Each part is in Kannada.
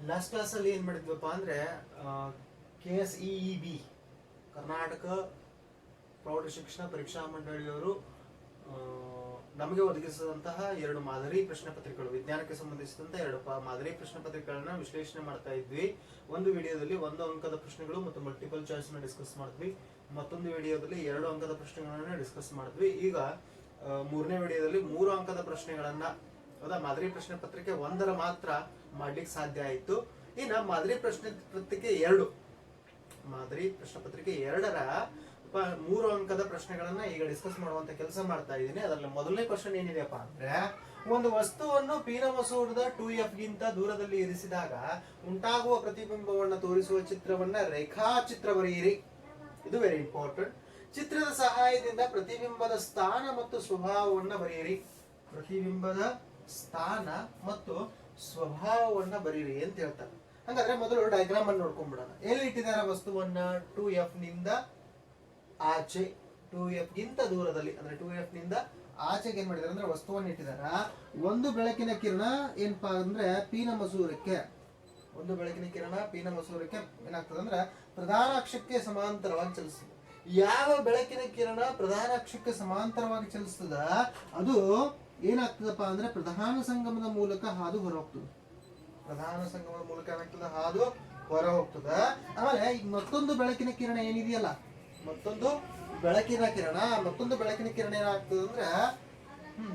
ಲಾಸ್ಟ್ ಕ್ಲಾಸಲ್ಲಿ ಏನು ಮಾಡಿದ್ವಪ್ಪ ಅಂದರೆ KSEEB ಕರ್ನಾಟಕ ಪ್ರೌಢ ಶಿಕ್ಷಣ ಪರೀಕ್ಷಾ ಮಂಡಳಿಯವರು ನಮಗೆ ಒದಗಿಸಿದಂತಹ 2 ಮಾದರಿ ಪ್ರಶ್ನೆ ಪತ್ರಿಕೆಗಳು, ವಿಜ್ಞಾನಕ್ಕೆ ಸಂಬಂಧಿಸಿದಂತ 2 ಮಾದರಿ ಪ್ರಶ್ನೆ ಪತ್ರಿಕೆಗಳನ್ನ ವಿಶ್ಲೇಷಣೆ ಮಾಡ್ತಾ ಇದ್ವಿ. ಒಂದು ವಿಡಿಯೋದಲ್ಲಿ 1 ಅಂಕದ ಪ್ರಶ್ನೆಗಳು ಮತ್ತು ಮಲ್ಟಿಪಲ್ ಚಾಯ್ಸ್ ನ ಡಿಸ್ಕಸ್ ಮಾಡಿದ್ವಿ. ಮತ್ತೊಂದು ವಿಡಿಯೋದಲ್ಲಿ 2 ಅಂಕದ ಪ್ರಶ್ನೆಗಳನ್ನ ಡಿಸ್ಕಸ್ ಮಾಡಿದ್ವಿ. ಈಗ 3ನೇ ವಿಡಿಯೋದಲ್ಲಿ 3 ಅಂಕದ ಪ್ರಶ್ನೆಗಳನ್ನ, ಹೌದಾ, ಮಾದರಿ ಪ್ರಶ್ನೆ ಪತ್ರಿಕೆ 1ರ ಮಾತ್ರ ಮಾಡ್ಲಿಕ್ಕೆ ಸಾಧ್ಯ ಆಯಿತು. ಇನ್ನು ಮಾದರಿ ಪ್ರಶ್ನೆ ಪತ್ರಿಕೆ 2, ಮಾದರಿ ಪ್ರಶ್ನೆ ಪತ್ರಿಕೆ 2ರ 3 ಅಂಕದ ಪ್ರಶ್ನೆಗಳನ್ನ ಈಗ ಡಿಸ್ಕಸ್ ಮಾಡುವಂತ ಕೆಲಸ ಮಾಡ್ತಾ ಇದ್ದೀನಿ. ಅದರಲ್ಲಿ ಮೊದಲನೇ ಕ್ವಶನ್ ಏನಿದೆಯಪ್ಪ ಅಂದ್ರೆ, ಒಂದು ವಸ್ತುವನ್ನು ಪೀನಮಸೂರದ 2F ಗಿಂತ ದೂರದಲ್ಲಿ ಇರಿಸಿದಾಗ ಉಂಟಾಗುವ ಪ್ರತಿಬಿಂಬವನ್ನು ತೋರಿಸುವ ಚಿತ್ರವನ್ನ ರೇಖಾಚಿತ್ರ ಬರೆಯಿರಿ. ಇದು ವೆರಿ ಇಂಪಾರ್ಟೆಂಟ್. ಚಿತ್ರದ ಸಹಾಯದಿಂದ ಪ್ರತಿಬಿಂಬದ ಸ್ಥಾನ ಮತ್ತು ಸ್ವಭಾವವನ್ನ ಬರೆಯಿರಿ. ಪ್ರತಿಬಿಂಬದ ಸ್ಥಾನ ಮತ್ತು ಸ್ವಭಾವವನ್ನ ಬರೀರಿ ಅಂತ ಹೇಳ್ತಾರೆ. ಹಾಗಾದ್ರೆ ಮೊದಲು ಡಯಾಗ್ರಾಮ್ ಅನ್ನು ನೋಡ್ಕೊಂಡ್ಬಿಡೋಣ. ಎಲ್ಲಿ ಇಟ್ಟಿದ್ದಾರೆ ವಸ್ತುವನ್ನ? 2F ನಿಂದ ಆಚೆ, 2F ಗಿಂತ ದೂರದಲ್ಲಿ, ಅಂದ್ರೆ 2F ನಿಂದ ಆಚೆಗೆ ಏನ್ ಮಾಡಿದಾರೆ ಅಂದ್ರೆ ವಸ್ತುವನ್ನು ಇಟ್ಟಿದಾರ. ಒಂದು ಬೆಳಕಿನ ಕಿರಣ ಏನಪ್ಪಾ ಅಂದ್ರೆ ಪೀನಮಸೂರಕ್ಕೆ, ಒಂದು ಬೆಳಕಿನ ಕಿರಣ ಪೀನಮಸೂರಕ್ಕೆ ಏನಾಗ್ತದೆ ಅಂದ್ರೆ ಪ್ರಧಾನ ಅಕ್ಷಕ್ಕೆ ಸಮಾಂತರವಾಗಿ ಚಲಿಸ್ತದೆ. ಯಾವ ಬೆಳಕಿನ ಕಿರಣ ಪ್ರಧಾನ ಅಕ್ಷಕ್ಕೆ ಸಮಾಂತರವಾಗಿ ಚಲಿಸ್ತದ ಅದು ಏನಾಗ್ತದಪ್ಪ ಅಂದ್ರೆ ಪ್ರಧಾನ ಸಂಗಮದ ಮೂಲಕ ಹಾದು ಹೊರ ಹೋಗ್ತದೆ. ಪ್ರಧಾನ ಸಂಗಮದ ಮೂಲಕ ಏನಾಗ್ತದೆ? ಹಾದು ಹೊರ ಹೋಗ್ತದ. ಆಮೇಲೆ ಈಗ ಮತ್ತೊಂದು ಬೆಳಕಿನ ಕಿರಣ ಏನಿದೆಯಲ್ಲ, ಮತ್ತೊಂದು ಬೆಳಕಿನ ಕಿರಣ ಏನಾಗ್ತದೆ ಅಂದ್ರೆ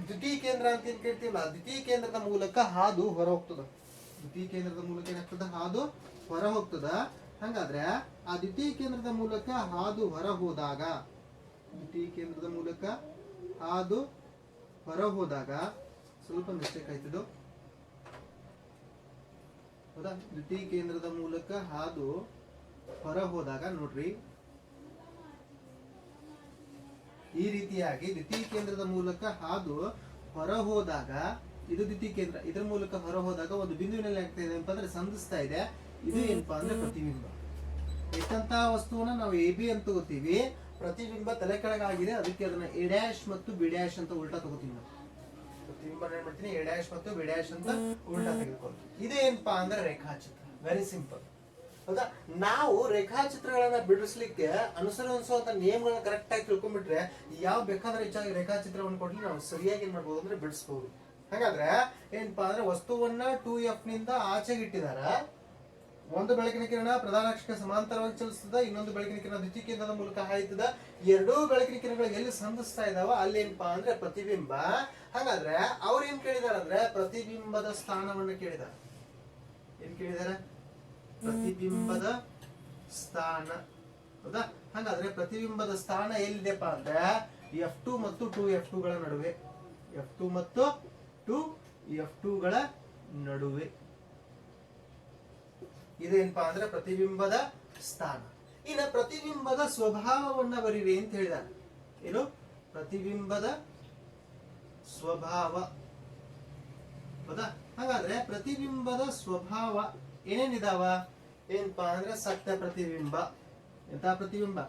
ದ್ವಿತೀಯ ಕೇಂದ್ರ ಅಂತ ಏನ್ ಕೇಳ್ತೀವಲ್ಲ, ದ್ವಿತೀಯ ಕೇಂದ್ರದ ಮೂಲಕ ಹಾದು ಹೊರ ಹೋಗ್ತದ. ದ್ವಿತೀಯ ಕೇಂದ್ರದ ಮೂಲಕ ಏನಾಗ್ತದ? ಹಾದು ಹೊರ ಹೋಗ್ತದ. ಹಂಗಾದ್ರೆ ಆ ದ್ವಿತೀಯ ಕೇಂದ್ರದ ಮೂಲಕ ಹಾದು ಹೊರ ಹೋದಾಗ, ದ್ವಿತೀಯ ಕೇಂದ್ರದ ಮೂಲಕ ಹಾದು ಹೊರ ಹೋದಾಗ, ಸ್ವಲ್ಪ ಮಿಸ್ಟೇಕ್ ಆಯ್ತದು, ಹೌದಾ? ದ್ವಿತೀಯ ಕೇಂದ್ರದ ಮೂಲಕ ಹಾದು ಹೊರ ಹೋದಾಗ ನೋಡ್ರಿ, ಈ ರೀತಿಯಾಗಿ ದ್ವಿತೀಯ ಕೇಂದ್ರದ ಮೂಲಕ ಹಾದು ಹೊರ ಹೋದಾಗ, ಇದು ದ್ವಿತೀಯ ಕೇಂದ್ರ, ಇದರ ಮೂಲಕ ಹೊರ ಹೋದಾಗ ಒಂದು ಬಿಂದುವಿನಲ್ಲಿ ಆಗ್ತಾ ಇದೆ ಅಂತಂದ್ರೆ ಸಂಧಿಸ್ತಾ ಇದೆ. ಇದು ಏನಪ್ಪಾ ಅಂದ್ರೆ ಪ್ರತಿಬಿಂಬ. ಇಟ್ಟಂತ ವಸ್ತುವನ್ನ ನಾವು AB ಅಂತ ತಗೋತೀವಿ. ಪ್ರತಿಬಿಂಬ ತಲೆ ಕೆಳಗಾಗಿದೆ, ಅದಕ್ಕೆ ಅದನ್ನ A' ಮತ್ತು B' ಅಂತ ಉಲ್ಟಾ ತಗೋತೀವಿ ನಾವು. ಪ್ರತಿಬಿಂಬ ಏನ್ ಮಾಡ್ತೀನಿ? A' ಮತ್ತು B' ಅಂತ ಉಲ್ಟಾ ತೆಗೆದುಕೊಳ್ತೀವಿ. ಇದೇನಪ್ಪಾ ಅಂದ್ರೆ ರೇಖಾಚಿತ್ರ. ವೆರಿ ಸಿಂಪಲ್, ಹೌದಾ? ನಾವು ರೇಖಾಚಿತ್ರಗಳನ್ನ ಬಿಡಿಸ್ಲಿಕ್ಕೆ ಅನುಸರಿಸುವಂತ ನಿಯಮಗಳನ್ನ ಕರೆಕ್ಟ್ ಆಗಿ ತಿಳ್ಕೊಂಡ್ಬಿಟ್ರೆ ಯಾವ ಬೇಕಾದ್ರೆ ಹೆಚ್ಚಾಗಿ ರೇಖಾಚಿತ್ರವನ್ನು ಕೊಡ್ಲಿ ನಾವು ಸರಿಯಾಗಿ ಏನ್ ಮಾಡ್ಬೋದು ಅಂದ್ರೆ ಬಿಡಿಸಬಹುದು. ಹಾಗಾದ್ರೆ ಏನಪ್ಪಾ ಅಂದ್ರೆ ವಸ್ತುವನ್ನ 2F ನಿಂದ ಆಚೆಗೆ ಇಟ್ಟಿದಾರ. ಒಂದು ಬೆಳಕಿನ ಕಿರಣ ಪ್ರಧಾನ ಅಕ್ಷಕ್ಕೆ ಸಮಾಂತರವಾಗಿ ಚಲಿಸ್ತದ, ಇನ್ನೊಂದು ಬೆಳಕಿನ ಕಿರಣ ದ್ವಿತೀಯ ಕೇಂದ್ರದ ಮೂಲಕ ಹಾಯ್ತದ. ಎರಡೂ ಬೆಳಕಿನ ಕಿರಣಗಳು ಎಲ್ಲಿ ಸಂಧಿಸ್ತಾ ಇದಾವ ಅಲ್ಲಿ ಏನಪ್ಪಾ ಅಂದ್ರೆ ಪ್ರತಿಬಿಂಬ. ಹಾಗಾದ್ರೆ ಅವ್ರು ಏನ್ ಕೇಳಿದಾರ ಅಂದ್ರೆ ಪ್ರತಿಬಿಂಬದ ಸ್ಥಾನವನ್ನು ಕೇಳಿದಾರ. ಏನ್ ಕೇಳಿದಾರೆ? ಪ್ರತಿಬಿಂಬದ ಸ್ಥಾನ, ಹೌದಾ? ಹಾಗಾದ್ರೆ ಪ್ರತಿಬಿಂಬದ ಸ್ಥಾನ ಎಲ್ಲಿದೆಪ್ಪ ಅಂದ್ರೆ F2 ಮತ್ತು 2F2 ಗಳ ನಡುವೆ, F2 ಮತ್ತು 2F2 ಗಳ ನಡುವೆ. ಇದೇನಪ್ಪಾ ಅಂದ್ರೆ ಪ್ರತಿಬಿಂಬದ ಸ್ಥಾನ. ಇನ್ನು ಪ್ರತಿಬಿಂಬದ ಸ್ವಭಾವವನ್ನ ಬರೀರಿ ಅಂತ ಹೇಳಿದಾರೆ. ಏನು? ಪ್ರತಿಬಿಂಬದ ಸ್ವಭಾವ, ಹೌದಾ? ಹಾಗಾದ್ರೆ ಪ್ರತಿಬಿಂಬದ ಸ್ವಭಾವ ಏನೇನಿದಾವ? ಏನಪ್ಪಾ ಅಂದ್ರೆ ಸತ್ಯ ಪ್ರತಿಬಿಂಬ. ಎಂತ ಪ್ರತಿಬಿಂಬ?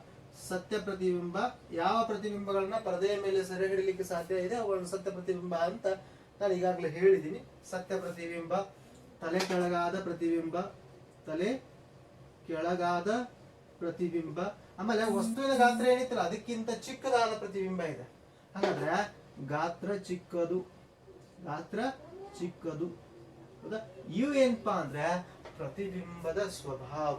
ಸತ್ಯ ಪ್ರತಿಬಿಂಬ. ಯಾವ ಪ್ರತಿಬಿಂಬಗಳನ್ನ ಪರದೆಯ ಮೇಲೆ ಸೆರೆ ಹಿಡಿಲಿಕ್ಕೆ ಸಾಧ್ಯ ಇದೆ ಅವುಗಳನ್ನು ಸತ್ಯ ಪ್ರತಿಬಿಂಬ ಅಂತ ನಾನು ಈಗಾಗಲೇ ಹೇಳಿದ್ದೀನಿ. ಸತ್ಯ ಪ್ರತಿಬಿಂಬ, ತಲೆ ಕೆಳಗಾದ ಪ್ರತಿಬಿಂಬ, ತಲೆ ಕೆಳಗಾದ ಪ್ರತಿಬಿಂಬ. ಆಮೇಲೆ ವಸ್ತುವಿನ ಗಾತ್ರ ಏನಿತ್ತಲ್ಲ ಅದಕ್ಕಿಂತ ಚಿಕ್ಕದಾದ ಪ್ರತಿಬಿಂಬ ಇದೆ. ಹಾಗಾದ್ರೆ ಗಾತ್ರ ಚಿಕ್ಕದು, ಗಾತ್ರ ಚಿಕ್ಕದು, ಹೌದಾ? ಇವು ಏನಪ್ಪಾ ಅಂದ್ರೆ ಪ್ರತಿಬಿಂಬದ ಸ್ವಭಾವ.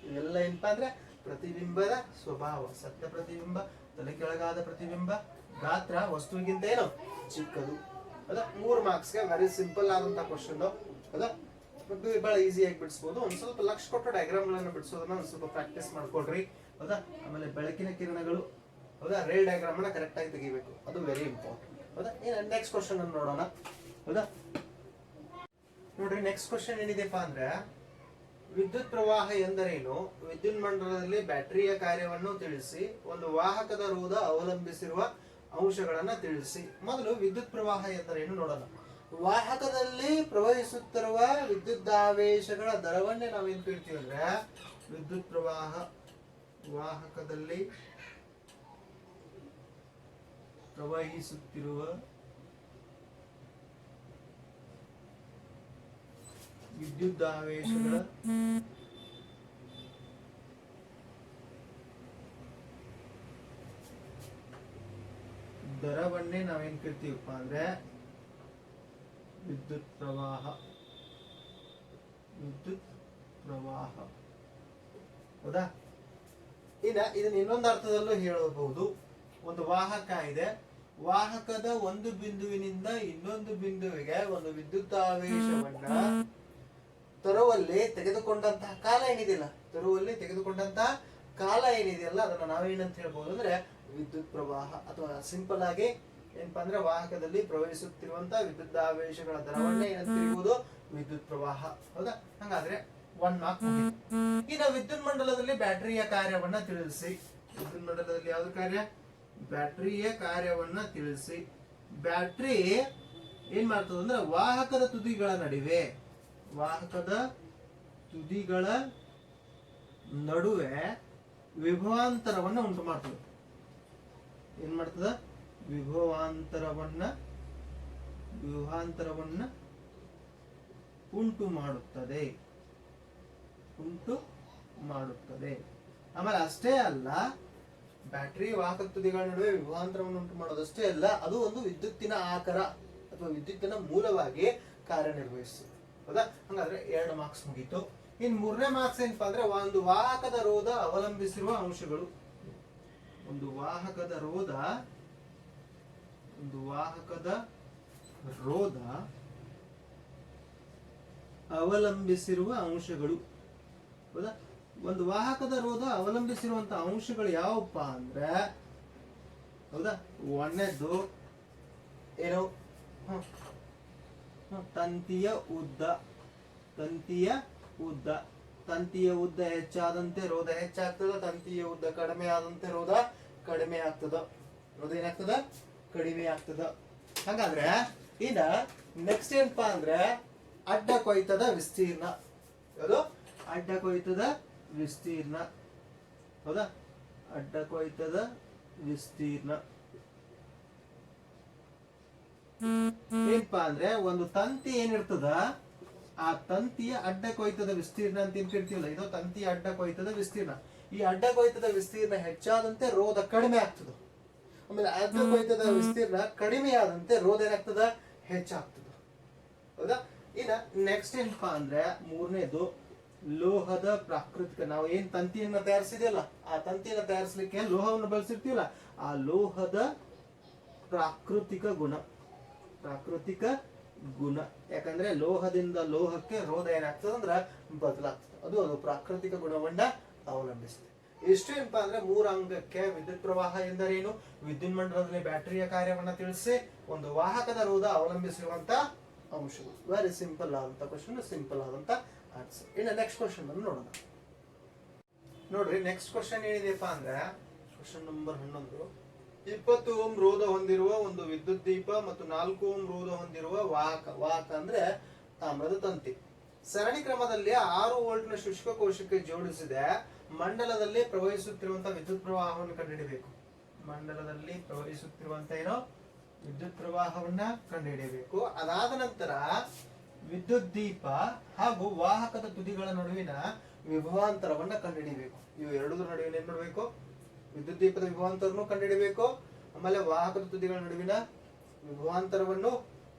ಇವೆಲ್ಲ ಏನಪ್ಪಾ ಅಂದ್ರೆ ಪ್ರತಿಬಿಂಬದ ಸ್ವಭಾವ. ಸತ್ಯ ಪ್ರತಿಬಿಂಬ, ತಲೆ ಕೆಳಗಾದ ಪ್ರತಿಬಿಂಬ, ಗಾತ್ರ ವಸ್ತುವಿಗಿಂತ ಏನು ಚಿಕ್ಕದು. ಹೌದಾ? 3 ಮಾರ್ಕ್ಸ್ಗೆ ವೆರಿ ಸಿಂಪಲ್ ಆದಂತ ಕ್ವಶನ್, ಹೌದಾ? ಬಹಳ ಈಸಿಯಾಗಿ ಬಿಡಿಸಬಹುದು. ಒಂದ್ ಸ್ವಲ್ಪ ಲಕ್ಷ ಕೊಟ್ಟು ಡಯಾಗ್ರಾಮ್ ಗಳನ್ನು ಬಿಡಿಸೋದನ್ನ ಒಂದ್ ಸ್ವಲ್ಪ ಪ್ರಾಕ್ಟೀಸ್ ಮಾಡ್ಕೊಡ್ರಿ, ಹೌದಾ? ಆಮೇಲೆ ಬೆಳಕಿನ ಕಿರಣಗಳು, ಹೌದಾ, ರೇ ಡಯಾಗ್ರಾಮ್ ಅನ್ನ ಕರೆಕ್ಟ್ ಆಗಿ ತೆಗಿಬೇಕು, ಅದು ವೆರಿ ಇಂಪಾರ್ಟೆಂಟ್, ಹೌದಾ? ನೆಕ್ಸ್ಟ್ ಕ್ವಶನ್ ಅನ್ನು ನೋಡೋಣ, ಹೌದಾ? ನೋಡ್ರಿ, ನೆಕ್ಸ್ಟ್ ಕ್ವಶನ್ ಏನಿದೆಪ್ಪ ಅಂದ್ರೆ ವಿದ್ಯುತ್ ಪ್ರವಾಹ ಎಂದರೇನು? ವಿದ್ಯುತ್ ಮಂಡಲದಲ್ಲಿ ಬ್ಯಾಟರಿಯ ಕಾರ್ಯವನ್ನು ತಿಳಿಸಿ. ಒಂದು ವಾಹಕದ ರೋಧ ಅವಲಂಬಿಸಿರುವ ಅಂಶಗಳನ್ನ ತಿಳಿಸಿ. ಮೊದಲು ವಿದ್ಯುತ್ ಪ್ರವಾಹ ಎಂದರೇನು ನೋಡೋಣ. ವಾಹಕದಲ್ಲಿ ಪ್ರವಹಿಸುತ್ತಿರುವ ವಿದ್ಯುದಾವೇಶಗಳ ದರವನ್ನೇ ನಾವೇನ್ ಕೇಳ್ತೀವಿ ಅಂದ್ರೆ ವಿದ್ಯುತ್ ಪ್ರವಾಹ. ವಾಹಕದಲ್ಲಿ ಪ್ರವಹಿಸುತ್ತಿರುವ ವಿದ್ಯುದಾವೇಶಗಳ ದರವನ್ನೇ ನಾವೇನ್ ಕರಿತೀವಪ್ಪ ಅಂದ್ರೆ ವಿದ್ಯುತ್ ಪ್ರವಾಹ. ವಿದ್ಯುತ್ ಪ್ರವಾಹ, ಹೌದಾ? ಇದನ್ನ ಇನ್ನೊಂದು ಅರ್ಥದಲ್ಲೂ ಹೇಳಬಹುದು. ಒಂದು ವಾಹಕ ಇದೆ, ವಾಹಕದ ಒಂದು ಬಿಂದುವಿನಿಂದ ಇನ್ನೊಂದು ಬಿಂದುವಿಗೆ ಒಂದು ವಿದ್ಯುದಾವೇಶವನ್ನ ತರುವಲ್ಲಿ ತೆಗೆದುಕೊಂಡಂತಹ ಕಾಲ ಏನಿದೆಯಲ್ಲ, ಅದನ್ನ ನಾವೇನಂತ ಹೇಳ್ಬಹುದು ಅಂದ್ರೆ ವಿದ್ಯುತ್ ಪ್ರವಾಹ. ಅಥವಾ ಸಿಂಪಲ್ ಆಗಿ ಏನಪ್ಪಾ ಅಂದ್ರೆ ವಾಹಕದಲ್ಲಿ ಪ್ರವಹಿಸುತ್ತಿರುವಂತಹ ವಿದ್ಯುದಾವೇಶಗಳ ದರವನ್ನೇ ಏನಂತ ಕರೀಬಹುದು? ವಿದ್ಯುತ್ ಪ್ರವಾಹ. ಹೌದಾ? ಹಾಗಾದ್ರೆ 1 ಮಾರ್ಕ್. ಇನ್ನು ವಿದ್ಯುತ್ ಮಂಡಲದಲ್ಲಿ ಬ್ಯಾಟರಿಯ ಕಾರ್ಯವನ್ನ ತಿಳಿಸಿ. ವಿದ್ಯುತ್ ಮಂಡಲದಲ್ಲಿ ಯಾವ್ದು ಕಾರ್ಯ? ಬ್ಯಾಟರಿಯ ಕಾರ್ಯವನ್ನ ತಿಳಿಸಿ. ಬ್ಯಾಟರಿ ಏನ್ ಮಾಡ್ತದೆ ಅಂದ್ರೆ ವಾಹಕದ ತುದಿಗಳ ನಡುವೆ ವಿಭವಾಂತರವನ್ನ ಉಂಟು ಮಾಡ್ತದೆ. ಏನ್ ಮಾಡ್ತದ? ವಿಭವಾಂತರವನ್ನ ಉಂಟು ಮಾಡುತ್ತದೆ. ಆಮೇಲೆ ಅಷ್ಟೇ ಅಲ್ಲ, ಬ್ಯಾಟರಿ ವಾಹಕ ತುದಿಗಳ ನಡುವೆ ವಿಭವಾಂತರವನ್ನು ಉಂಟು ಮಾಡೋದಷ್ಟೇ ಅಲ್ಲ, ಅದು ಒಂದು ವಿದ್ಯುತ್ತಿನ ಆಕರ ಅಥವಾ ವಿದ್ಯುತ್ತಿನ ಮೂಲವಾಗಿ ಕಾರ್ಯನಿರ್ವಹಿಸುತ್ತದೆ. ಹೌದಾ? ಹಾಗಾದ್ರೆ 2 ಮಾರ್ಕ್ಸ್ ಮುಗೀತು. ಇನ್ 3ನೇ ಮಾರ್ಕ್ಸ್ ಏನಪ್ಪಾ ಅಂದ್ರೆ ಒಂದು ವಾಹಕದ ರೋಧ ಅವಲಂಬಿಸಿರುವ ಅಂಶಗಳು. ಒಂದು ವಾಹಕದ ರೋಧ ಅವಲಂಬಿಸಿರುವ ಅಂಶಗಳು. ಹೌದಾ? ಒಂದು ವಾಹಕದ ರೋಧ ಅವಲಂಬಿಸಿರುವಂತ ಅಂಶಗಳು ಯಾವಪ್ಪ ಅಂದ್ರೆ, ಹೌದಾ, ಒಂದನೇದ್ದು ಏನು? ತಂತಿಯ ಉದ್ದ. ತಂತಿಯ ಉದ್ದ ಹೆಚ್ಚಾದಂತೆ ರೋಧ ಹೆಚ್ಚಾಗ್ತದ, ತಂತಿಯ ಉದ್ದ ಕಡಿಮೆ ಆದಂತೆ ರೋಧ ಕಡಿಮೆ ಆಗ್ತದ. ರೋಧ ಏನಾಗ್ತದ? ಕಡಿಮೆ ಆಗ್ತದ. ಹಾಗಾದ್ರೆ ಇನ್ನ ನೆಕ್ಸ್ಟ್ ಏನಪ್ಪಾ ಅಂದ್ರೆ ಅಡ್ಡ ಕೊಯ್ತದ ವಿಸ್ತೀರ್ಣ. ಯಾವುದು? ಅಡ್ಡ ಕೊಯ್ತದ ವಿಸ್ತೀರ್ಣ. ಹೌದಾ? ಅಡ್ಡ ಕೊಯ್ತದ ವಿಸ್ತೀರ್ಣ ಏನಪ್ಪಾ ಅಂದ್ರೆ ಒಂದು ತಂತಿ ಏನಿರ್ತದ, ಆ ತಂತಿಯ ಅಡ್ಡ ಕೊಯ್ತದ ವಿಸ್ತೀರ್ಣ ಅಂತ ಏನ್ ಕರಿತೀವಲ್ಲ, ಇದು ತಂತಿಯ ಅಡ್ಡ ಕೊಯ್ತದ ವಿಸ್ತೀರ್ಣ. ಈ ಅಡ್ಡ ಕೊಯ್ತದ ವಿಸ್ತೀರ್ಣ ಹೆಚ್ಚಾದಂತೆ ರೋಧ ಕಡಿಮೆ ಆಗ್ತದ. ಆಮೇಲೆ ಅಡ್ಡ ಕೊಯ್ತದ ವಿಸ್ತೀರ್ಣ ಕಡಿಮೆ ಆದಂತೆ ರೋಧ ಏನಾಗ್ತದ? ಹೆಚ್ಚಾಗ್ತದ. ಹೌದಾ? ಇನ್ನ ನೆಕ್ಸ್ಟ್ ಏನಪ್ಪಾ ಅಂದ್ರೆ 3ನೇದು ಲೋಹದ ಪ್ರಾಕೃತಿಕ. ನಾವು ಏನ್ ತಂತಿಯನ್ನ ತಯಾರಿಸಿದೆಯಲ್ಲ, ಆ ತಂತಿಯನ್ನ ತಯಾರಿಸಲಿಕ್ಕೆ ಲೋಹವನ್ನು ಬಳಸಿರ್ತೀವಲ್ಲ, ಆ ಲೋಹದ ಪ್ರಾಕೃತಿಕ ಗುಣ. ಯಾಕಂದ್ರೆ ಲೋಹದಿಂದ ಲೋಹಕ್ಕೆ ರೋಧ ಏನಾಗ್ತದೆ ಅಂದ್ರೆ ಬದಲಾಗ್ತದೆ. ಅದು ಪ್ರಾಕೃತಿಕ ಗುಣವನ್ನ ಅವಲಂಬಿಸ್ತದೆ. ಇಷ್ಟು ಏನಪ್ಪಾ ಅಂದ್ರೆ 3 ಅಂಗಕ್ಕೆ ವಿದ್ಯುತ್ ಪ್ರವಾಹ ಎಂದರೇನು, ವಿದ್ಯುತ್ ಮಂಡಲದಲ್ಲಿ ಬ್ಯಾಟರಿಯ ಕಾರ್ಯವನ್ನ ತಿಳಿಸಿ, ಒಂದು ವಾಹಕದ ರೋಧ ಅವಲಂಬಿಸಿರುವಂತ ಅಂಶಗಳು. ವೆರಿ ಸಿಂಪಲ್ ಆದಂತ ಕ್ವಶನ್, ಸಿಂಪಲ್ ಆದಂತ ಆನ್ಸರ್. ಇನ್ನು ನೆಕ್ಸ್ಟ್ ಕ್ವಶನ್ ಅನ್ನು ನೋಡೋಣ. ನೋಡ್ರಿ, ನೆಕ್ಸ್ಟ್ ಕ್ವಶನ್ ಏನಿದೆಯಪ್ಪ ಅಂದ್ರೆ ಕ್ವಶನ್ ನಂಬರ್ 11. 20 ಓಂ ರೋಧ ಹೊಂದಿರುವ ಒಂದು ವಿದ್ಯುತ್ ದೀಪ ಮತ್ತು 4 ಓಂ ರೋಧ ಹೊಂದಿರುವ ವಾಹಕ ಅಂದ್ರೆ ತಾಮ್ರದ ತಂತಿ ಸರಣಿ ಕ್ರಮದಲ್ಲಿ 6 ವೋಲ್ಟ್ ನ ಶುಷ್ಕ ಕೋಶಕ್ಕೆ ಜೋಡಿಸಿದೆ ಮಂಡಲದಲ್ಲಿ ಪ್ರವಹಿಸುತ್ತಿರುವಂತಹ ವಿದ್ಯುತ್ ಪ್ರವಾಹವನ್ನು ಕಂಡುಹಿಡಿಯಬೇಕು. ಮಂಡಲದಲ್ಲಿ ಪ್ರವಹಿಸುತ್ತಿರುವಂತ ಏನೋ ವಿದ್ಯುತ್ ಪ್ರವಾಹವನ್ನ ಕಂಡುಹಿಡಿಯಬೇಕು. ಅದಾದ ನಂತರ ವಿದ್ಯುತ್ ದೀಪ ಹಾಗೂ ವಾಹಕದ ತುದಿಗಳ ನಡುವಿನ ವಿಭವಾಂತರವನ್ನ ಕಂಡುಹಿಡಿಯಬೇಕು. ಇವು ಎರಡರ ನಡುವಿನ ಏನ್ ಮಾಡಬೇಕು? ವಿದ್ಯುತ್ ದೀಪದ ವಿಭವಾಂತರವನ್ನು ಕಂಡುಹಿಡಿಯಬೇಕು, ಆಮೇಲೆ ವಾಹಕದ ತುದಿಗಳ ನಡುವಿನ ವಿಭವಾಂತರವನ್ನು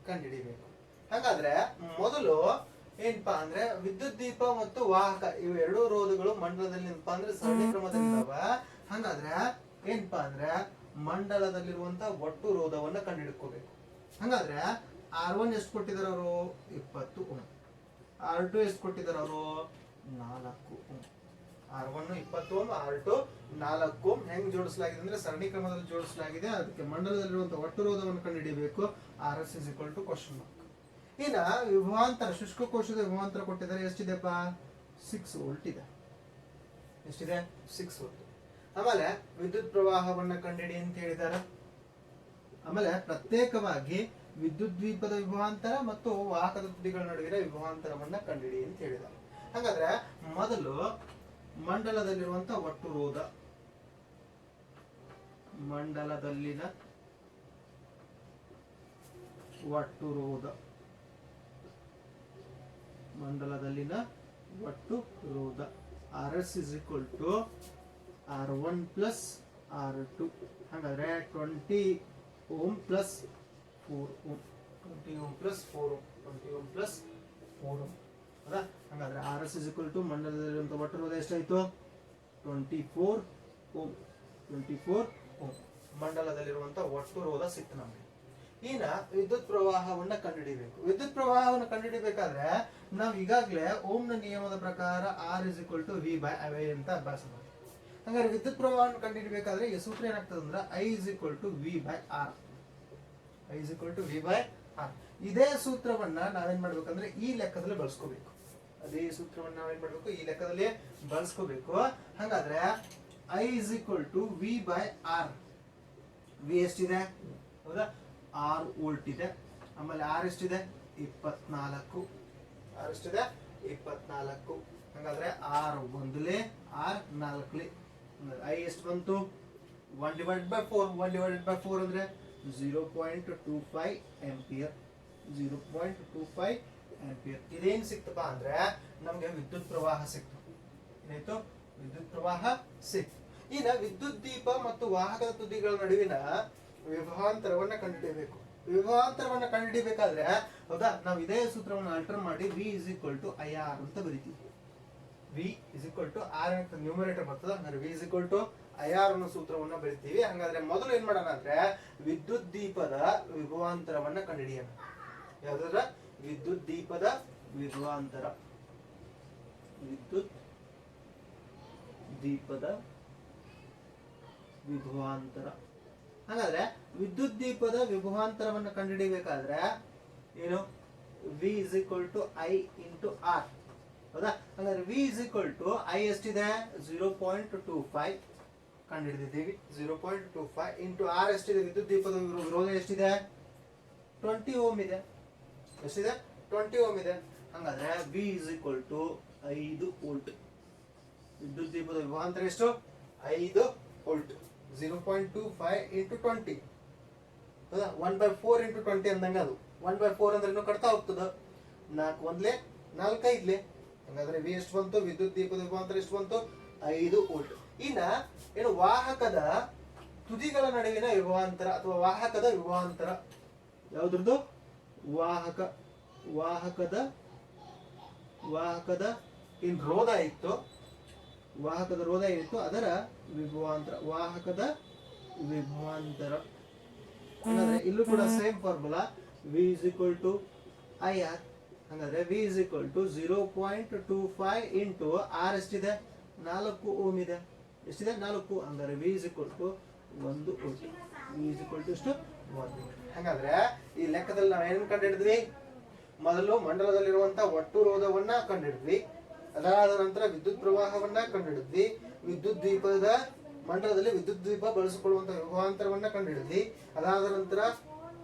ಕಂಡುಹಿಡಿಯಬೇಕು. ಹಾಗಾದ್ರೆ ಮೊದಲು ಏನಪ್ಪಾ ಅಂದ್ರೆ ವಿದ್ಯುತ್ ದೀಪ ಮತ್ತು ವಾಹಕ ಇವು ಎರಡು ರೋಧಗಳು ಮಂಡಲದಲ್ಲಿ ಏನಪ್ಪಾ ಅಂದ್ರೆ ಸರಣಿ ಕ್ರಮದಲ್ಲಿದ್ದಾವ. ಹಾಗಾದ್ರೆ ಏನಪ್ಪಾ ಅಂದ್ರೆ ಮಂಡಲದಲ್ಲಿರುವಂತ ಒಟ್ಟು ರೋಧವನ್ನ ಕಂಡುಹಿಡ್ಕೋಬೇಕು. ಹಾಗಾದ್ರೆ R1 ಎಷ್ಟು ಕೊಟ್ಟಿದ್ದಾರೆ ಅವರು? 20 ಓಂ. R2 ಎಷ್ಟು ಕೊಟ್ಟಿದ್ದಾರೆ ಅವರು? 4 ಓಂ. R1 20 ಓಂ, R2 4 ಓಂ. ಹೆಂಗ್ ಜೋಡಿಸಲಾಗಿದೆ ಅಂದ್ರೆ ಸರಣಿ ಕ್ರಮದಲ್ಲಿ ಜೋಡಿಸಲಾಗಿದೆ. ಅದಕ್ಕೆ ಮಂಡಲದಲ್ಲಿರುವಂತಹ ಒಟ್ಟು ರೋಧವನ್ನು ಕಂಡುಹಿಡಿಯಬೇಕು. RS question mark. ಇನ್ನ ವಿಭವಾಂತರ, ಶುಷ್ಕ ಕೋಶದ ವಿಭವಾಂತರ ಕೊಟ್ಟಿದ್ದಾರೆ. ಎಷ್ಟಿದೆಪ್ಪ? 6 ವೋಲ್ಟ್ ಇದೆ. ಎಷ್ಟಿದೆ? 6 ವೋಲ್ಟ್. ಆಮೇಲೆ ವಿದ್ಯುತ್ ಪ್ರವಾಹವನ್ನ ಕಂಡುಹಿಡಿ ಅಂತ ಹೇಳಿದ್ದಾರೆ. ಆಮೇಲೆ ಪ್ರತ್ಯೇಕವಾಗಿ ವಿದ್ಯುತ್ ದ್ವೀಪದ ವಿಭವಾಂತರ ಮತ್ತು ವಾಹಕದ ತುದಿಗಳ ನಡುವಿನ ವಿಭವಾಂತರವನ್ನ ಕಂಡುಹಿಡಿ ಅಂತ ಹೇಳಿದ್ದಾರೆ. ಹಾಗಾದ್ರೆ ಮೊದಲು ಮಂಡಲದಲ್ಲಿರುವಂತ ಒಟ್ಟು ರೋಧ, ಮಂಡಲದಲ್ಲಿನ ಒಟ್ಟು ರೋಧ ಮಂಡಲದಲ್ಲಿನ ಒಟ್ಟು ರೋಧ RS is equal to R1 plus R2. ಹಾಗಾದ್ರೆ 20 ohm plus 4 ohm, 20 ohm plus 4 ohm, 20 ohm plus 4 ohm. ಹೌದಾ? ಹಾಗಾದ್ರೆ RS is equal to ಮಂಡಲದಲ್ಲಿರುವಂತಹ ಒಟ್ಟು ರೋಧ ಎಷ್ಟಾಯ್ತು? 24 ohm. 24 ohm ಮಂಡಲದಲ್ಲಿರುವಂತಹ ಒಟ್ಟು ರೋಧ ಸಿಕ್ತು ನಮಗೆ. ಇನ್ನ ವಿದ್ಯುತ್ ಪ್ರವಾಹವನ್ನ ಕಂಡುಹಿಡಿಯಬೇಕು. ವಿದ್ಯುತ್ ಪ್ರವಾಹವನ್ನು ಕಂಡುಹಿಡಿಯಬೇಕಾದ್ರೆ ನಾವು ಈಗಾಗಲೇ ಓಮ್ನ ನಿಯಮದ ಪ್ರಕಾರ R is equal to V by I ಅಂತ ಅಭ್ಯಾಸ ಮಾಡಿ. ಹಾಗಾದ್ರೆ ವಿದ್ಯುತ್ ಪ್ರವಾಹವನ್ನು ಕಂಡುಹಿಡಿಯಬೇಕಾದ್ರೆ ಈ ಸೂತ್ರ ಏನಾಗ್ತದೆ ಅಂದ್ರೆ I is equal to V by R. I is equal to V by R. ಇದೇ ಸೂತ್ರವನ್ನ ನಾವೇನ್ ಮಾಡ್ಬೇಕಂದ್ರೆ ಈ ಲೆಕ್ಕದಲ್ಲಿ ಬಳಸ್ಕೋಬೇಕು. ಅದೇ ಸೂತ್ರವನ್ನ ನಾವೇನ್ ಮಾಡ್ಬೇಕು, ಈ ಲೆಕ್ಕದಲ್ಲಿ ಬಳಸ್ಕೋಬೇಕು. ಹಾಗಾದ್ರೆ I is equal to V by R. V ಎಷ್ಟಿದೆ? ಹೌದಾ? 6 ವೋಲ್ಟ್ ಇದೆ. ಆಮೇಲೆ R ಎಷ್ಟಿದೆ? 24. R ಎಷ್ಟಿದೆ? 24. ಹಾಗಾದ್ರೆ R ಒಂದಲೇ R ನಾಲ್ಕಲೇ. I ಎಷ್ಟು ಬಂತು? 1 divided by 4. 1 divided by 4 ಅಂದ್ರೆ 0.25 ಆಂಪಿಯರ್. 0.25 ಆಂಪಿಯರ್. ಇದೇನ್ ಸಿಕ್ತಪ್ಪ ಅಂದ್ರೆ ನಮ್ಗೆ ವಿದ್ಯುತ್ ಪ್ರವಾಹ ಸಿಕ್ತು. ಏನಾಯ್ತು? ವಿದ್ಯುತ್ ಪ್ರವಾಹ ಸಿಕ್ತು. ಈಗ ವಿದ್ಯುತ್ ದೀಪ ಮತ್ತು ವಾಹಕದ ತುದಿಗಳ ನಡುವಿನ ವಿಭವಾಂತರವನ್ನ ಕಂಡುಹಿಡಿಯಬೇಕು. ವಿಭವಾಂತರವನ್ನ ಕಂಡುಹಿಡಿಯಬೇಕಾದ್ರೆ ಹೌದಾ, ನಾವು ಇದೇ ಸೂತ್ರವನ್ನು ಅಲ್ಟರ್ ಮಾಡಿ V is equal to IR ಅಂತ ಬರೀತೀವಿ. V is equal to R ಅಂತ ನ್ಯೂಮರೇಟರ್ ಬರ್ತದೆ. ಅಂದ್ರೆ V is equal to IR ಅನ್ನೋ ಸೂತ್ರವನ್ನ ಬರೀತೀವಿ. ಹಾಗಾದ್ರೆ ಮೊದಲು ಏನ್ ಮಾಡೋಣ ಅಂದ್ರೆ ವಿದ್ಯುತ್ ದೀಪದ ವಿಭವಾಂತರವನ್ನ ಕಂಡುಹಿಡಿಯೋಣ. ಯಾವ್ದಾದ್ರ? ವಿದ್ಯುತ್ ದೀಪದ ವಿಭವಾಂತರ. ವಿದ್ಯುತ್ ದೀಪದ ವಿಭವಾಂತರ. ಹಾಗಾದ್ರೆ ವಿದ್ಯುತ್ ದೀಪದ ವಿಭವಾಂತರವನ್ನು ಕಂಡುಹಿಡಿಯಬೇಕಾದ್ರೆ ಏನು? V is equal to I into R. ಹೌದಾ? ಹಾಗಾದ್ರೆ V is equal to I ಎಷ್ಟಿದೆ? 0.25 ಕಂಡುಹಿಡಿದಿದ್ದೀವಿ. 0.25 into R ಎಷ್ಟಿದೆ? ವಿದ್ಯುತ್ ದೀಪದ ವಿರೋಧ ಎಷ್ಟಿದೆ? 20 ಓಮ್ ಇದೆ. ಎಷ್ಟಿದೆ? 20 ಓಮ್ ಇದೆ. ಹಾಗಾದ್ರೆ V is equal to 5 volt. ವಿದ್ಯುತ್ ದೀಪದ ವಿಭವಾಂತರ ಎಷ್ಟು? 5 ವೋಲ್ಟ್. 0.25 into 20. ಹೌದಾ? 1/4 into 20 ಅಂದಂಗೆ ಅದು. 1/4 ಅಂದ್ರೆ ಇನ್ನೂ ಕಟ್ತಾ ಹೋಗ್ತದ. 4 ಒಂದ್ಲೆ 4 5ಲೆ. ಹಾಗಾದ್ರೆ V ಎಷ್ಟು ಬಂತು? ವಿದ್ಯುತ್ ದೀಪದ ವಿಭವಾಂತರ ಎಷ್ಟು ಬಂತು? 5 ವೋಲ್ಟ್. ಇನ್ನ ಏನು ವಾಹಕದ ತುದಿಗಳ ನಡುವಿನ ವಿಭವಾಂತರ ಅಥವಾ ವಾಹಕದ ವಿಭವಾಂತರ ಯಾವ್ದ್ರದ್ದು? ವಾಹಕದ ಇನ್ ರೋಧ ಇತ್ತು. ವಾಹಕದ ರೋಧ ಏನಿತ್ತು ಅದರ ವಿಭವಾಂತರ. ವಾಹಕದ ವಿಭವಾಂತರ. ಹಾಗಾದ್ರೆ ಇಲ್ಲೂ ಕೂಡ same formula. V is equal to IR. ಹಾಗಾದ್ರೆ V is equal to 0.25 into R ಎಷ್ಟಿದೆ? 4 ಓಮ್ ಇದೆ. ಎಷ್ಟಿದೆ? 4. ಹಾಗಾದ್ರೆ V is equal to 1 volt. V is equal to ಎಷ್ಟು? 1 ವೋಲ್ಟ್. ಹಾಗಾದ್ರೆ ಈ ಲೆಕ್ಕದಲ್ಲಿ ನಾವು ಏನೇನು ಕಂಡುಹಿಡಿದ್ವಿ? ಮೊದಲು ಮಂಡಲದಲ್ಲಿರುವಂತಹ ಒಟ್ಟು ರೋಧವನ್ನ ಕಂಡುಹಿಡಿದ್ವಿ. ಅದಾದ ನಂತರ ವಿದ್ಯುತ್ ಪ್ರವಾಹವನ್ನ ಕಂಡುಹಿಡಿದ್ವಿ. ವಿದ್ಯುತ್ ದೀಪದ ಮಂಡಲದಲ್ಲಿ ವಿದ್ಯುತ್ ದೀಪ ಬಳಸಿಕೊಳ್ಳುವಂತಹ ವಿಭವಾಂತರವನ್ನ ಕಂಡುಹಿಡಿದ್ವಿ. ಅದಾದ ನಂತರ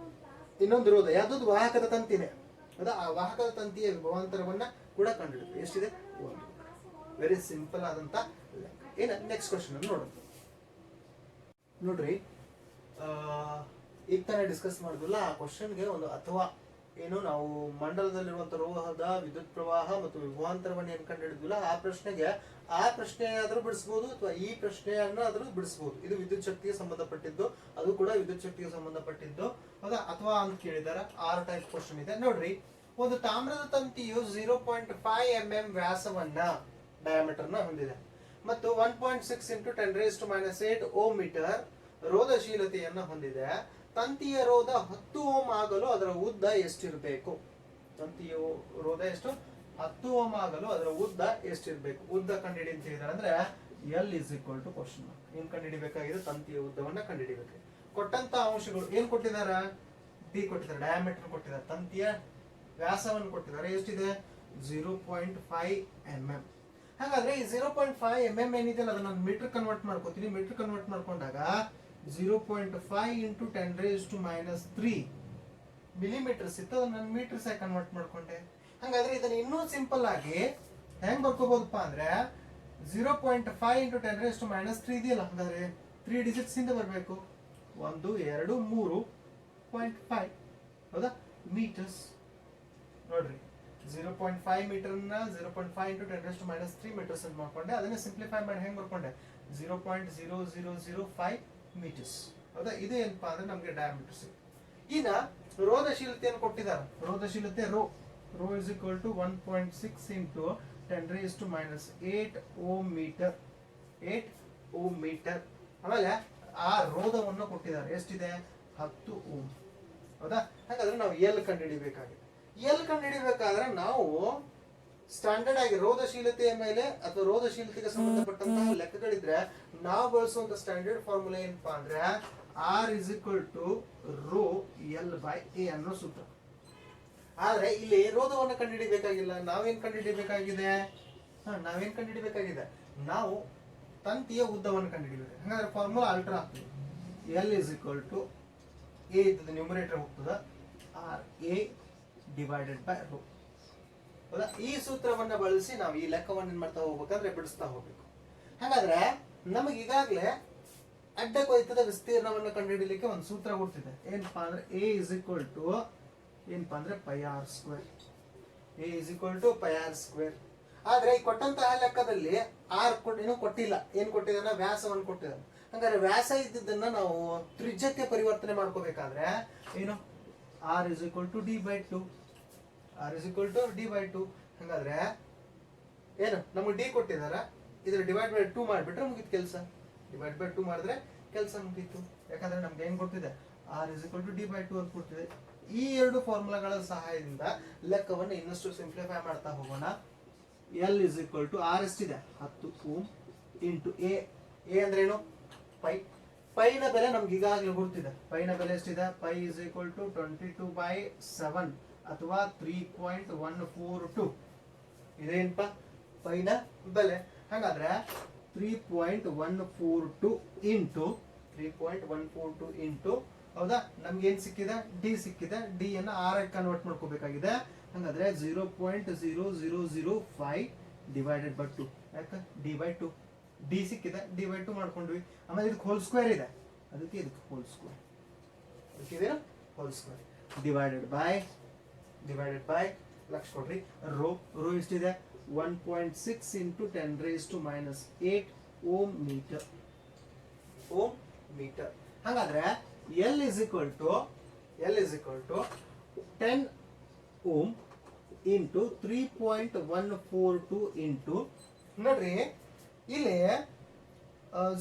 ಇನ್ನೊಂದು ರೋಧ ಯಾವ್ದು? ವಾಹಕದ ತಂತಿನೇ. ಹೌದಾ? ಆ ವಾಹಕದ ತಂತಿಯ ವಿಭವಾಂತರವನ್ನ ಕೂಡ ಕಂಡುಹಿಡಿದ್ವಿ. ಎಷ್ಟಿದೆ? 1. ವೆರಿ ಸಿಂಪಲ್ ಆದಂತ ಲೆಕ್ಕ. ಏನ ನೆಕ್ಸ್ಟ್ ಕ್ವಶನ್ ನೋಡೋಣ. ನೋಡ್ರಿ, ಈಗ ತಾನೇ ಡಿಸ್ಕಸ್ ಮಾಡಿದ್ವಲ್ಲ ಆ ಕ್ವಶನ್ಗೆ ಒಂದು ಅಥವಾ ಏನು ನಾವು ಮಂಡಲದಲ್ಲಿರುವಂತಹ ರೋಧದ ವಿದ್ಯುತ್ ಪ್ರವಾಹ ಮತ್ತು ವಿಭವಾಂತರವನ್ನು ಏನ್ ಕಂಡುಹಿಡಿದ್ವಲ್ಲ ಆ ಪ್ರಶ್ನೆ ಆದ್ರೂ ಬಿಡಿಸಬಹುದು ಅಥವಾ ಈ ಪ್ರಶ್ನೆಯನ್ನ ಆದ್ರೂ ಬಿಡಿಸಬಹುದು. ಇದು ವಿದ್ಯುತ್ ಶಕ್ತಿಗೆ ಸಂಬಂಧಪಟ್ಟಿದ್ದು, ಅದು ಕೂಡ ವಿದ್ಯುತ್ ಶಕ್ತಿಗೆ ಸಂಬಂಧಪಟ್ಟಿದ್ದು. ಹೌದಾ? ಅಥವಾ ಅಂತ ಕೇಳಿದಾರ. 6 ಟೈಪ್ ಕ್ವಶನ್ ಇದೆ ನೋಡ್ರಿ. ಒಂದು ತಾಮ್ರದ ತಂತಿಯು 0.5 mm ವ್ಯಾಸವನ್ನ ಡಯಾಮೀಟರ್ ನ ಹೊಂದಿದೆ ಮತ್ತು 1.6 into 10⁻⁻8 ಓಮ್ ಮೀಟರ್ ರೋಧಶೀಲತೆಯನ್ನ ಹೊಂದಿದೆ. ತಂತಿಯ ರೋಧ 10 ಓಮ್ ಆಗಲು ಅದರ ಉದ್ದ ಎಷ್ಟಿರಬೇಕು? ತಂತಿಯ ರೋಧ ಎಷ್ಟು? 10 ಓಮ್ ಆಗಲು ಅದರ ಉದ್ದ ಎಷ್ಟಿರಬೇಕು? ಉದ್ದ ಕಂಡುಹಿಡಿ ಅಂತ ಹೇಳಿದಾರೆ. ಅಂದ್ರೆ L is equal to question mark. ಏನ್ ಕಂಡುಹಿಡಿಬೇಕಾಗಿದೆ? ತಂತಿಯ ಉದ್ದವನ್ನ ಕಂಡುಹಿಡಿಬೇಕು. ಕೊಟ್ಟಂತ ಅಂಶಗಳು ಏನ್ ಕೊಟ್ಟಿದಾರ? D ಕೊಟ್ಟಿದ್ದಾರೆ, ಡಯಾಮೀಟರ್ ಕೊಟ್ಟಿದ್ದಾರೆ, ತಂತಿಯ ವ್ಯಾಸವನ್ನು ಕೊಟ್ಟಿದ್ದಾರೆ. ಎಷ್ಟಿದೆ? 0.5 mm. ಹಾಗಾದ್ರೆ ಈ 0.5 mm ಏನಿದೆ ಅದನ್ನ ನಾನು ಮೀಟರ್ ಕನ್ವರ್ಟ್ ಮಾಡ್ಕೋತೀನಿ. ಮೀಟರ್ ಕನ್ವರ್ಟ್ ಮಾಡ್ಕೊಂಡಾಗ 0.5 into 10⁻³ ಮಿಲಿಮೀಟರ್ಸ್ ಇತ್ತು. ಅದನ್ನ ನಾನು ಮೀಟರ್ಸ್ ಆಗಿ ಕನ್ವರ್ಟ್ ಮಾಡ್ಕೊಂಡೆ. ಹಾಗಾದ್ರೆ ಇದನ್ನ ಇನ್ನೂ ಸಿಂಪಲ್ ಆಗಿ ಹೆಂಗ್ ಬರ್ಕೋಬಹುದಪ್ಪ ಅಂದ್ರೆ 0.5 into 10⁻³ ಇದೆಯಲ್ಲ, ಹಾಗಾದ್ರೆ 3 ಡಿಜಿಟ್ಸ್ ಇಂದ ಬರಬೇಕು. 1 2 3.5 ಹೌದಾ? ಮೀಟರ್ಸ್. ನೋಡ್ರಿ, 0.5 ಮೀಟರ್ನ 0.5 ಇಂಟು 10⁻³ ಮೀಟರ್ಸ್ ಅಂತ ಮಾಡ್ಕೊಂಡೆ. ಅದನ್ನೇ ಸಿಂಪ್ಲಿಫೈ ಮಾಡಿ ಹೆಂಗೆ ಬರ್ಕೊಂಡೆ 0.0005 ಮೀಟರ್ಸ್. ಹೌದಾ? ಇದು ಏನಪ್ಪಾ ಅಂದ್ರೆ ನಮಗೆ ಡಯಾಮೀಟರ್ ಸಿಗುತ್ತೆ. ಈಗ ರೋಧಶೀಲತೆಯನ್ನು ಕೊಟ್ಟಿದ್ದಾರೆ. ರೋಧಶೀಲತೆ rho is equal to 1.6 into 10⁻8 ohm meter. 8 ohm meter. ಆಮೇಲೆ ಆ ರೋಧವನ್ನು ಕೊಟ್ಟಿದ್ದಾರೆ. ಎಷ್ಟಿದೆ? 10 ಓಮ್. ಹೌದಾ? ಹಾಗಾದ್ರೆ ನಾವು ಎಲ್ ಕಂಡುಹಿಡಿಬೇಕಾಗಿದೆ. ಎಲ್ ಕಂಡುಹಿಡಿಬೇಕಾದ್ರೆ ನಾವು ಸ್ಟ್ಯಾಂಡರ್ಡ್ ಆಗಿ ರೋಧಶೀಲತೆಯ ಮೇಲೆ ಅಥವಾ ರೋಧಶೀಲತೆಗೆ ಸಂಬಂಧಪಟ್ಟಂತಹ ಲೆಕ್ಕಗಳಿದ್ರೆ ನಾವು ಬಳಸುವಂತ ಸ್ಟ್ಯಾಂಡರ್ಡ್ ಫಾರ್ಮುಲಾ ಏನಪ್ಪಾ ಅಂದ್ರೆ R is equal to rho L by A ಅನ್ನೋ ಸೂತ್ರ. ಆದ್ರೆ ಇಲ್ಲಿ ರೋಧವನ್ನು ಕಂಡುಹಿಡಿಬೇಕಾಗಿಲ್ಲ. ನಾವೇನ್ ಕಂಡುಹಿಡಿಬೇಕಾಗಿದೆ? ನಾವೇನ್ ಕಂಡುಹಿಡಿಬೇಕಾಗಿದೆ? ನಾವು ತಂತಿಯ ಉದ್ದವನ್ನು ಕಂಡುಹಿಡಿಬೇಕು. ಹಾಗಾದ್ರೆ ಫಾರ್ಮುಲಾ ಆಲ್ಟರ್ ಆಗ್ತದೆ. L is equal to A ಇದ್ದದ ನ್ಯೂಮರೇಟರ್ ಹೋಗ್ತದೆ RA divided by rho. ಹೌದಾ? ಈ ಸೂತ್ರವನ್ನ ಬಳಸಿ ನಾವು ಈ ಲೆಕ್ಕವನ್ನು ಏನ್ ಮಾಡ್ತಾ ಹೋಗ್ಬೇಕಂದ್ರೆ ಬಿಡಿಸ್ತಾ ಹೋಗ್ಬೇಕು. ಹಾಗಾದ್ರೆ ನಮಗೆ ಈಗಾಗಲೇ ಅಡ್ಡ ಕೊಯ್ತದ ವಿಸ್ತೀರ್ಣವನ್ನು ಕಂಡುಹಿಡಿಯಲಿಕ್ಕೆ ಒಂದು ಸೂತ್ರ ಕೊಡ್ತಿದೆ. ಏನಪ್ಪಾ ಅಂದ್ರೆ A is equal to ಏನಪ್ಪಾ ಅಂದ್ರೆ pi r square. A is equal to pi r square. ಆದ್ರೆ ಈ ಕೊಟ್ಟಂತಹ ಲೆಕ್ಕದಲ್ಲಿ ಆರ್ ಏನು ಕೊಟ್ಟಿಲ್ಲ. ಏನ್ ಕೊಟ್ಟಿದ್ದಾನ? ವ್ಯಾಸವನ್ನು ಕೊಟ್ಟಿದ್ದಾನೆ. ಹಾಗಾದ್ರೆ ವ್ಯಾಸ ಇದ್ದದನ್ನ ನಾವು ತ್ರಿಜ್ಯಕ್ಕೆ ಪರಿವರ್ತನೆ ಮಾಡ್ಕೋಬೇಕಾದ್ರೆ ಏನು? R is equal to d by 2. R is equal to d by 2. ಹಾಗಾದ್ರೆ ಏನು ನಮಗೆ ಡಿ ಕೊಟ್ಟಿದಾರ, ಇದ್ರ ಡಿವೈಡ್ ಬೈ 2 ಮಾಡಿಬಿಟ್ರೆ ಮುಗಿತು ಕೆಲಸ. ಡಿವೈಡ್ ಬೈ 2 ಮಾಡಿದ್ರೆ ಕೆಲಸ ಮುಗೀತು. ಯಾಕಂದ್ರೆ ನಮ್ಗೆ ಏನ್ ಕೊಡ್ತಿದೆ? R is equal to d by 2 ಅಂತ ಕೊಡ್ತಿದೆ. ಈ ಎರಡು ಫಾರ್ಮುಲಾಗಳ ಸಹಾಯದಿಂದ ಲೆಕ್ಕವನ್ನು ಇನ್ನಷ್ಟು ಸಿಂಪ್ಲಿಫೈ ಮಾಡ್ತಾ ಹೋಗೋಣ. L is equal to R ಎಷ್ಟಿದೆ? 10 ಓಮ್ ಇಂಟು A. A ಅಂದ್ರೆ ಏನು? ಪೈ. ಪೈನ ಬೆಲೆ ನಮ್ಗೆ ಈಗಾಗಲೇ ಗೊತ್ತಿದೆ. ಪೈನ ಬೆಲೆ ಎಷ್ಟಿದೆ? ಪೈ is equal to 22/7 ಅಥವಾ 3.142. ಇದೇನಪ್ಪ ಪೈನ ಬೆಲೆ. ಹಾಗಾದ್ರೆ 3.142 ಇಂಟು 3.142 ಇಂಟು ಹೌದಾ ನಮ್ಗೆ ಏನ್ ಸಿಕ್ಕಿದೆ? ಡಿ ಸಿಕ್ಕಿದೆ. ಡಿ ಅನ್ನ ಆರ್ ಆಗಿ ಕನ್ವರ್ಟ್ ಮಾಡ್ಕೋಬೇಕಾಗಿದೆ. ಹಾಗಾದ್ರೆ 0.0005 ಡಿವೈಡೆಡ್ ಬೈ 2. ಯಾಕೆ? D by 2. ಡಿ ಸಿಕ್ಕಿದೆ, ಡಿ ಬೈ 2 ಮಾಡ್ಕೊಂಡ್ವಿ. ಆಮೇಲೆ ಇದಕ್ಕೆ ಹೋಲ್ ಸ್ಕ್ವೇರ್ ಇದೆ, ಅದಕ್ಕೆ ಇದಕ್ಕೆ ಹೋಲ್ ಸ್ಕ್ವೇರ್. ಇದಕ್ಕೆ ಹೋಲ್ ಸ್ಕ್ವೇರ್ ಡಿವೈಡೆಡ್ ಬೈ ಲಕ್ಷ ಕೊಡ್ರಿ. ರೋ ಎಷ್ಟಿದೆ? 1.6 into 10⁻8 ohm meter. Ohm meter. ಹಾಗಾದ್ರೆ L is equal to 10 ohm into 3.142 into ನೋಡ್ರಿ ಇಲ್ಲಿ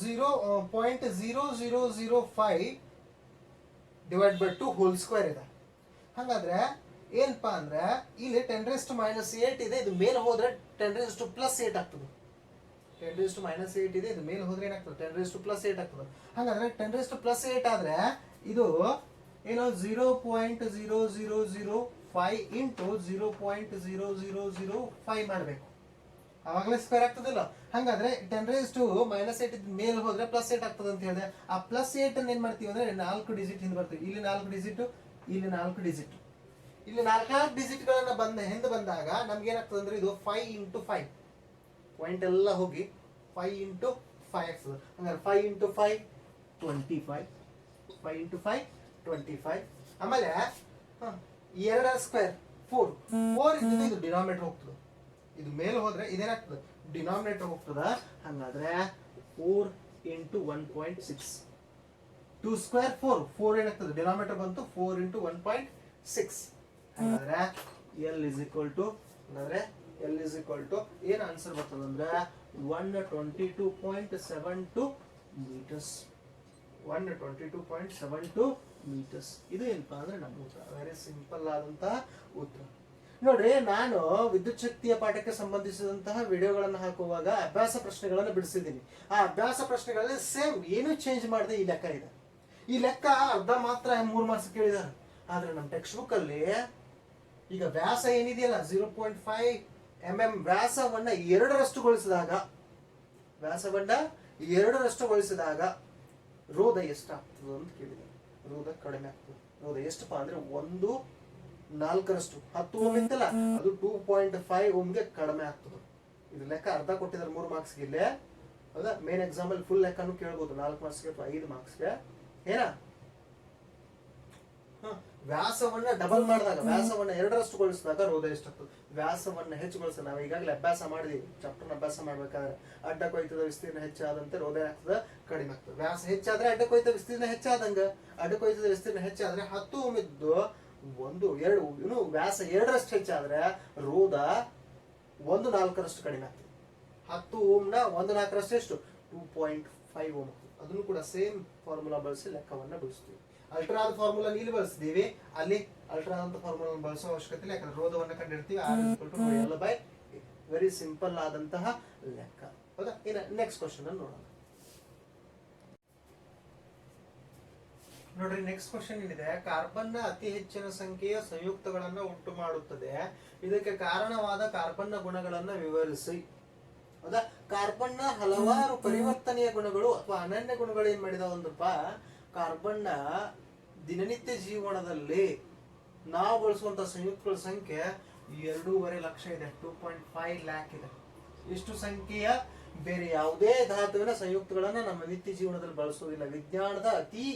0.0005 ಡಿವೈಡ್ ಬೈ 2 ಹೋಲ್ ಸ್ಕ್ವೇರ್ ಇದೆ. ಹಾಗಾದ್ರೆ ಏನಪ್ಪಾ ಅಂದ್ರೆ ಇಲ್ಲಿ 10⁻8 ಇದೆ. ಇದು ಮೇಲೆ ಹೋದ್ರೆ 10⁻+8 ಆಗ್ತದೆ. 10⁻8 ಇದೆ. ಇದು ಮೇಲೆ ಹೋದ್ರೆ ಏನಾಗ್ತದೆ? 10⁻+8 ಆಗ್ತದೆ. ಹಾಗಾದ್ರೆ 10⁻+8 ಆದ್ರೆ ಇದು ಏನು 0.0005 ಇಂಟು 0.0005 ಮಾಡಬೇಕು. ಅವಾಗಲೇ ಸ್ಕ್ವೇರ್ ಆಗ್ತದಿಲ್ಲ. ಹಾಗಾದ್ರೆ 10⁻−8 ಮೇಲೆ ಹೋದ್ರೆ +8 ಆಗ್ತದೆ ಅಂತ ಹೇಳಿದೆ. ಆ +8 ಅನ್ನ ಏನ್ ಮಾಡ್ತೀವಿ ಅಂದ್ರೆ 4 ಡಿಜಿಟ್ ಹಿಂದೆ ಬರ್ತೀವಿ. ಇಲ್ಲಿ 4 ಡಿಜಿಟ್, ಇಲ್ಲಿ 4 ಡಿಜಿಟ್, ಇಲ್ಲಿ 4 ಡಿಜಿಟ್ ಗಳನ್ನ ಹಿಂದೆ ಬಂದಾಗ ನಮ್ಗೆ ಏನಾಗ್ತದೆ ಅಂದ್ರೆ ಇದು 5 ಇಂಟು 5 ಪಾಯಿಂಟ್ ಎಲ್ಲ ಹೋಗಿ 5 ಇಂಟು 5 ಆಗ್ತದೆ. ಹಂಗಾರೆ 5 ಇಂಟು 5 25. 5 ಇಂಟು 5 25. ಆಮೇಲೆ 2 ಸ್ಕ್ವೇರ್ 4 ಇದ್ದು ಇದು ಡಿನಾಮಿನೇಟರ್ ಹೋಗ್ತದೆ. ಇದು ಮೇಲೆ ಹೋದ್ರೆ ಇದೇನಾಗ್ತದೆ? ಡಿನಾಮಿನೇಟರ್ ಹೋಗ್ತದ. ಹಂಗಾದ್ರೆ 4 ಇಂಟು 1.6. 2 ಸ್ಕ್ವೇರ್ 4 ಏನಾಗ್ತದೆ? ಡಿನಾಮಿನೇಟರ್ ಬಂತು 4 ಇಂಟು 1.6. ಹಾಗಾದ್ರೆ L is equal to ಏನ್ ಆನ್ಸರ್ ಬರ್ತದೆ ಅಂದ್ರೆ 122.72 ಮೀಟರ್ಸ್. 122.72 ಮೀಟರ್ಸ್. ಇದು ಏನಪ್ಪಾ ಅಂದ್ರೆ ನಮ್ಮ ಉತ್ತರ. ವೆರಿ ಸಿಂಪಲ್ ಆದಂತಹ ಉತ್ತರ. ನೋಡ್ರಿ, ನಾನು ವಿದ್ಯುತ್ ಶಕ್ತಿಯ ಪಾಠಕ್ಕೆ ಸಂಬಂಧಿಸಿದಂತಹ ವಿಡಿಯೋಗಳನ್ನು ಹಾಕುವಾಗ ಅಭ್ಯಾಸ ಪ್ರಶ್ನೆಗಳನ್ನು ಬಿಡಿಸಿದ್ದೀನಿ. ಆ ಅಭ್ಯಾಸ ಪ್ರಶ್ನೆಗಳಲ್ಲಿ ಸೇಮ್ ಏನು ಚೇಂಜ್ ಮಾಡದೆ ಈ ಲೆಕ್ಕ ಇದೆ. ಈ ಲೆಕ್ಕ ಅರ್ಧ ಮಾತ್ರ 3 ಮಾರ್ಕ್ಸ್ ಕೇಳಿದ್ದಾರೆ. ಆದ್ರೆ ನಮ್ಮ ಟೆಕ್ಸ್ಟ್ ಬುಕ್ ಅಲ್ಲಿ ಈಗ ವ್ಯಾಸ ಏನಿದೆಯಲ್ಲ 0.5 mm ವ್ಯಾಸವನ್ನ 2ರಷ್ಟು ರೋಧ ಎಷ್ಟಾಗ್ತದೆ ಅಂತ ಕೇಳಿದೆ. ರೋಧ ಕಡಿಮೆ ಆಗ್ತದೆ. ರೋಧ ಎಷ್ಟಪ್ಪ ಅಂದ್ರೆ 1/4 10 ಓಮ್ ಇತ್ತಲ್ಲ ಅದು 2.5 ಓಮ್ಗೆ ಕಡಿಮೆ ಆಗ್ತದೆ. ಇದು ಲೆಕ್ಕ ಅರ್ಧ ಕೊಟ್ಟಿದ್ದಾರೆ 3 ಮಾರ್ಕ್ಸ್ಗೆ. ಇಲ್ಲೇ ಹೌದಾ? ಮೇನ್ ಎಕ್ಸಾಮ್ ಅಲ್ಲಿ ಫುಲ್ ಲೆಕ್ಕನು ಕೇಳ್ಬೋದು 4 ಮಾರ್ಕ್ಸ್ಗೆ ಅಥವಾ 5 ಮಾರ್ಕ್ಸ್ಗೆ. ಏನ ವ್ಯಾಸವನ್ನ ಡಬಲ್ ಮಾಡಿದಾಗ, ವ್ಯಾಸವನ್ನ 2ರಷ್ಟು ಗೊಳಿಸಿದಾಗ ರೋಧ ಎಷ್ಟಾಗ್ತದೆ? ವ್ಯಾಸವನ್ನ ಹೆಚ್ಚುಗೊಳಿಸ, ನಾವು ಈಗಾಗಲೇ ಅಭ್ಯಾಸ ಮಾಡಿದೀವಿ, ಚಾಪ್ಟರ್ ಅಭ್ಯಾಸ ಮಾಡ್ಬೇಕಾದ್ರೆ ಅಡ್ಡ ಕೊಯ್ತದ ವಿಸ್ತೀರ್ಣ ಹೆಚ್ಚಾದಂತೆ ರೋಧ ಏನಾಗ್ತದೆ? ಕಡಿಮೆ ಆಗ್ತದೆ. ವ್ಯಾಸ ಹೆಚ್ಚಾದ್ರೆ ಅಡ್ಡ ಕೊಯ್ತ ವಿಸ್ತೀರ್ಣ ಹೆಚ್ಚಾದಂಗ, ಅಡ್ಡ ಕೊಯ್ತದ ವಿಸ್ತೀರ್ಣ ಹೆಚ್ಚಾದ್ರೆ 10 ಓಮ್ ಇದ್ದು 1 2 ಇನ್ನು ವ್ಯಾಸ 2ರಷ್ಟು ಹೆಚ್ಚಾದ್ರೆ ರೋಧ 1/4ರಷ್ಟು ಕಡಿಮೆ ಆಗ್ತದೆ. 10 ಓಮ್ನ 1/4ರಷ್ಟು ಎಷ್ಟು? 2.5 ಓಮ್. ಅದನ್ನು ಕೂಡ ಸೇಮ್ ಫಾರ್ಮುಲಾ ಬಳಸಿ ಲೆಕ್ಕವನ್ನ ಬಿಡಿಸ್ತೀವಿ. ಅಲ್ಟ್ರಾದ ಫಾರ್ಮುಲಾ ಇಲ್ಲಿ ಬಳಸಿದೀವಿ, ಅಲ್ಲಿ ಅಲ್ಟ್ರಾ ಅಂತ ಫಾರ್ಮುಲಾ ಬಳಸೋ ಅವಶ್ಯಕತೆ ಇಲ್ಲ, ಯಾಕಂದ್ರೆ ರೋಧವನ್ನ ಕಂಡಿರ್ತೀವಿ. R ವೆರಿ ಸಿಂಪಲ್ ಆದಂತಹ ಲೆಕ್ಕ. ಹೌದಾ? ಇನ್ನು ನೆಕ್ಸ್ಟ್ ಕ್ವಶನ್ ಅನ್ನು ನೋಡೋಣ. ನೋಡ್ರಿ, ನೆಕ್ಸ್ಟ್ ಕ್ವಶನ್ ಏನಿದೆ, ಕಾರ್ಬನ್ನ ಅತಿ ಹೆಚ್ಚಿನ ಸಂಖ್ಯೆಯ ಸಂಯುಕ್ತಗಳನ್ನ ಉಂಟು ಮಾಡುತ್ತದೆ, ಇದಕ್ಕೆ ಕಾರಣವಾದ ಕಾರ್ಬನ್ನ ಗುಣಗಳನ್ನ ವಿವರಿಸಿ. ಹೌದಾ? ಕಾರ್ಬನ್ನ ಹಲವಾರು ಪರಿವರ್ತನೆಯ ಗುಣಗಳು ಅಥವಾ ಅನನ್ಯ ಗುಣಗಳು ಏನ್ ಮಾಡಿದಾವ ಅಂದ್ರಪ್ಪ, ಕಾರ್ಬನ್ನ ದಿನನಿತ್ಯ ಜೀವನದಲ್ಲಿ ನಾವು ಬಳಸುವಂತ ಸಂಯುಕ್ತಗಳ ಸಂಖ್ಯೆ 2.5 ಲಕ್ಷ ಇದೆ, 2.5 ಲ್ಯಾಕ್ ಇದೆ. ಇಷ್ಟು ಸಂಖ್ಯೆಯ ಬೇರೆ ಯಾವುದೇ ಧಾತುವಿನ ಸಂಯುಕ್ತಗಳನ್ನ ನಮ್ಮ ನಿತ್ಯ ಜೀವನದಲ್ಲಿ ಬಳಸುವುದಿಲ್ಲ. ವಿಜ್ಞಾನದ ಅತಿ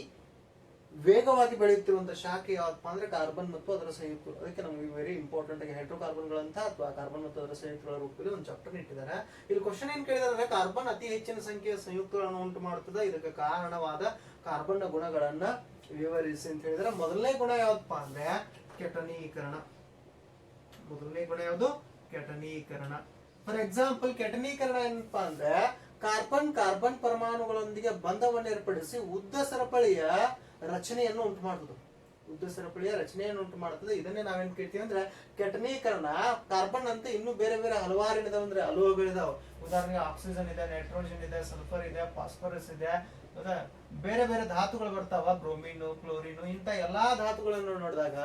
ವೇಗವಾಗಿ ಬೆಳೆಯುತ್ತಿರುವಂತಹ ಶಾಖೆ ಯಾವಪ್ಪ ಅಂದ್ರೆ ಕಾರ್ಬನ್ ಮತ್ತು ಅದರ ಸಂಯುಕ್ತ. ಅದಕ್ಕೆ ನಮಗೆ ವೆರಿ ಇಂಪಾರ್ಟೆಂಟ್ ಆಗಿ ಹೈಡ್ರೋಕಾರ್ಬನ್ಗಳಂತ ಅಥವಾ ಕಾರ್ಬನ್ ಮತ್ತು ಅದರ ಸಂಯುಕ್ತಗಳ ರೂಪದಲ್ಲಿ ಒಂದು ಚಾಪ್ಟರ್ ಇಟ್ಟಿದ್ದಾರೆ. ಇಲ್ಲಿ ಕ್ವಶನ್ ಏನ್ ಕೇಳಿದಾರೆ, ಕಾರ್ಬನ್ ಅತಿ ಹೆಚ್ಚಿನ ಸಂಖ್ಯೆಯ ಸಂಯುಕ್ತಗಳನ್ನು ಉಂಟು ಮಾಡುತ್ತದೆ, ಇದಕ್ಕೆ ಕಾರಣವಾದ ಕಾರ್ಬನ್ನ ಗುಣಗಳನ್ನ ವಿವರಿಸಿ ಅಂತ ಹೇಳಿದ್ರೆ, ಮೊದಲನೇ ಗುಣ ಯಾವಪ್ಪ ಅಂದ್ರೆ ಕೆಟನೀಕರಣ. ಮೊದಲನೇ ಗುಣ ಯಾವುದು? ಕೆಟನೀಕರಣ. ಫಾರ್ ಎಕ್ಸಾಂಪಲ್, ಕೆಟನೀಕರಣ ಏನಪ್ಪಾ ಅಂದ್ರೆ ಕಾರ್ಬನ್ ಪರಮಾಣುಗಳೊಂದಿಗೆ ಬಂಧವನ್ನು ಏರ್ಪಡಿಸಿ ಉದ್ದ ಸರಪಳಿಯ ರಚನೆಯನ್ನು ಉಂಟು ಮಾಡುತ್ತದೆ. ಉದ್ದ ಸರಪಳಿಯ ರಚನೆಯನ್ನು ಉಂಟು ಮಾಡುತ್ತದೆ. ಇದನ್ನೇ ನಾವೇನ್ ಕೇಳ್ತೀವಿ ಅಂದ್ರೆ ಕೆಟನೀಕರಣ. ಕಾರ್ಬನ್ ಅಂತ ಇನ್ನೂ ಬೇರೆ ಬೇರೆ ಹಲವಾರು ಏನಿದಾವೆ ಅಂದ್ರೆ ಅಲೋಹಗಳಿದಾವೆ. ಉದಾಹರಣೆಗೆ ಆಕ್ಸಿಜನ್ ಇದೆ, ನೈಟ್ರೋಜನ್ ಇದೆ, ಸಲ್ಫರ್ ಇದೆ, ಫಾಸ್ಫರಸ್ ಇದೆ, ಬೇರೆ ಬೇರೆ ಧಾತುಗಳು ಬರ್ತಾವ, ಬ್ರೋಮಿನ್, ಕ್ಲೋರಿನ್, ಇಂತ ಎಲ್ಲಾ ಧಾತುಗಳನ್ನು ನೋಡಿದಾಗ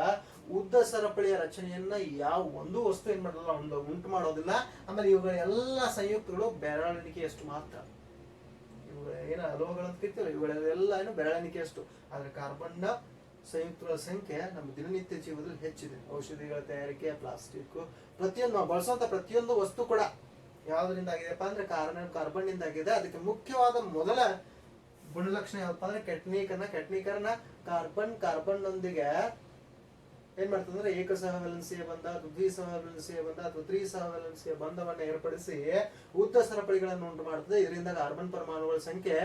ಉದ್ದ ಸರಪಳಿಯ ರಚನೆಯನ್ನ ಯಾವ ಒಂದು ವಸ್ತು ಏನ್ ಮಾಡೋದಿಲ್ಲ, ಒಂದು ಉಂಟು ಮಾಡೋದಿಲ್ಲ. ಆಮೇಲೆ ಇವುಗಳ ಎಲ್ಲಾ ಸಂಯುಕ್ತಗಳು ಬೆರಳೆಣಿಕೆಯಷ್ಟು ಮಾತ್ರ. ಇವುಗಳ ಏನ ಅಲೋಹಗಳಂತ ಕರಿತೀವಲ್ಲ, ಇವುಗಳೆಲ್ಲ ಏನು ಬೆರಳೆಣಿಕೆಯಷ್ಟು. ಆದ್ರೆ ಕಾರ್ಬನ್ನ ಸಂಯುಕ್ತಗಳ ಸಂಖ್ಯೆ ನಮ್ಮ ದಿನನಿತ್ಯ ಜೀವನದಲ್ಲಿ ಹೆಚ್ಚಿದೆ. ಔಷಧಿಗಳ ತಯಾರಿಕೆ, ಪ್ಲಾಸ್ಟಿಕ್, ಪ್ರತಿಯೊಂದು ನಾವು ಬಳಸುವಂತ ಪ್ರತಿಯೊಂದು ವಸ್ತು ಕೂಡ ಯಾವ್ದರಿಂದ ಆಗಿದೆಪ್ಪ ಅಂದ್ರೆ ಕಾರ್ಬನ್ ನಿಂದ ಆಗಿದೆ. ಅದಕ್ಕೆ ಮುಖ್ಯವಾದ ಮೊದಲ ಗುಣಲಕ್ಷಣ ಯಾವಪ್ಪ ಅಂದ್ರೆ ಕೆಟನೀಕರಣ. ಕಾರ್ಬನ್ ನೊಂದಿಗೆ ಏನ್ ಮಾಡ್ತದೆ ಅಂದ್ರೆ ಏಕಸಹವಲನ್ಸಿಯ ಬಂಧ, ದ್ವಿಸಹವಲನ್ಸಿಯ ಬಂಧ ಅಥವಾ ತ್ರಿಸಹವಲನ್ಸಿಯ ಬಂಧವನ್ನ ಏರ್ಪಡಿಸಿ ಉದ್ದ ಸರಪಳಿಗಳನ್ನು ಉಂಟು ಮಾಡ್ತದೆ. ಇದರಿಂದ ಕಾರ್ಬನ್ ಪರಮಾಣುಗಳ ಸಂಖ್ಯೆ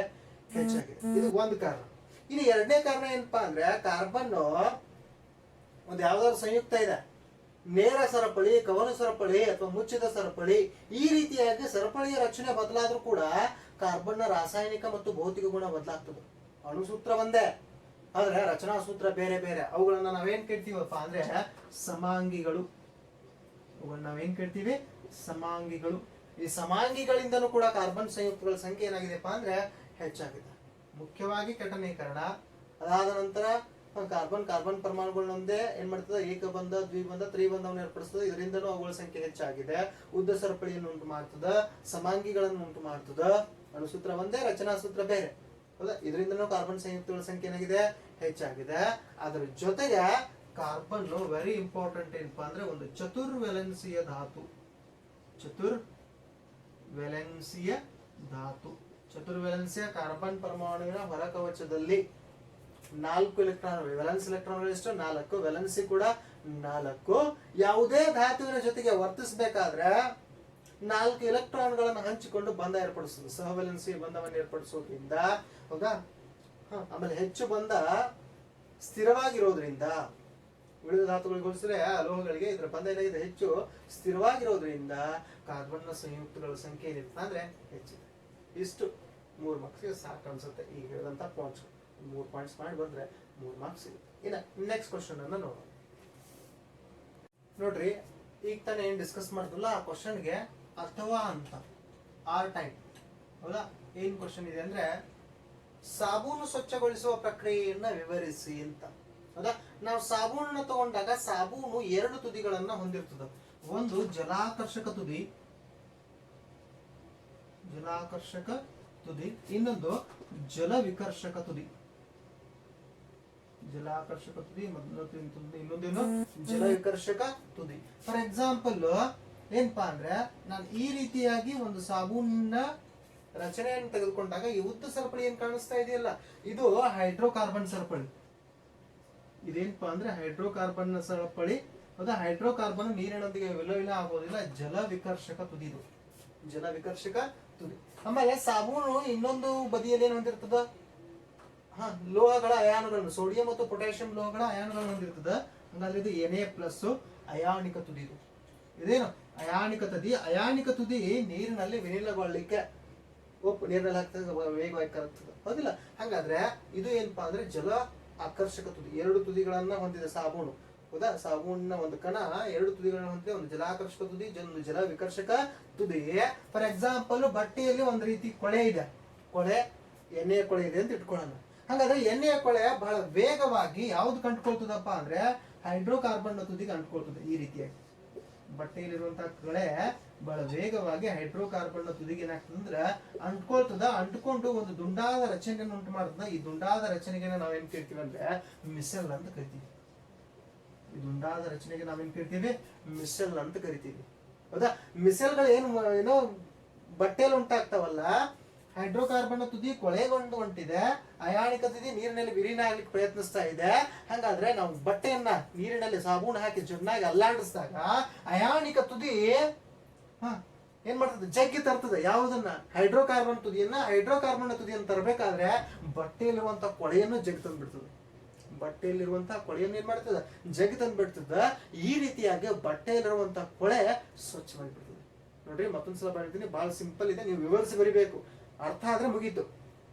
ಹೆಚ್ಚಾಗಿದೆ. ಇದು ಒಂದು ಕಾರಣ. ಇನ್ನು ಎರಡನೇ ಕಾರಣ ಏನಪ್ಪಾ ಅಂದ್ರೆ ಕಾರ್ಬನ್ ಒಂದು ಯಾವ್ದಾದ್ರು ಸಂಯುಕ್ತ ಇದೆ, ನೇರ ಸರಪಳಿ, ಕವಲು ಸರಪಳಿ ಅಥವಾ ಮುಚ್ಚಿದ ಸರಪಳಿ, ಈ ರೀತಿಯಾಗಿ ಸರಪಳಿಯ ರಚನೆ ಬದಲಾದ್ರೂ ಕೂಡ ಕಾರ್ಬನ್ನ ರಾಸಾಯನಿಕ ಮತ್ತು ಭೌತಿಕ ಗುಣ ಬದಲಾಗ್ತದೆ. ಅಣುಸೂತ್ರ ಒಂದೇ, ಆದ್ರೆ ರಚನಾ ಸೂತ್ರ ಬೇರೆ ಬೇರೆ. ಅವುಗಳನ್ನ ನಾವೇನ್ ಕೇಳ್ತೀವಪ್ಪ ಅಂದ್ರೆ ಸಮಾಂಗಿಗಳು. ಅವುಗಳನ್ನ ನಾವೇನ್ ಕೇಳ್ತೀವಿ? ಸಮಾಂಗಿಗಳು. ಈ ಸಮಾಂಗಿಗಳಿಂದನೂ ಕೂಡ ಕಾರ್ಬನ್ ಸಂಯುಕ್ತಗಳ ಸಂಖ್ಯೆ ಏನಾಗಿದೆಪ್ಪ ಅಂದ್ರೆ ಹೆಚ್ಚಾಗಿದೆ. ಮುಖ್ಯವಾಗಿ ಕೆಟನೀಕರಣ. ಅದಾದ ನಂತರ ಕಾರ್ಬನ್ ಪರಮಾಣುಗಳನ್ನೊಂದೇ ಏನ್ ಮಾಡ್ತದೆ, ಏಕಬಂಧ, ದ್ವಿಬಂಧ, ತ್ರಿಬಂಧವನ್ನು ಏರ್ಪಡಿಸ್ತದೆ. ಇದರಿಂದನೂ ಅವುಗಳ ಸಂಖ್ಯೆ ಹೆಚ್ಚಾಗಿದೆ. ಉದ್ದ ಸರಪಳಿಯನ್ನು ಉಂಟು ಮಾಡ್ತದ, ಸಮಾಂಗಿಗಳನ್ನು ಉಂಟು ಮಾಡ್ತದ. ಅಣುಸೂತ್ರ ಒಂದೇ, ರಚನಾ ಸೂತ್ರ ಬೇರೆ. ಹೌದಾ? ಇದರಿಂದನೂ ಕಾರ್ಬನ್ ಸಂಯುಕ್ತಗಳ ಸಂಖ್ಯೆ ಏನಾಗಿದೆ? ಹೆಚ್ಚಾಗಿದೆ. ಅದರ ಜೊತೆಗೆ ಕಾರ್ಬನ್ ವೆರಿ ಇಂಪಾರ್ಟೆಂಟ್ ಏನಪ್ಪಾ ಅಂದ್ರೆ ಒಂದು ಚತುರ್ವೆಲೆನ್ಸಿಯ ಧಾತು. ಚತುರ್ವೆಲೆನ್ಸಿಯ ಧಾತು. ಚತುರ್ವೆಲೆನ್ಸಿಯ ಕಾರ್ಬನ್ ಪರಮಾಣುವಿನ ಹೊರಕವಚದಲ್ಲಿ 4 ಎಲೆಕ್ಟ್ರಾನ್ಗಳು. ವೆಲೆನ್ಸ್ ಎಲೆಕ್ಟ್ರಾನ್ಗಳು ಎಷ್ಟು? 4. ವೆಲೆನ್ಸಿ ಕೂಡ 4. ಯಾವುದೇ ಧಾತುವಿನ ಜೊತೆಗೆ ವರ್ತಿಸಬೇಕಾದ್ರೆ 4 ಎಲೆಕ್ಟ್ರಾನ್ಗಳನ್ನು ಹಂಚಿಕೊಂಡು ಬಂಧ ಏರ್ಪಡಿಸುವುದು. ಸಹವೆಲೆನ್ಸಿ ಬಂಧವನ್ನು ಏರ್ಪಡಿಸೋದ್ರಿಂದ. ಹೌದಾ? ಆಮೇಲೆ ಹೆಚ್ಚು ಬಂಧ ಸ್ಥಿರವಾಗಿರೋದ್ರಿಂದ, ಉಳಿದ ಧಾತುಗಳಿಗೆ ಹೋಲಿಸಿದ್ರೆ ಅಲೋಹಗಳಿಗೆ ಇದರ ಬಂಧ ಏನಾಗಿದೆ? ಹೆಚ್ಚು ಸ್ಥಿರವಾಗಿರೋದ್ರಿಂದ ಕಾರ್ಬನ್ನ ಸಂಯುಕ್ತಗಳ ಸಂಖ್ಯೆ ಏನಿರುತ್ತೆ ಅಂದ್ರೆ ಹೆಚ್ಚಿದೆ. ಇಷ್ಟು 3 ಮಾರ್ಕ್ಸ್ಗೆ ಸಾಕು ಅನ್ಸುತ್ತೆ. ಈಗ ಹೇಳಿದಂತ ಪಾಯಿಂಟ್ಸ್ 3 ಪಾಯಿಂಟ್ಸ್ ಮಾಡಿ ಬಂದ್ರೆ 3 ಮಾರ್ಕ್ಸ್ ಸಿಗುತ್ತೆ. ಇನ್ನು ನೆಕ್ಸ್ಟ್ ಕ್ವಶನ್ ಅನ್ನ ನೋಡೋಣ. ನೋಡ್ರಿ, ಈಗ ತಾನೇ ಏನ್ ಡಿಸ್ಕಸ್ ಮಾಡಿದ್ವಲ್ಲ ಆ ಕ್ವಶನ್ಗೆ ಅಥವಾ ಅಂತ ಆರ್ ಟೈಪ್. ಹೌದಾ? ಏನ್ ಕ್ವಶನ್ ಇದೆ ಅಂದ್ರೆ ಸಾಬೂನು ಸ್ವಚ್ಛಗೊಳಿಸುವ ಪ್ರಕ್ರಿಯೆಯನ್ನ ವಿವರಿಸಿ ಅಂತ. ಹೌದಾ? ನಾವು ಸಾಬೂನನ್ನ ತಗೊಂಡಾಗ ಸಾಬೂನು 2 ತುದಿಗಳನ್ನ ಹೊಂದಿರ್ತದ. ಒಂದು ಜಲಾಕರ್ಷಕ ತುದಿ, ಇನ್ನೊಂದು ಜಲವಿಕರ್ಷಕ ತುದಿ. ಜಲಾಕರ್ಷಕ ತುದಿ, ಇನ್ನೊಂದೇನು ಜಲವಿಕರ್ಷಕ ತುದಿ. ಫಾರ್ ಎಕ್ಸಾಂಪಲ್ ಏನಪ್ಪಾ ಅಂದ್ರೆ ನಾನು ಈ ರೀತಿಯಾಗಿ ಒಂದು ಸಾಬೂನಿನ ರಚನೆಯನ್ನು ತೆಗೆದುಕೊಂಡಾಗ ಈ ಉದ್ದ ಸರಪಳಿ ಏನ್ ಕಾಣಿಸ್ತಾ ಇದೆಯಲ್ಲ, ಇದು ಹೈಡ್ರೋಕಾರ್ಬನ್ ಸರಪಳಿ. ಇದೇನಪ್ಪ ಅಂದ್ರೆ ಹೈಡ್ರೋಕಾರ್ಬನ್ ಸರಪಳಿ. ಹೌದಾ, ಹೈಡ್ರೋಕಾರ್ಬನ್ ನೀರಿನೊಂದಿಗೆ ವಿಲೀನ ಆಗೋದಿಲ್ಲ, ಜಲ ವಿಕರ್ಷಕ ತುದಿ ಇದು, ಜಲ ವಿಕರ್ಷಕ ತುದಿ. ಆಮೇಲೆ ಸಾಬೂನು ಇನ್ನೊಂದು ಬದಿಯಲ್ಲಿ ಏನು ಹೊಂದಿರ್ತದ, ಲೋಹಗಳ ಅಯಾನುಗಳನ್ನು, ಸೋಡಿಯಂ ಮತ್ತು ಪೊಟ್ಯಾಷಿಯಂ ಲೋಹಗಳ ಅಯಾನುಗಳನ್ನು ಹೊಂದಿರ್ತದ. ಹಂಗಾದ್ರೆ ಇದು Na+ ಅಯಾನಿಕ ತುದಿ. ಇದೇನು ಅಯಾನಿಕ ತುದಿ. ಅಯಾನಿಕ ತುದಿ ನೀರಿನಲ್ಲಿ ವಿಲೀನಗೊಳ್ಳಲಿಕ್ಕೆ, ಉಪ್ಪು ನೀರಿನಲ್ಲಿ ಹಾಕ್ತದೆ, ವೇಗವಾಗಿ ಕರಗ್ತದೆ, ಹೌದಿಲ್ಲ. ಹಾಗಾದ್ರೆ ಇದು ಏನಪ್ಪಾ ಅಂದ್ರೆ ಜಲ ಆಕರ್ಷಕ ತುದಿ. ಎರಡು ತುದಿಗಳನ್ನ ಹೊಂದಿದೆ ಸಾಬೂನು. ಹೌದಾ, ಸಾಬೂನಿನ ಒಂದು ಕಣ ಎರಡು ತುದಿಗಳನ್ನ ಹೊಂದಿದೆ, ಒಂದು ಜಲಾಕರ್ಷಕ ತುದಿ, ಒಂದು ಜಲ ವಿಕರ್ಷಕ ತುದಿ. ಫಾರ್ ಎಕ್ಸಾಂಪಲ್, ಬಟ್ಟೆಯಲ್ಲಿ ಒಂದು ರೀತಿ ಕೊಳೆ ಇದೆ, ಕೊಳೆ ಎಣ್ಣೆಯ ಕೊಳೆ ಇದೆ ಅಂತ ಇಟ್ಕೊಳ್ಳೋಣ. ಹಾಗಾದ್ರೆ ಎಣ್ಣೆಯ ಕೊಳೆ ಬಹಳ ವೇಗವಾಗಿ ಯಾವ್ದು ಕಂಡುಕೊಳ್ತದಪ್ಪ ಅಂದ್ರೆ ಹೈಡ್ರೋಕಾರ್ಬನ್ ತುದಿಗೆ ಅಂಟ್ಕೊಳ್ತದೆ. ಈ ರೀತಿಯಾಗಿ ಬಟ್ಟೆಯಲ್ಲಿರುವಂತಹ ಕೊಳೆ ಬಹಳ ವೇಗವಾಗಿ ಹೈಡ್ರೋಕಾರ್ಬನ್ ತುದಿಗೆ ಏನಾಗ್ತದಂದ್ರೆ ಅಂಟ್ಕೊಳ್ತದ. ಅಂಟ್ಕೊಂಡು ಒಂದು ದುಂಡಾದ ರಚನೆಯನ್ನು ಉಂಟು ಮಾಡ್ತದ. ಈ ದುಂಡಾದ ರಚನೆಗೆ ನಾವೇನ್ ಕೇಳ್ತೀವಿ ಅಂದ್ರೆ ಮಿಸೆಲ್ ಅಂತ ಕರಿತೀವಿ. ಈ ದುಂಡಾದ ರಚನೆಗೆ ನಾವೇನ್ ಕರಿತೀವಿ, ಮಿಸೆಲ್ ಅಂತ ಕರಿತೀವಿ. ಹೌದಾ, ಮಿಸೆಲ್ಗಳು ಏನೋ ಬಟ್ಟೆಯಲ್ಲಿ ಉಂಟಾಗ್ತಾವಲ್ಲ, ಹೈಡ್ರೋಕಾರ್ಬನ್ ತುದಿ ಕೊಳೆಗೊಂಡು ಹೊಂಟಿದೆ, ಅಯಾನಿಕ ತುದಿ ನೀರಿನಲ್ಲಿ ವಿಲೀನ ಆಗ್ಲಿಕ್ಕೆ ಪ್ರಯತ್ನಿಸ್ತಾ ಇದೆ. ಹಾಗಾದ್ರೆ ನಾವು ಬಟ್ಟೆಯನ್ನ ನೀರಿನಲ್ಲಿ ಸಾಬೂನು ಹಾಕಿ ಚೆನ್ನಾಗಿ ಅಲ್ಲಾಡಿಸಿದಾಗ ಅಯಾನಿಕ ತುದಿ ಏನ್ ಮಾಡ್ತದೆ, ಜಗ್ಗಿ ತರ್ತದೆ. ಯಾವುದನ್ನ, ಹೈಡ್ರೋಕಾರ್ಬನ್ ತುದಿಯನ್ನ. ಹೈಡ್ರೋಕಾರ್ಬನ್ ತುದಿಯನ್ನು ತರಬೇಕಾದ್ರೆ ಬಟ್ಟೆಯಲ್ಲಿರುವಂತಹ ಕೊಳೆಯನ್ನು ಜಗ್ಗಿ ತಂದ್ಬಿಡ್ತದೆ. ಬಟ್ಟೆಯಲ್ಲಿರುವಂತಹ ಕೊಳೆಯನ್ನು ಏನ್ ಮಾಡ್ತದೆ, ಜಗ್ಗಿ ತಂದ್ಬಿಡ್ತದ. ಈ ರೀತಿಯಾಗಿ ಬಟ್ಟೆಯಲ್ಲಿರುವಂತಹ ಕೊಳೆ ಸ್ವಚ್ಛ ಮಾಡಿಬಿಡ್ತದೆ. ನೋಡ್ರಿ, ಮತ್ತೊಂದ್ಸಲ ಬರ್ತೀನಿ, ಬಹಳ ಸಿಂಪಲ್ ಇದೆ, ನೀವು ವಿವರಿಸಿ ಬರಿಬೇಕು, ಅರ್ಥ ಆದ್ರೆ ಮುಗೀತು.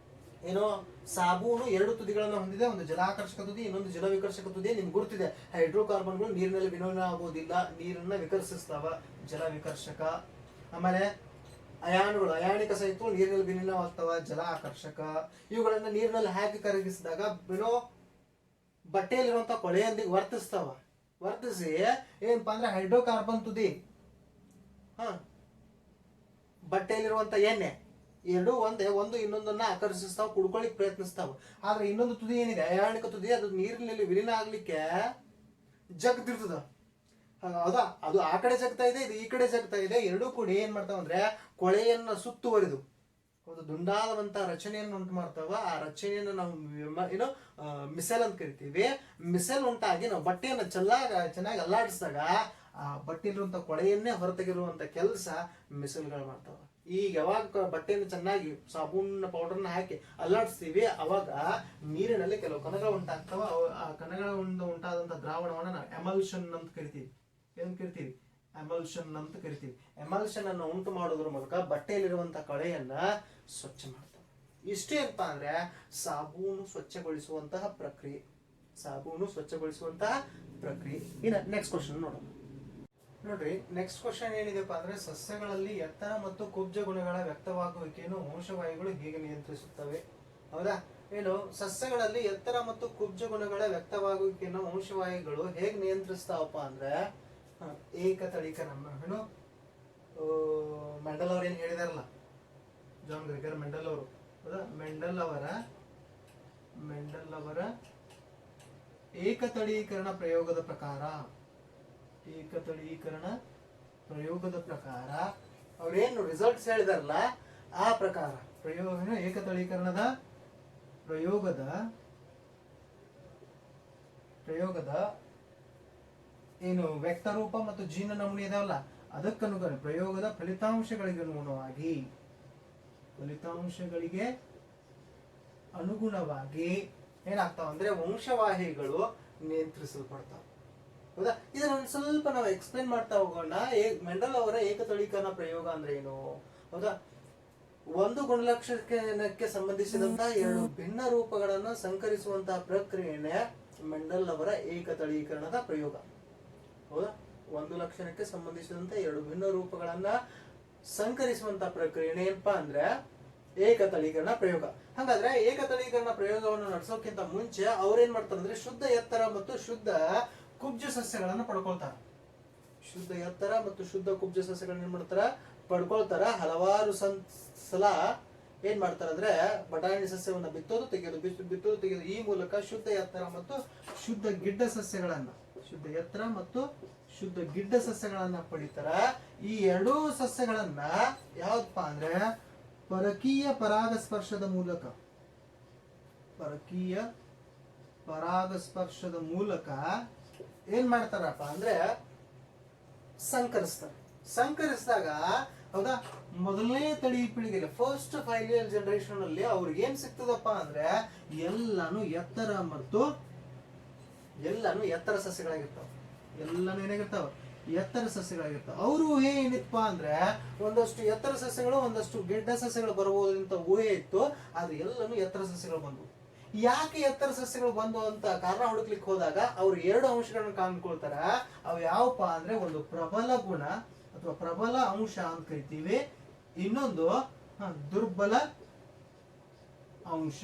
ಏನೋ ಸಾಬೂನು ಎರಡು ತುದಿಗಳನ್ನ ಹೊಂದಿದೆ, ಒಂದು ಜಲಾಕರ್ಷಕ ತುದಿ, ಇನ್ನೊಂದು ಜಲ ವಿಕರ್ಷಕ ತುದಿ. ನಿಮ್ಗೆ ಗುರುತಿದೆ, ಹೈಡ್ರೋಕಾರ್ಬನ್ಗಳು ನೀರಿನಲ್ಲಿ ವಿಲೀನ ಆಗೋದಿಲ್ಲ, ನೀರನ್ನ ವಿಕರ್ಷಿಸ್ತಾವ, ಜಲ ವಿಕರ್ಷಕ. ಆಮೇಲೆ ಅಯಾನುಗಳು, ಅಯಾನಿಕ ಸಹಿತಗಳು ನೀರಿನಲ್ಲಿ ವಿಲೀನವಾಗ್ತಾವ, ಜಲ ಆಕರ್ಷಕ. ಇವುಗಳನ್ನ ನೀರಿನಲ್ಲಿ ಹಾಕಿ ಕರಗಿಸಿದಾಗ ಬಟ್ಟೆಯಲ್ಲಿರುವಂತಹ ಕೊಳೆಯೊಂದಿಗೆ ವರ್ತಿಸ್ತಾವ. ವರ್ತಿಸಿ ಏನಪ್ಪಾ ಅಂದ್ರೆ ಹೈಡ್ರೋಕಾರ್ಬನ್ ತುದಿ, ಬಟ್ಟೆಯಲ್ಲಿರುವಂತ ಎಣ್ಣೆ ಎರಡು ಒಂದೇ, ಒಂದು ಇನ್ನೊಂದನ್ನ ಆಕರ್ಷಿಸ್ತಾವ, ಕುಡ್ಕೊಳ್ಳಿಕ್ ಪ್ರಯತ್ನಿಸ್ತಾವ. ಆದ್ರೆ ಇನ್ನೊಂದು ತುದಿ ಏನಿದೆ, ಅಯಾನಿಕ ತುದಿ, ಅದು ನೀರಿನಲ್ಲಿ ವಿಲೀನ ಆಗ್ಲಿಕ್ಕೆ ಜಗ್ತಿರ್ತದ. ಹೌದಾ, ಅದು ಆ ಕಡೆ ಜಗ್ತಾ ಇದೆ, ಇದು ಈ ಕಡೆ ಜಗ್ತಾ ಇದೆ. ಎರಡೂ ಕೂಡ ಏನ್ ಮಾಡ್ತಾವ ಅಂದ್ರೆ ಕೊಳೆಯನ್ನ ಸುತ್ತುವರಿದು ಒಂದು ದುಂಡಾದಂತಹ ರಚನೆಯನ್ನು ಉಂಟು ಮಾಡ್ತಾವ. ಆ ರಚನೆಯನ್ನು ನಾವು ಏನು ಮಿಸೆಲ್ ಅಂತ ಕರಿತೀವಿ. ಮಿಸೆಲ್ ಉಂಟಾಗಿ ನಾವು ಬಟ್ಟೆಯನ್ನು ಚೆನ್ನಾಗಿ ಅಲ್ಲಾಡಿಸಿದಾಗ ಆ ಬಟ್ಟೆಯಲ್ಲಿರುವಂತ ಕೊಳೆಯನ್ನೇ ಹೊರತೆಗಿರುವಂತ ಕೆಲಸ ಮಿಸೆಲ್ಗಳು ಮಾಡ್ತಾವ. ಈಗ ಯಾವಾಗ ಬಟ್ಟೆಯನ್ನು ಚೆನ್ನಾಗಿ ಸಾಬೂನ್ ಪೌಡರ್ನ ಹಾಕಿ ಅಲ್ಲಾಡಿಸ್ತೀವಿ, ಅವಾಗ ನೀರಿನಲ್ಲಿ ಕೆಲವು ಕಣಗಳು ಉಂಟಾಗ್ತಾವ. ಆ ಕಣಗಳಿಂದ ಉಂಟಾದಂತಹ ದ್ರಾವಣವನ್ನ ನಾವು ಎಮಲ್ಷನ್ ಅಂತ ಕರಿತೀವಿ. ಏನ್ ಕರಿತೀವಿ, ಎಮಲ್ಷನ್ ಅಂತ ಕರಿತೀವಿ. ಎಮಲ್ಷನ್ ಅನ್ನು ಉಂಟು ಮಾಡೋದ್ರ ಮೂಲಕ ಬಟ್ಟೆಯಲ್ಲಿರುವಂತಹ ಕಳೆಯನ್ನ ಸ್ವಚ್ಛ ಮಾಡ್ತಾವೆ. ಇಷ್ಟೇ ಏನಪ್ಪ ಅಂದ್ರೆ ಸಾಬೂನು ಸ್ವಚ್ಛಗೊಳಿಸುವಂತಹ ಪ್ರಕ್ರಿಯೆ, ಸಾಬೂನು ಸ್ವಚ್ಛಗೊಳಿಸುವಂತಹ ಪ್ರಕ್ರಿಯೆ. ಇನ್ನು ನೆಕ್ಸ್ಟ್ ಕ್ವಶನ್ ನೋಡೋಣ. ನೋಡ್ರಿ, ನೆಕ್ಸ್ಟ್ ಕ್ವಶನ್ ಏನಿದೆಪ್ಪ ಅಂದ್ರೆ ಸಸ್ಯಗಳಲ್ಲಿ ಎತ್ತರ ಮತ್ತು ಕುಬ್ಜ ಗುಣಗಳ ವ್ಯಕ್ತವಾಗುವಿಕೆಯನ್ನು ವಂಶವಾಹಿಗಳು ಹೇಗೆ ನಿಯಂತ್ರಿಸುತ್ತವೆ? ಹೌದಾ, ಏನು ಸಸ್ಯಗಳಲ್ಲಿ ಎತ್ತರ ಮತ್ತು ಕುಬ್ಜ ಗುಣಗಳ ವ್ಯಕ್ತವಾಗುವಿಕೆಯನ್ನು ವಂಶವಾಹಿಗಳು ಹೇಗೆ ನಿಯಂತ್ರಿಸ್ತಾವಪ್ಪ ಅಂದ್ರೆ ಏಕತಳೀಕರಣ. ಏನು ಮೆಂಡಲ್ ಅವ್ರು ಏನ್ ಹೇಳಿದಾರಲ್ಲ, ಜಾನ್ ಗ್ರೆಗರ್ ಮೆಂಡಲ್ ಅವರು, ಹೌದಾ, ಮೆಂಡಲ್ ಅವರ ಏಕತಳೀಕರಣ ಪ್ರಯೋಗದ ಪ್ರಕಾರ, ಏಕತಳೀಕರಣ ಪ್ರಯೋಗದ ಪ್ರಕಾರ ಅವ್ರೇನು ರಿಸಲ್ಟ್ಸ್ ಹೇಳಿದಾರಲ್ಲ ಆ ಪ್ರಕಾರ ಏಕತಳೀಕರಣದ ಪ್ರಯೋಗದ ಏನು ವ್ಯಕ್ತರೂಪ ಮತ್ತು ಜೀನ ನಮೂನೆ ಇದಾವಲ್ಲ ಅದಕ್ಕನುಗುಣ ಪ್ರಯೋಗದ ಫಲಿತಾಂಶಗಳಿಗೆ ಅನುಗುಣವಾಗಿ ಏನಾಗ್ತಾವ ಅಂದ್ರೆ ವಂಶವಾಹಿಗಳು ನಿಯಂತ್ರಿಸಲ್ಪಡ್ತಾವ. ಹೌದಾ, ಇದನ್ನ ಸ್ವಲ್ಪ ನಾವು ಎಕ್ಸ್ಪ್ಲೇನ್ ಮಾಡ್ತಾ ಹೋಗೋಣ. ಮೆಂಡಲ್ ಅವರ ಏಕತಳೀಕರಣ ಪ್ರಯೋಗ ಅಂದ್ರೆ ಏನು? ಹೌದಾ, ಒಂದು ಗುಣಲಕ್ಷಣಕ್ಕೆ ಸಂಬಂಧಿಸಿದಂತಹ ಎರಡು ಭಿನ್ನ ರೂಪಗಳನ್ನು ಸಂಕರಿಸುವಂತಹ ಪ್ರಕ್ರಿಯೆನೇ ಮೆಂಡಲ್ ಅವರ ಏಕತಳೀಕರಣದ ಪ್ರಯೋಗ. ಹೌದಾ, ಒಂದು ಲಕ್ಷಣಕ್ಕೆ ಸಂಬಂಧಿಸಿದಂತ ಎರಡು ಭಿನ್ನ ರೂಪಗಳನ್ನ ಸಂಕರಿಸುವಂತಹ ಪ್ರಕ್ರಿಯೆ ಏನಪ್ಪಾ ಅಂದ್ರೆ ಏಕತಳೀಕರಣ ಪ್ರಯೋಗ. ಹಾಗಾದ್ರೆ ಏಕತಳೀಕರಣ ಪ್ರಯೋಗವನ್ನು ನಡೆಸೋಕ್ಕಿಂತ ಮುಂಚೆ ಅವ್ರೇನ್ ಮಾಡ್ತಾರೆ ಅಂದ್ರೆ ಶುದ್ಧ ಎತ್ತರ ಮತ್ತು ಶುದ್ಧ ಕುಬ್ಜ ಸಸ್ಯಗಳನ್ನ ಪಡ್ಕೊಳ್ತಾರ. ಶುದ್ಧ ಎತ್ತರ ಮತ್ತು ಶುದ್ಧ ಕುಬ್ಜ ಸಸ್ಯಗಳನ್ನ ಏನ್ ಮಾಡ್ತಾರ, ಪಡ್ಕೊಳ್ತಾರ. ಹಲವಾರು ಸಲ ಏನ್ ಮಾಡ್ತಾರ ಅಂದ್ರೆ ಬಟಾಣಿ ಸಸ್ಯವನ್ನ ಬಿತ್ತೋದು ತೆಗೆಯೋದು ಈ ಮೂಲಕ ಶುದ್ಧ ಎತ್ತರ ಮತ್ತು ಶುದ್ಧ ಗಿಡ್ಡ ಸಸ್ಯಗಳನ್ನ ಪಡಿತಾರ. ಈ ಎರಡೂ ಸಸ್ಯಗಳನ್ನ ಯಾವ್ದಪ್ಪ ಅಂದ್ರೆ ಪರಕೀಯ ಪರಾಗಸ್ಪರ್ಶದ ಮೂಲಕ ಪರಾಗಸ್ಪರ್ಶದ ಮೂಲಕ ಏನ್ ಮಾಡ್ತಾರಪ್ಪ ಅಂದ್ರೆ ಸಂಕರಿಸ್ತಾರೆ. ಸಂಕರಿಸಿದಾಗ ಹೌದಾ, ಮೊದಲನೇ ತಳಿ ಪೀಳಿಗೆಯಲ್ಲಿ ಫಸ್ಟ್ ಫೈನಲ್ ಜನರೇಷನ್ ಅಲ್ಲಿ ಅವ್ರಿಗೆ ಏನ್ ಸಿಗ್ತದಪ್ಪ ಅಂದ್ರೆ ಎಲ್ಲಾನು ಎತ್ತರ ಸಸ್ಯಗಳಾಗಿರ್ತಾವ. ಎಲ್ಲಾನು ಏನಾಗಿರ್ತಾವ, ಎತ್ತರ ಸಸ್ಯಗಳಾಗಿರ್ತಾವ. ಅವರು ಊಹೆ ಏನಿತ್ತಪ್ಪ ಅಂದ್ರೆ ಒಂದಷ್ಟು ಎತ್ತರ ಸಸ್ಯಗಳು ಒಂದಷ್ಟು ಗಿಡ್ಡ ಸಸ್ಯಗಳು ಬರಬಹುದು ಅಂತ ಊಹೆ ಇತ್ತು. ಆದ್ರೆ ಎಲ್ಲಾನು ಎತ್ತರ ಸಸ್ಯಗಳು ಬಂದವು. ಯಾಕೆ ಎತ್ತರ ಸಸ್ಯಗಳು ಬಂದು ಅಂತ ಕಾರಣ ಹುಡುಕ್ಲಿಕ್ಕೆ ಹೋದಾಗ ಅವ್ರು ಎರಡು ಅಂಶಗಳನ್ನ ಕಾಣ್ಕೊಳ್ತಾರ. ಅವು ಯಾವಪ್ಪ ಅಂದ್ರೆ ಒಂದು ಪ್ರಬಲ ಗುಣ ಅಥವಾ ಪ್ರಬಲ ಅಂಶ ಅಂತ ಕರಿತೀವಿ, ಇನ್ನೊಂದು ದುರ್ಬಲ ಅಂಶ.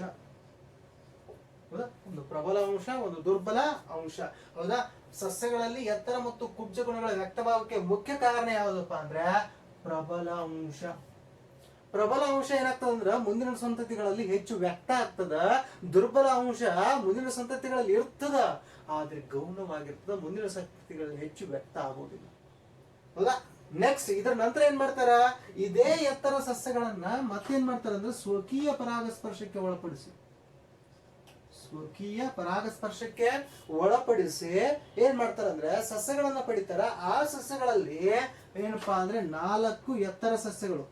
ಹೌದಾ, ಒಂದು ಪ್ರಬಲ ಅಂಶ, ಒಂದು ದುರ್ಬಲ ಅಂಶ. ಹೌದಾ, ಸಸ್ಯಗಳಲ್ಲಿ ಎತ್ತರ ಮತ್ತು ಕುಬ್ಜ ಗುಣಗಳ ವ್ಯಕ್ತವಾಗಕ್ಕೆ ಮುಖ್ಯ ಕಾರಣ ಯಾವ್ದಪ್ಪ ಅಂದ್ರೆ ಪ್ರಬಲ ಅಂಶ. ಪ್ರಬಲ ಅಂಶ ಏನಾಗ್ತದ ಅಂದ್ರ ಮುಂದಿನ ಸಂತತಿಗಳಲ್ಲಿ ಹೆಚ್ಚು ವ್ಯಕ್ತ ಆಗ್ತದ. ದುರ್ಬಲ ಅಂಶ ಮುಂದಿನ ಸಂತತಿಗಳಲ್ಲಿ ಇರ್ತದ, ಆದ್ರೆ ಗೌಣವಾಗಿರ್ತದ, ಮುಂದಿನ ಸಂತತಿಗಳಲ್ಲಿ ಹೆಚ್ಚು ವ್ಯಕ್ತ ಆಗೋದಿಲ್ಲ. ಹೌದಾ, ನೆಕ್ಸ್ಟ್ ಇದರ ನಂತರ ಏನ್ ಮಾಡ್ತಾರ, ಇದೇ ಎತ್ತರ ಸಸ್ಯಗಳನ್ನ ಮತ್ತೇನ್ ಮಾಡ್ತಾರ ಅಂದ್ರೆ ಸ್ವಕೀಯ ಪರಾಗಸ್ಪರ್ಶಕ್ಕೆ ಒಳಪಡಿಸಿ ಏನ್ ಮಾಡ್ತಾರಂದ್ರೆ ಸಸ್ಯಗಳನ್ನ ಪಡಿತಾರ. ಆ ಸಸ್ಯಗಳಲ್ಲಿ ಏನಪ್ಪಾ ಅಂದ್ರೆ 4 ಎತ್ತರ ಸಸ್ಯಗಳು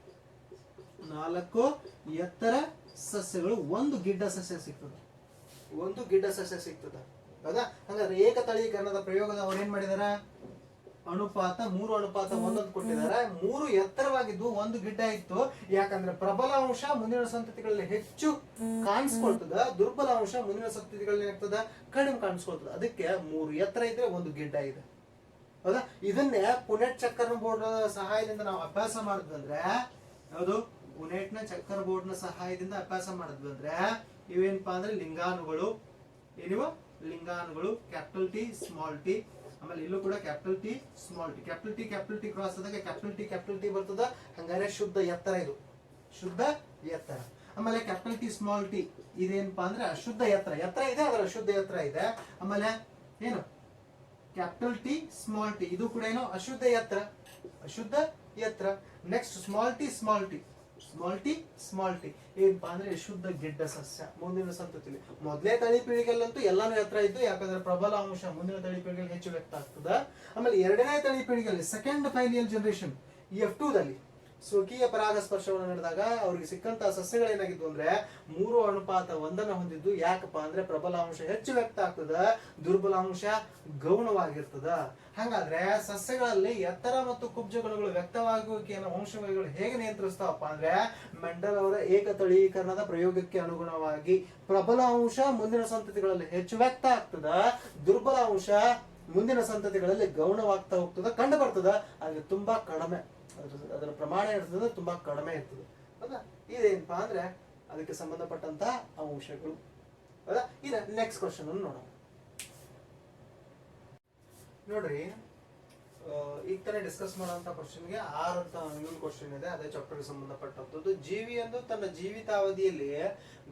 ಒಂದು ಗಿಡ್ಡ ಸಸ್ಯ ಸಿಗ್ತದ. ಹೌದಾ, ಹಂಗಾದ್ರೆ ಏಕತಳೀಕರಣದ ಪ್ರಯೋಗದ ಅವ್ರು ಏನ್ ಮಾಡಿದಾರ, ಅನುಪಾತ 3:1 ಕೊಟ್ಟಿದ್ದಾರೆ. 3 ಎತ್ತರವಾಗಿದ್ದು ಒಂದು ಗಿಡ್ಡ ಇತ್ತು. ಯಾಕಂದ್ರೆ ಪ್ರಬಲ ಅಂಶ ಮುಂದಿನ ಸಂತತಿಗಳಲ್ಲಿ ಹೆಚ್ಚು ಕಾಣಿಸ್ಕೊಳ್ತದ, ದುರ್ಬಲ ಅಂಶ ಮುಂದಿನ ಸಂತತಿಗಳಲ್ಲಿ ಏನಾಗ್ತದ ಕಡಿಮೆ ಕಾಣಿಸ್ಕೊಳ್ತದ. ಅದಕ್ಕೆ 3 ಎತ್ತರ ಇದ್ರೆ ಒಂದು ಗಿಡ್ಡ ಇದೆ. ಹೌದಾ, ಇದನ್ನೇ ಪುನೆಟ್ ಚಕ್ಕರ್ ಬೋರ್ಡ್ ಸಹಾಯದಿಂದ ನಾವು ಅಭ್ಯಾಸ ಮಾಡಿದ್ವಂದ್ರೆ ಯಾವುದು, ಪುನೆಟ್ನ ಚಕ್ಕರ್ ಬೋರ್ಡ್ ನ ಸಹಾಯದಿಂದ ಅಭ್ಯಾಸ ಮಾಡಿದ್ವಂದ್ರೆ ಇವೇನಪ್ಪಾ ಅಂದ್ರೆ ಲಿಂಗಾಣುಗಳು, ಕ್ಯಾಪಿಟಲ್ ಟಿ ಸ್ಮಾಲ್ ಟಿ. ಆಮೇಲೆ ಇಲ್ಲೂ ಕೂಡ capital T small T. Capital T cross ಆದಾಗ ಕ್ಯಾಪಿಟಲ್ ಟಿ ಬರ್ತದ. ಹಂಗಾರೆ ಶುದ್ಧ ಎತ್ತರ, ಇದು ಶುದ್ಧ ಎತ್ತರ. ಆಮೇಲೆ ಕ್ಯಾಪಿಟಲ್ ಟಿ ಸ್ಮಾಲ್ ಟಿ ಇದೇನಪ್ಪಾ ಅಂದ್ರೆ ಅಶುದ್ಧ ಎತ್ತರ ಇದೆ, ಅದರ ಅಶುದ್ಧ ಎತ್ತರ ಇದೆ. ಆಮೇಲೆ ಏನು ಕ್ಯಾಪಿಟಲ್ ಟಿ ಸ್ಮಾಲ್ ಟಿ, ಇದು ಕೂಡ ಏನು ಅಶುದ್ಧ ಎತ್ತರ. ನೆಕ್ಸ್ಟ್ ಸ್ಮಾಲ್ ಟಿ ಏನಪ್ಪಾ ಅಂದ್ರೆ ಶುದ್ಧ ಗಿಡ್ಡ ಸಸ್ಯ ಮುಂದಿನ ಸಂತತಿಲಿ. ಮೊದಲೇ ತಳಿ ಪೀಳಿಗೆಯಲ್ಲಂತೂ ಎಲ್ಲಾನು ಎತ್ತರ ಇದ್ದು, ಯಾಕಂದ್ರೆ ಪ್ರಬಲ ಅಂಶ ಮುಂದಿನ ತಳಿ ಪೀಳಿಗೆಯಲ್ಲಿ ಹೆಚ್ಚು ವ್ಯಕ್ತ ಆಗ್ತದ. ಆಮೇಲೆ ಎರಡನೇ ತಳಿ ಪೀಳಿಗೆಯಲ್ಲಿ ಸೆಕೆಂಡ್ ಫೈನಲ್ ಜನರೇಷನ್ F2 ದಲ್ಲಿ ಸ್ವಕೀಯ ಪರಾಗಸ್ಪರ್ಶವನ್ನು ನಡೆದಾಗ ಅವ್ರಿಗೆ ಸಿಕ್ಕಂತಹ ಸಸ್ಯಗಳೇನಾಗಿದ್ವು ಅಂದ್ರೆ 3:1 ಹೊಂದಿದ್ದು. ಯಾಕಪ್ಪ ಅಂದ್ರೆ ಪ್ರಬಲ ಅಂಶ ಹೆಚ್ಚು ವ್ಯಕ್ತ ಆಗ್ತದ, ದುರ್ಬಲ ಅಂಶ ಗೌಣವಾಗಿರ್ತದ. ಹಾಗಾದ್ರೆ ಸಸ್ಯಗಳಲ್ಲಿ ಎತ್ತರ ಮತ್ತು ಕುಬ್ಜ ಗುಣಗಳು ವ್ಯಕ್ತವಾಗುವಿಕೆಯನ್ನು ವಂಶವಾಹಿಗಳು ಹೇಗೆ ನಿಯಂತ್ರಿಸ್ತಾವಪ್ಪ ಅಂದ್ರೆ ಮೆಂಡಲ್ ಅವರ ಏಕತಳೀಕರಣದ ಪ್ರಯೋಗಕ್ಕೆ ಅನುಗುಣವಾಗಿ ಪ್ರಬಲ ಅಂಶ ಮುಂದಿನ ಸಂತತಿಗಳಲ್ಲಿ ಹೆಚ್ಚು ವ್ಯಕ್ತ ಆಗ್ತದ, ದುರ್ಬಲ ಅಂಶ ಮುಂದಿನ ಸಂತತಿಗಳಲ್ಲಿ ಗೌಣವಾಗ್ತಾ ಹೋಗ್ತದ, ಕಂಡು ಬರ್ತದ. ಆದ್ರೆ ತುಂಬಾ ಕಡಿಮೆ, ಅದರ ಪ್ರಮಾಣ ಇರ್ತದೆ, ತುಂಬಾ ಕಡಿಮೆ ಇರ್ತದೆ. ಹೌದಾ, ಇದೇನಪ್ಪಾ ಅಂದ್ರೆ ಅದಕ್ಕೆ ಸಂಬಂಧಪಟ್ಟಂತ ಅಂಶಗಳು. ಹೌದಾ, ಈಗ ನೆಕ್ಸ್ಟ್ ಕ್ವಶನ್ ಅನ್ನು ನೋಡ್ರಿ. ಈಗ ತಾನೇ ಡಿಸ್ಕಸ್ ಮಾಡುವಂತ ಕ್ವಶನ್ಗೆ 6 ಅಂತ ಇನ್ನೊಂದು ಕ್ವಶನ್ ಇದೆ, ಅದೇ ಚಾಪ್ಟರ್ಗೆ ಸಂಬಂಧಪಟ್ಟಂತದ್ದು. ಜೀವಿಯೊಂದು ತನ್ನ ಜೀವಿತಾವಧಿಯಲ್ಲಿ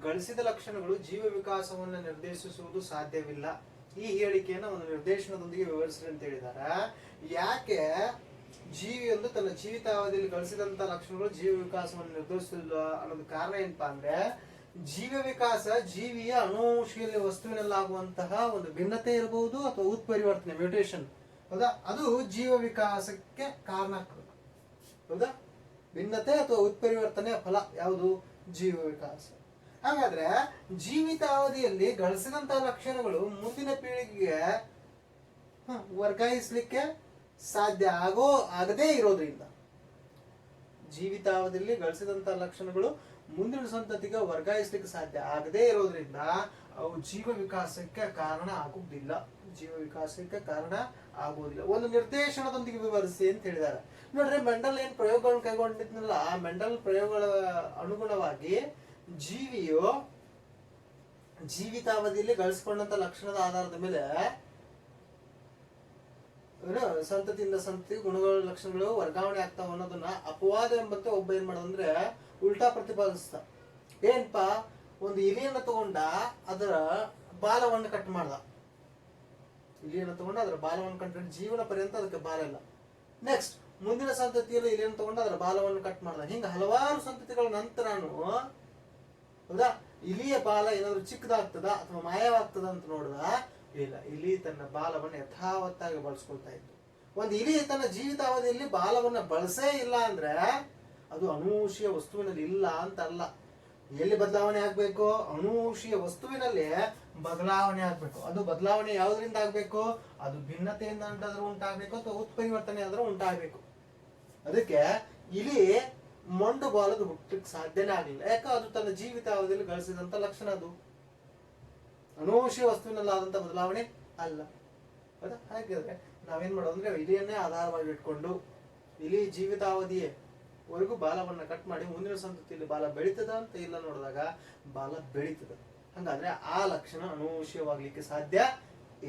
ಗಳಿಸಿದ ಲಕ್ಷಣಗಳು ಜೀವ ವಿಕಾಸವನ್ನು ನಿರ್ದೇಶಿಸುವುದು ಸಾಧ್ಯವಿಲ್ಲ. ಈ ಹೇಳಿಕೆಯನ್ನು ಒಂದು ನಿರ್ದೇಶನದೊಂದಿಗೆ ವಿವರಿಸ್ರಿ ಅಂತ ಹೇಳಿದಾರೆ. ಯಾಕೆ ಜೀವಿಯೊಂದು ತನ್ನ ಜೀವಿತಾವಧಿಯಲ್ಲಿ ಗಳಿಸಿದಂತ ಲಕ್ಷಣಗಳು ಜೀವ ವಿಕಾಸವನ್ನು ನಿರ್ಧರಿಸಿಲ್ಲ ಅನ್ನೋದು ಕಾರಣ ಏನಪ್ಪಾ ಅಂದ್ರೆ ಜೀವ ವಿಕಾಸ ಜೀವಿಯ ಅನುವಂಶೀಯ ವಸ್ತುವಿನಲ್ಲಾಗುವಂತಹ ಒಂದು ಭಿನ್ನತೆ ಇರಬಹುದು ಅಥವಾ ಉತ್ಪರಿವರ್ತನೆ ಮ್ಯೂಟೇಶನ್. ಹೌದಾ, ಅದು ಜೀವ ವಿಕಾಸಕ್ಕೆ ಕಾರಣ ಆಗ್ತದೆ. ಹೌದಾ, ಭಿನ್ನತೆ ಅಥವಾ ಉತ್ಪರಿವರ್ತನೆಯ ಫಲ ಯಾವುದು, ಜೀವ ವಿಕಾಸ. ಹಾಗಾದ್ರೆ ಜೀವಿತಾವಧಿಯಲ್ಲಿ ಗಳಿಸಿದಂತಹ ಲಕ್ಷಣಗಳು ಮುಂದಿನ ಪೀಳಿಗೆಗೆ ವರ್ಗಾಯಿಸಲಿಕ್ಕೆ ಸಾಧ್ಯ ಆಗದೇ ಇರೋದ್ರಿಂದ, ಜೀವಿತಾವಧಿಯಲ್ಲಿ ಗಳಿಸಿದಂತಹ ಲಕ್ಷಣಗಳು ಮುಂದಿನ ಸಂತತಿಗೆ ವರ್ಗಾಯಿಸಲಿಕ್ಕೆ ಸಾಧ್ಯ ಆಗದೇ ಇರೋದ್ರಿಂದ ಅವು ಜೀವ ವಿಕಾಸಕ್ಕೆ ಕಾರಣ ಆಗುವುದಿಲ್ಲ. ಒಂದು ನಿರ್ದೇಶನದೊಂದಿಗೆ ವಿವರಿಸಿ ಅಂತ ಹೇಳಿದ್ದಾರೆ. ನೋಡ್ರಿ, ಮೆಂಡಲ್ ಏನ್ ಪ್ರಯೋಗಗಳನ್ನು ಕೈಗೊಂಡಿದ್ನಲ್ಲ, ಆ ಮೆಂಡಲ್ ಪ್ರಯೋಗಗಳ ಅನುಗುಣವಾಗಿ ಜೀವಿಯು ಜೀವಿತಾವಧಿಯಲ್ಲಿ ಗಳಿಸಿಕೊಂಡಂತ ಲಕ್ಷಣದ ಆಧಾರದ ಮೇಲೆ ಸಂತತಿಯಿಂದ ಸಂತತಿ ಗುಣಗಳ ಲಕ್ಷಣಗಳು ವರ್ಗಾವಣೆ ಆಗ್ತಾವ ಅನ್ನೋದನ್ನ ಅಪವಾದ ಎಂಬಂತೆ ಒಬ್ಬ ಏನ್ ಮಾಡೋದಂದ್ರೆ ಉಲ್ಟಾ ಪ್ರತಿಪಾದಿಸ್ತಾ. ಏನಪ್ಪಾ, ಒಂದು ಇಲಿಯನ್ನು ತಗೊಂಡ ಅದರ ಬಾಲವನ್ನು ಕಟ್ ಮಾಡ್ದ. ಜೀವನ ಪರ್ಯಂತ ಅದಕ್ಕೆ ಬಾಲ ಇಲ್ಲ. ನೆಕ್ಸ್ಟ್ ಮುಂದಿನ ಸಂತತಿಯಲ್ಲಿ ಇಲಿಯನ್ನು ತಗೊಂಡ ಅದರ ಬಾಲವನ್ನು ಕಟ್ ಮಾಡ್ದ. ಹಿಂಗ ಹಲವಾರು ಸಂತತಿಗಳ ನಂತರನು ಹೌದಾ ಇಲಿಯ ಬಾಲ ಏನಾದ್ರು ಚಿಕ್ಕದಾಗ್ತದ ಅಥವಾ ಮಾಯವಾಗ್ತದ ಅಂತ ನೋಡಿದ ಇಲ್ಲ, ಇಲಿ ತನ್ನ ಬಾಲವನ್ನು ಯಥಾವತ್ತಾಗಿ ಬಳಸ್ಕೊಳ್ತಾ ಇತ್ತು. ಒಂದು ಇಲಿ ತನ್ನ ಜೀವಿತಾವಧಿಯಲ್ಲಿ ಬಾಲವನ್ನ ಬಳಸೇ ಇಲ್ಲ ಅಂದ್ರೆ ಅದು ಅನೂಷೀಯ ವಸ್ತುವಿನಲ್ಲಿ ಇಲ್ಲ ಅಂತ ಅಲ್ಲ. ಎಲ್ಲಿ ಬದಲಾವಣೆ ಆಗ್ಬೇಕು? ಅನೂಷೀಯ ವಸ್ತುವಿನಲ್ಲಿ ಬದಲಾವಣೆ ಆಗ್ಬೇಕು. ಅದು ಬದಲಾವಣೆ ಯಾವುದರಿಂದ ಆಗ್ಬೇಕು? ಅದು ಭಿನ್ನತೆಯಿಂದ ಉಂಟಾಗಬೇಕು ಅಥವಾ ಉತ್ಪರಿವರ್ತನೆ ಆದ್ರೂ ಉಂಟಾಗಬೇಕು. ಅದಕ್ಕೆ ಇಲಿ ಮೊಂಡು ಬಾಲದ ಹುಟ್ಟಕ್ಕೆ ಸಾಧ್ಯನೇ ಆಗಲಿಲ್ಲ. ಯಾಕೆ? ಅದು ತನ್ನ ಜೀವಿತಾವಧಿಯಲ್ಲಿ ಗಳಿಸಿದಂತ ಲಕ್ಷಣ ಅದು ಅನೂಷೀಯ ವಸ್ತುವಿನಲ್ಲಾದಂತ ಬದಲಾವಣೆ ಅಲ್ಲ. ಹೌದಾ? ಹಾಗಿದ್ರೆ ನಾವೇನ್ ಮಾಡೋದು ಅಂದ್ರೆ ಇಲಿಯನ್ನೇ ಆಧಾರವಾಗಿ ಇಟ್ಕೊಂಡು ಇಲಿ ಜೀವಿತಾವಧಿಯೇ ವರೆಗೂ ಬಾಲವನ್ನ ಕಟ್ ಮಾಡಿ ಮುಂದಿನ ಸಂತತಿಯಲ್ಲಿ ಬಾಲ ಬೆಳೀತದ ಅಂತ ಇಲ್ಲ ನೋಡಿದಾಗ ಬಾಲ ಬೆಳೀತದ. ಹಂಗಾದ್ರೆ ಆ ಲಕ್ಷಣ ಅನೂಷೀಯವಾಗ್ಲಿಕ್ಕೆ ಸಾಧ್ಯ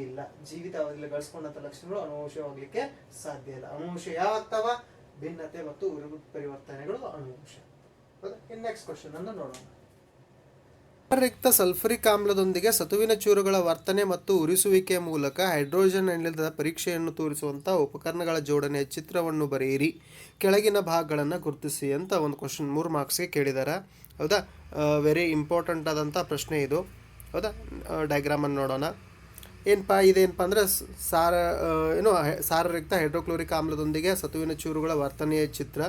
ಇಲ್ಲ. ಜೀವಿತಾವಧಿಯಲ್ಲಿ ಗಳಿಸ್ಕೊಂಡಂತ ಲಕ್ಷಣಗಳು ಅನೂಷೀಯವಾಗ್ಲಿಕ್ಕೆ ಸಾಧ್ಯ ಇಲ್ಲ. ಅನೂಷೀಯ ಯಾವಾಗ್ತಾವ? ಭಿನ್ನತೆ ಮತ್ತು ಪರಿವರ್ತನೆಗಳು ಅನೂಷೀಯ. ಇನ್ ನೆಕ್ಸ್ಟ್ ಕ್ವಶನ್ ಅನ್ನು ನೋಡೋಣ. ರಿಕ್ತ ಸಲ್ಫರಿಕ್ ಆಮ್ಲದೊಂದಿಗೆ ಸತುವಿನ ಚೂರುಗಳ ವರ್ತನೆ ಮತ್ತು ಉರಿಸುವಿಕೆಯ ಮೂಲಕ ಹೈಡ್ರೋಜನ್ ಅನಿಲದ ಪರೀಕ್ಷೆಯನ್ನು ತೋರಿಸುವಂತಹ ಉಪಕರಣಗಳ ಜೋಡಣೆಯ ಚಿತ್ರವನ್ನು ಬರೆಯಿರಿ, ಕೆಳಗಿನ ಭಾಗಗಳನ್ನು ಗುರುತಿಸಿ ಅಂತ ಒಂದು ಕ್ವಶನ್ 3 ಮಾರ್ಕ್ಸ್ಗೆ ಕೇಳಿದ್ದಾರೆ. ಹೌದಾ? ವೆರಿ ಇಂಪಾರ್ಟೆಂಟ್ ಆದಂಥ ಪ್ರಶ್ನೆ ಇದು. ಹೌದಾ? ಡಯಾಗ್ರಾಮನ್ನು ನೋಡೋಣ. ಇದೇನಪ್ಪ ಅಂದರೆ ಸಾರರಿಕ್ತ ಹೈಡ್ರೋಕ್ಲೋರಿಕ್ ಆಮ್ಲದೊಂದಿಗೆ ಸತುವಿನ ಚೂರುಗಳ ವರ್ತನೆಯ ಚಿತ್ರ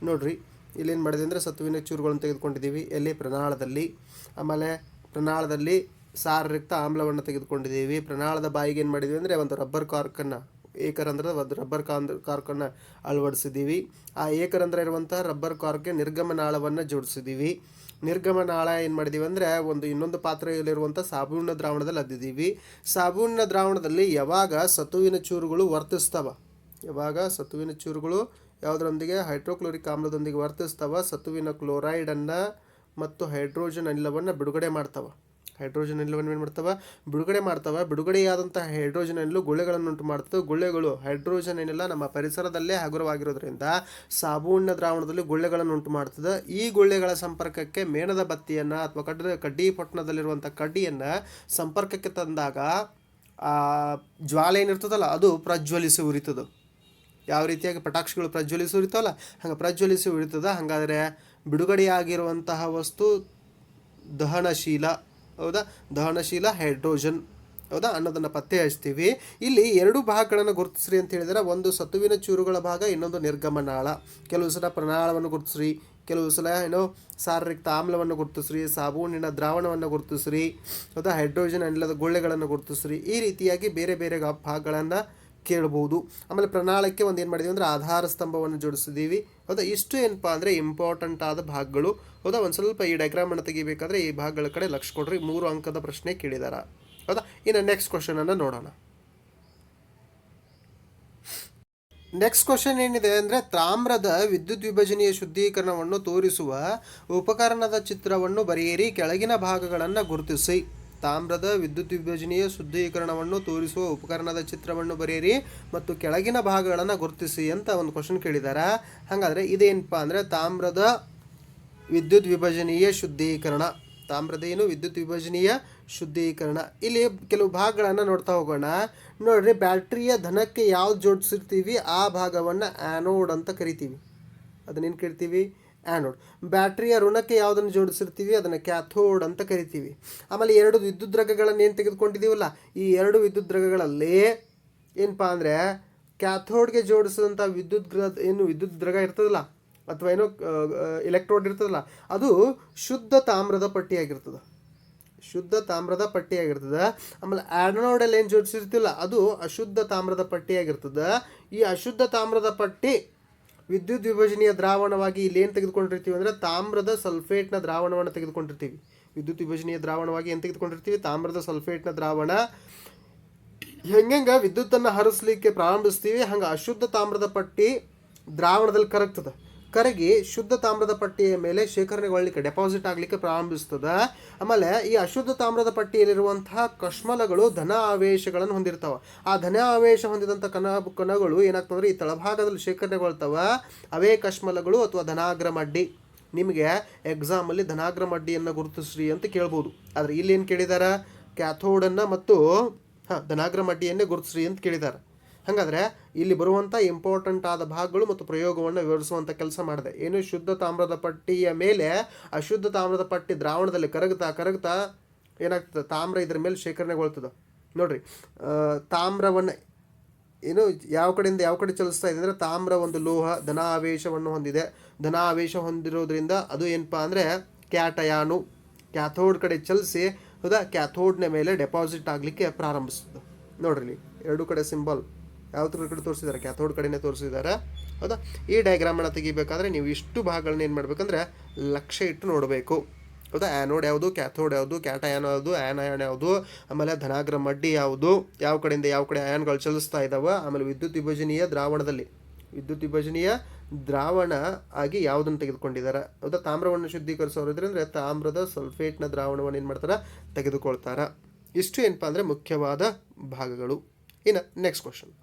ನೋಡ್ರಿ. ಇಲ್ಲೇನು ಮಾಡಿದೆ ಅಂದರೆ ಸತುವಿನ ಚೂರುಗಳನ್ನು ತೆಗೆದುಕೊಂಡಿದ್ದೀವಿ. ಎಲ್ಲಿ? ಪ್ರನಾಳದಲ್ಲಿ. ಆಮೇಲೆ ಪ್ರನಾಳದಲ್ಲಿ ಸಾರರಿಕ್ತ ಆಮ್ಲವನ್ನು ತೆಗೆದುಕೊಂಡಿದ್ದೀವಿ. ಪ್ರನಾಳದ ಬಾಯಿಗೆ ಏನು ಮಾಡಿದ್ದೀವಿ ಅಂದರೆ ಒಂದು ರಬ್ಬರ್ ಕಾರ್ಕನ್ನು, ಏಕರಂಧ್ರದ ಒಂದು ರಬ್ಬರ್ ಕಾರ್ಕನ್ನು ಅಳವಡಿಸಿದ್ದೀವಿ. ಆ ಏಕರಂಧ್ರ ಇರುವಂತಹ ರಬ್ಬರ್ ಕಾರ್ಕ್ಗೆ ನಿರ್ಗಮನಾಳವನ್ನು ಜೋಡಿಸಿದ್ದೀವಿ. ನಿರ್ಗಮನಾಳ ಏನು ಮಾಡಿದ್ದೀವಿ ಅಂದರೆ ಇನ್ನೊಂದು ಪಾತ್ರೆಯಲ್ಲಿರುವಂಥ ಸಾಬೂನಿನ ದ್ರಾವಣದಲ್ಲಿ ಅದ್ದಿದ್ದೀವಿ. ಸಾಬೂನಿನ ದ್ರಾವಣದಲ್ಲಿ ಯಾವಾಗ ಸತುವಿನ ಚೂರುಗಳು ಯಾವುದರೊಂದಿಗೆ? ಹೈಡ್ರೋಕ್ಲೋರಿಕ್ ಆಮ್ಲದೊಂದಿಗೆ ವರ್ತಿಸ್ತಾವ, ಸತುವಿನ ಕ್ಲೋರೈಡನ್ನು ಮತ್ತು ಹೈಡ್ರೋಜನ್ ಅನಿಲವನ್ನು ಬಿಡುಗಡೆ ಮಾಡ್ತಾವೆ. ಬಿಡುಗಡೆಯಾದಂಥ ಹೈಡ್ರೋಜನ್ ಅನಿಲು ಗುಳ್ಳೆಗಳನ್ನು ಉಂಟು ಮಾಡ್ತವೆ. ಗುಳ್ಳೆಗಳು ಹೈಡ್ರೋಜನ್ ಅನಿಲ ನಮ್ಮ ಪರಿಸರದಲ್ಲೇ ಹಗುರವಾಗಿರೋದ್ರಿಂದ ಸಾಬೂನಿನ ದ್ರಾವಣದಲ್ಲಿ ಗುಳ್ಳೆಗಳನ್ನು ಉಂಟು ಮಾಡ್ತದೆ. ಈ ಗುಳ್ಳೆಗಳ ಸಂಪರ್ಕಕ್ಕೆ ಮೇಣದ ಬತ್ತಿಯನ್ನು ಅಥವಾ ಕಡ್ಡಿ ಪೊಟ್ಟಣದಲ್ಲಿರುವಂಥ ಕಡ್ಡಿಯನ್ನು ಸಂಪರ್ಕಕ್ಕೆ ತಂದಾಗ ಆ ಜ್ವಾಲೆ ಏನಿರ್ತದಲ್ಲ ಅದು ಪ್ರಜ್ವಲಿಸಿ ಉರಿತದೆ. ಯಾವ ರೀತಿಯಾಗಿ ಪಟಾಕ್ಷಿಗಳು ಪ್ರಜ್ವಲಿಸಿ ಉರಿತಾವಲ್ಲ ಹಂಗೆ ಪ್ರಜ್ವಲಿಸಿ ಉರಿತದ. ಹಾಗಾದರೆ ಬಿಡುಗಡೆಯಾಗಿರುವಂತಹ ವಸ್ತು ದಹನಶೀಲ. ಹೌದಾ? ದಹನಶೀಲ ಹೈಡ್ರೋಜನ್. ಹೌದಾ? ಅನ್ನೋದನ್ನು ಪತ್ತೆ ಹಚ್ತೀವಿ. ಇಲ್ಲಿ 2 ಭಾಗಗಳನ್ನು ಗುರುತಿಸ್ರಿ ಅಂತ ಹೇಳಿದರೆ, ಒಂದು ಸತುವಿನ ಚೂರುಗಳ ಭಾಗ, ಇನ್ನೊಂದು ನಿರ್ಗಮನಾಳ. ಕೆಲವು ಸಲ ಪ್ರನಾಳವನ್ನು ಗುರುತಿಸ್ರಿ, ಕೆಲವು ಸಲ ಸಾರರಿಕ್ತ ಆಮ್ಲವನ್ನು ಗುರುತಿಸ್ರಿ, ಸಾಬೂನಿನ ದ್ರಾವಣವನ್ನು ಗುರುತಿಸ್ರಿ, ಹೌದಾ? ಹೈಡ್ರೋಜನ್ ಅನಿಲದ ಗುಳ್ಳೆಗಳನ್ನು ಗುರುತಿಸ್ರಿ. ಈ ರೀತಿಯಾಗಿ ಬೇರೆ ಬೇರೆ ಭಾಗಗಳನ್ನು ಕೇಳ್ಬೋದು. ಆಮೇಲೆ ಪ್ರಣಾಳಕ್ಕೆ ಏನು ಮಾಡಿದೀವಿ ಅಂದರೆ ಆಧಾರ ಸ್ತಂಭವನ್ನು ಜೋಡಿಸಿದ್ದೀವಿ. ಹೌದಾ? ಇಷ್ಟು ಏನಪ್ಪ ಅಂದರೆ ಇಂಪಾರ್ಟೆಂಟ್ ಆದ ಭಾಗಗಳು. ಹೌದಾ? ಒಂದು ಸ್ವಲ್ಪ ಈ ಡಯಾಗ್ರಾಮನ್ನು ತೆಗಿಬೇಕಾದ್ರೆ ಈ ಭಾಗಗಳ ಕಡೆ ಲಕ್ಷ್ಯ ಕೊಡ್ರಿ. 3 ಅಂಕದ ಪ್ರಶ್ನೆ ಕೇಳಿದಾರ. ಹೌದಾ? ಇನ್ನು ನೆಕ್ಸ್ಟ್ ಕ್ವಶನನ್ನು ನೋಡೋಣ. ನೆಕ್ಸ್ಟ್ ಕ್ವಶನ್ ಏನಿದೆ ಅಂದರೆ, ತಾಮ್ರದ ವಿದ್ಯುತ್ ವಿಭಜನೆಯ ಶುದ್ಧೀಕರಣವನ್ನು ತೋರಿಸುವ ಉಪಕರಣದ ಚಿತ್ರವನ್ನು ಬರೆಯಿರಿ, ಕೆಳಗಿನ ಭಾಗಗಳನ್ನು ಗುರುತಿಸಿ. ತಾಮ್ರದ ವಿದ್ಯುತ್ ವಿಭಜನೆಯ ಶುದ್ಧೀಕರಣವನ್ನು ತೋರಿಸುವ ಉಪಕರಣದ ಚಿತ್ರವನ್ನು ಬರೆಯಿರಿ ಮತ್ತು ಕೆಳಗಿನ ಭಾಗಗಳನ್ನು ಗುರುತಿಸಿ ಅಂತ ಒಂದು ಕ್ವಶನ್ ಕೇಳಿದ್ದಾರೆ. ಹಾಗಾದರೆ ಇದೇನಪ್ಪ ಅಂದರೆ ತಾಮ್ರದ ವಿದ್ಯುತ್ ವಿಭಜನೆಯ ಶುದ್ಧೀಕರಣ. ವಿದ್ಯುತ್ ವಿಭಜನೆಯ ಶುದ್ಧೀಕರಣ. ಇಲ್ಲಿ ಕೆಲವು ಭಾಗಗಳನ್ನು ನೋಡ್ತಾ ಹೋಗೋಣ. ನೋಡ್ರಿ, ಬ್ಯಾಟ್ರಿಯ ಧನಕ್ಕೆ ಯಾವ್ದು ಜೋಡಿಸಿರ್ತೀವಿ ಆ ಭಾಗವನ್ನು ಆ್ಯನೋಡ್ ಅಂತ ಕರಿತೀವಿ. ಅದನ್ನೇನು ಕರಿತೀವಿ? ಆ್ಯನೋಡ್. ಬ್ಯಾಟ್ರಿಯ ಋಣಕ್ಕೆ ಯಾವುದನ್ನು ಜೋಡಿಸಿರ್ತೀವಿ ಅದನ್ನು ಕ್ಯಾಥೋಡ್ ಅಂತ ಕರಿತೀವಿ. ಆಮೇಲೆ 2 ವಿದ್ಯುತ್ ದ್ರಗಗಳನ್ನು ಏನು ತೆಗೆದುಕೊಂಡಿದ್ದೀವಲ್ಲ, ಈ 2 ವಿದ್ಯುತ್ ದ್ರಗಗಳಲ್ಲಿ ಏನಪ್ಪ ಅಂದರೆ ಕ್ಯಾಥೋಡ್ಗೆ ಜೋಡಿಸಿದಂಥ ವಿದ್ಯುತ್ ದ್ರಗ ಇರ್ತದಲ್ಲ ಅಥವಾ ಎಲೆಕ್ಟ್ರೋಡ್ ಇರ್ತದಲ್ಲ, ಅದು ಶುದ್ಧ ತಾಮ್ರದ ಪಟ್ಟಿಯಾಗಿರ್ತದೆ. ಆಮೇಲೆ ಆ್ಯನೋಡಲ್ಲಿ ಏನು ಜೋಡಿಸಿರ್ತಿಲ್ಲ ಅದು ಅಶುದ್ಧ ತಾಮ್ರದ ಪಟ್ಟಿಯಾಗಿರ್ತದೆ. ಈ ಅಶುದ್ಧ ತಾಮ್ರದ ಪಟ್ಟಿ ವಿದ್ಯುತ್ ವಿಭಜನೆಯ ದ್ರಾವಣವಾಗಿ ಇಲ್ಲಿ ಏನು ತೆಗೆದುಕೊಂಡಿರ್ತೀವಿ ಅಂದರೆ ತಾಮ್ರದ ಸಲ್ಫೇಟ್ನ ದ್ರಾವಣವನ್ನು ತೆಗೆದುಕೊಂಡಿರ್ತೀವಿ. ವಿದ್ಯುತ್ ವಿಭಜನೆಯ ದ್ರಾವಣವಾಗಿ ಏನು ತೆಗೆದುಕೊಂಡಿರ್ತೀವಿ? ತಾಮ್ರದ ಸಲ್ಫೇಟ್ನ ದ್ರಾವಣ. ಹೆಂಗೆ ವಿದ್ಯುತ್ತನ್ನು ಹರಿಸ್ಲಿಕ್ಕೆ ಪ್ರಾರಂಭಿಸ್ತೀವಿ ಹಂಗೆ ಅಶುದ್ಧ ತಾಮ್ರದ ಪಟ್ಟಿ ದ್ರಾವಣದಲ್ಲಿ ಕರಗಿ ಶುದ್ಧ ತಾಮ್ರದ ಪಟ್ಟಿಯ ಮೇಲೆ ಶೇಖರಣೆಗೊಳ್ಳಲಿಕ್ಕೆ ಡೆಪಾಸಿಟ್ ಆಗಲಿಕ್ಕೆ ಪ್ರಾರಂಭಿಸ್ತದೆ. ಆಮೇಲೆ ಈ ಅಶುದ್ಧ ತಾಮ್ರದ ಪಟ್ಟಿಯಲ್ಲಿರುವಂತಹ ಕಶ್ಮಲಗಳು ಧನ ಆವೇಶಗಳನ್ನು ಹೊಂದಿರ್ತಾವೆ. ಆ ಧನ ಆವೇಶ ಹೊಂದಿದಂಥ ಕಣಗಳು ಏನಾಗ್ತಂದ್ರೆ ಈ ತಳಭಾಗದಲ್ಲಿ ಶೇಖರಣೆಗೊಳ್ತಾವೆ. ಅವೇ ಕಶ್ಮಲಗಳು ಅಥವಾ ಧನಾಗ್ರ ಮಡ್ಡಿ. ನಿಮಗೆ ಎಕ್ಸಾಮಲ್ಲಿ ಧನಾಗ್ರ ಮಡ್ಡಿಯನ್ನು ಗುರುತಿಸ್ರಿ ಅಂತ ಕೇಳ್ಬೋದು. ಆದರೆ ಇಲ್ಲಿ ಏನು ಕೇಳಿದ್ದಾರೆ? ಕ್ಯಾಥೋಡನ್ನು ಮತ್ತು ಧನಾಗ್ರ ಮಡ್ಡಿಯನ್ನೇ ಗುರುತಿಸ್ರಿ ಅಂತ ಕೇಳಿದ್ದಾರೆ. ಹಾಗಾದರೆ ಇಲ್ಲಿ ಬರುವಂಥ ಇಂಪಾರ್ಟೆಂಟ್ ಆದ ಭಾಗಗಳು ಮತ್ತು ಪ್ರಯೋಗವನ್ನು ವಿವರಿಸುವಂಥ ಕೆಲಸ ಮಾಡಿದೆ. ಏನು, ಶುದ್ಧ ತಾಮ್ರದ ಪಟ್ಟಿಯ ಮೇಲೆ ಅಶುದ್ಧ ತಾಮ್ರದ ಪಟ್ಟಿ ದ್ರಾವಣದಲ್ಲಿ ಕರಗ್ತಾ ಏನಾಗ್ತದೆ, ತಾಮ್ರ ಇದ್ರ ಮೇಲೆ ಶೇಖರಣೆಗೊಳ್ತದೆ. ನೋಡ್ರಿ, ತಾಮ್ರವನ್ನು ಏನು ಯಾವ ಕಡೆಯಿಂದ ಯಾವ ಕಡೆ ಚಲಿಸ್ತಾ ಇದೆ ಅಂದರೆ, ತಾಮ್ರ ಒಂದು ಲೋಹ ಧನಾವೇಶವನ್ನು ಹೊಂದಿದೆ. ಧನಾವೇಶ ಹೊಂದಿರೋದ್ರಿಂದ ಅದು ಏನಪ್ಪ ಅಂದರೆ ಕ್ಯಾಟಯಾನು, ಕ್ಯಾಥೋಡ್ ಕಡೆ ಚಲಿಸಿ ಹೌದಾ ಕ್ಯಾಥೋಡ್ನ ಮೇಲೆ ಡೆಪಾಸಿಟ್ ಆಗಲಿಕ್ಕೆ ಪ್ರಾರಂಭಿಸ್ತದೆ. ನೋಡ್ರಿ ಎರಡು ಕಡೆ ಸಿಂಬಲ್ ಯಾವ್ದ್ರ ಕಡೆ ತೋರಿಸಿದ್ದಾರೆ, ಕ್ಯಾಥೋಡ್ ಕಡೆನೇ ತೋರಿಸಿದ್ದಾರೆ ಹೌದಾ. ಈ ಡಯಾಗ್ರಾಮನ್ನು ತೆಗಿಬೇಕಾದ್ರೆ ನೀವು ಇಷ್ಟು ಭಾಗಗಳನ್ನ ಏನು ಮಾಡಬೇಕಂದ್ರೆ ಲಕ್ಷ್ಯ ಇಟ್ಟು ನೋಡಬೇಕು ಹೌದಾ. ಆ್ಯನೋಡ್ ಯಾವುದು, ಕ್ಯಾಥೋಡ್ ಯಾವುದು, ಕ್ಯಾಟಯಾನ್ ಯಾವುದು, ಆ್ಯನಾಯನ್ ಯಾವುದು, ಆಮೇಲೆ ಧನಾಗ್ರ ಮಡ್ಡಿ ಯಾವುದು, ಯಾವ ಕಡೆಯಿಂದ ಯಾವ ಕಡೆ ಆಯನ್ಗಳು ಚಲಿಸ್ತಾ ಇದ್ದಾವೆ, ಆಮೇಲೆ ವಿದ್ಯುತ್ ವಿಭಜನೀಯ ದ್ರಾವಣ ಆಗಿ ಯಾವುದನ್ನು ತೆಗೆದುಕೊಂಡಿದ್ದಾರೆ ಹೌದಾ. ತಾಮ್ರವನ್ನು ಶುದ್ಧೀಕರಿಸೋದ್ರಿಂದ ತಾಮ್ರದ ಸಲ್ಫೇಟ್ನ ದ್ರಾವಣವನ್ನು ಏನು ಮಾಡ್ತಾರೆ, ತೆಗೆದುಕೊಳ್ತಾರೆ. ಇಷ್ಟು ಏನಪ್ಪ ಅಂದರೆ ಮುಖ್ಯವಾದ ಭಾಗಗಳು. ಇನ್ನು ನೆಕ್ಸ್ಟ್ ಕ್ವಶನ್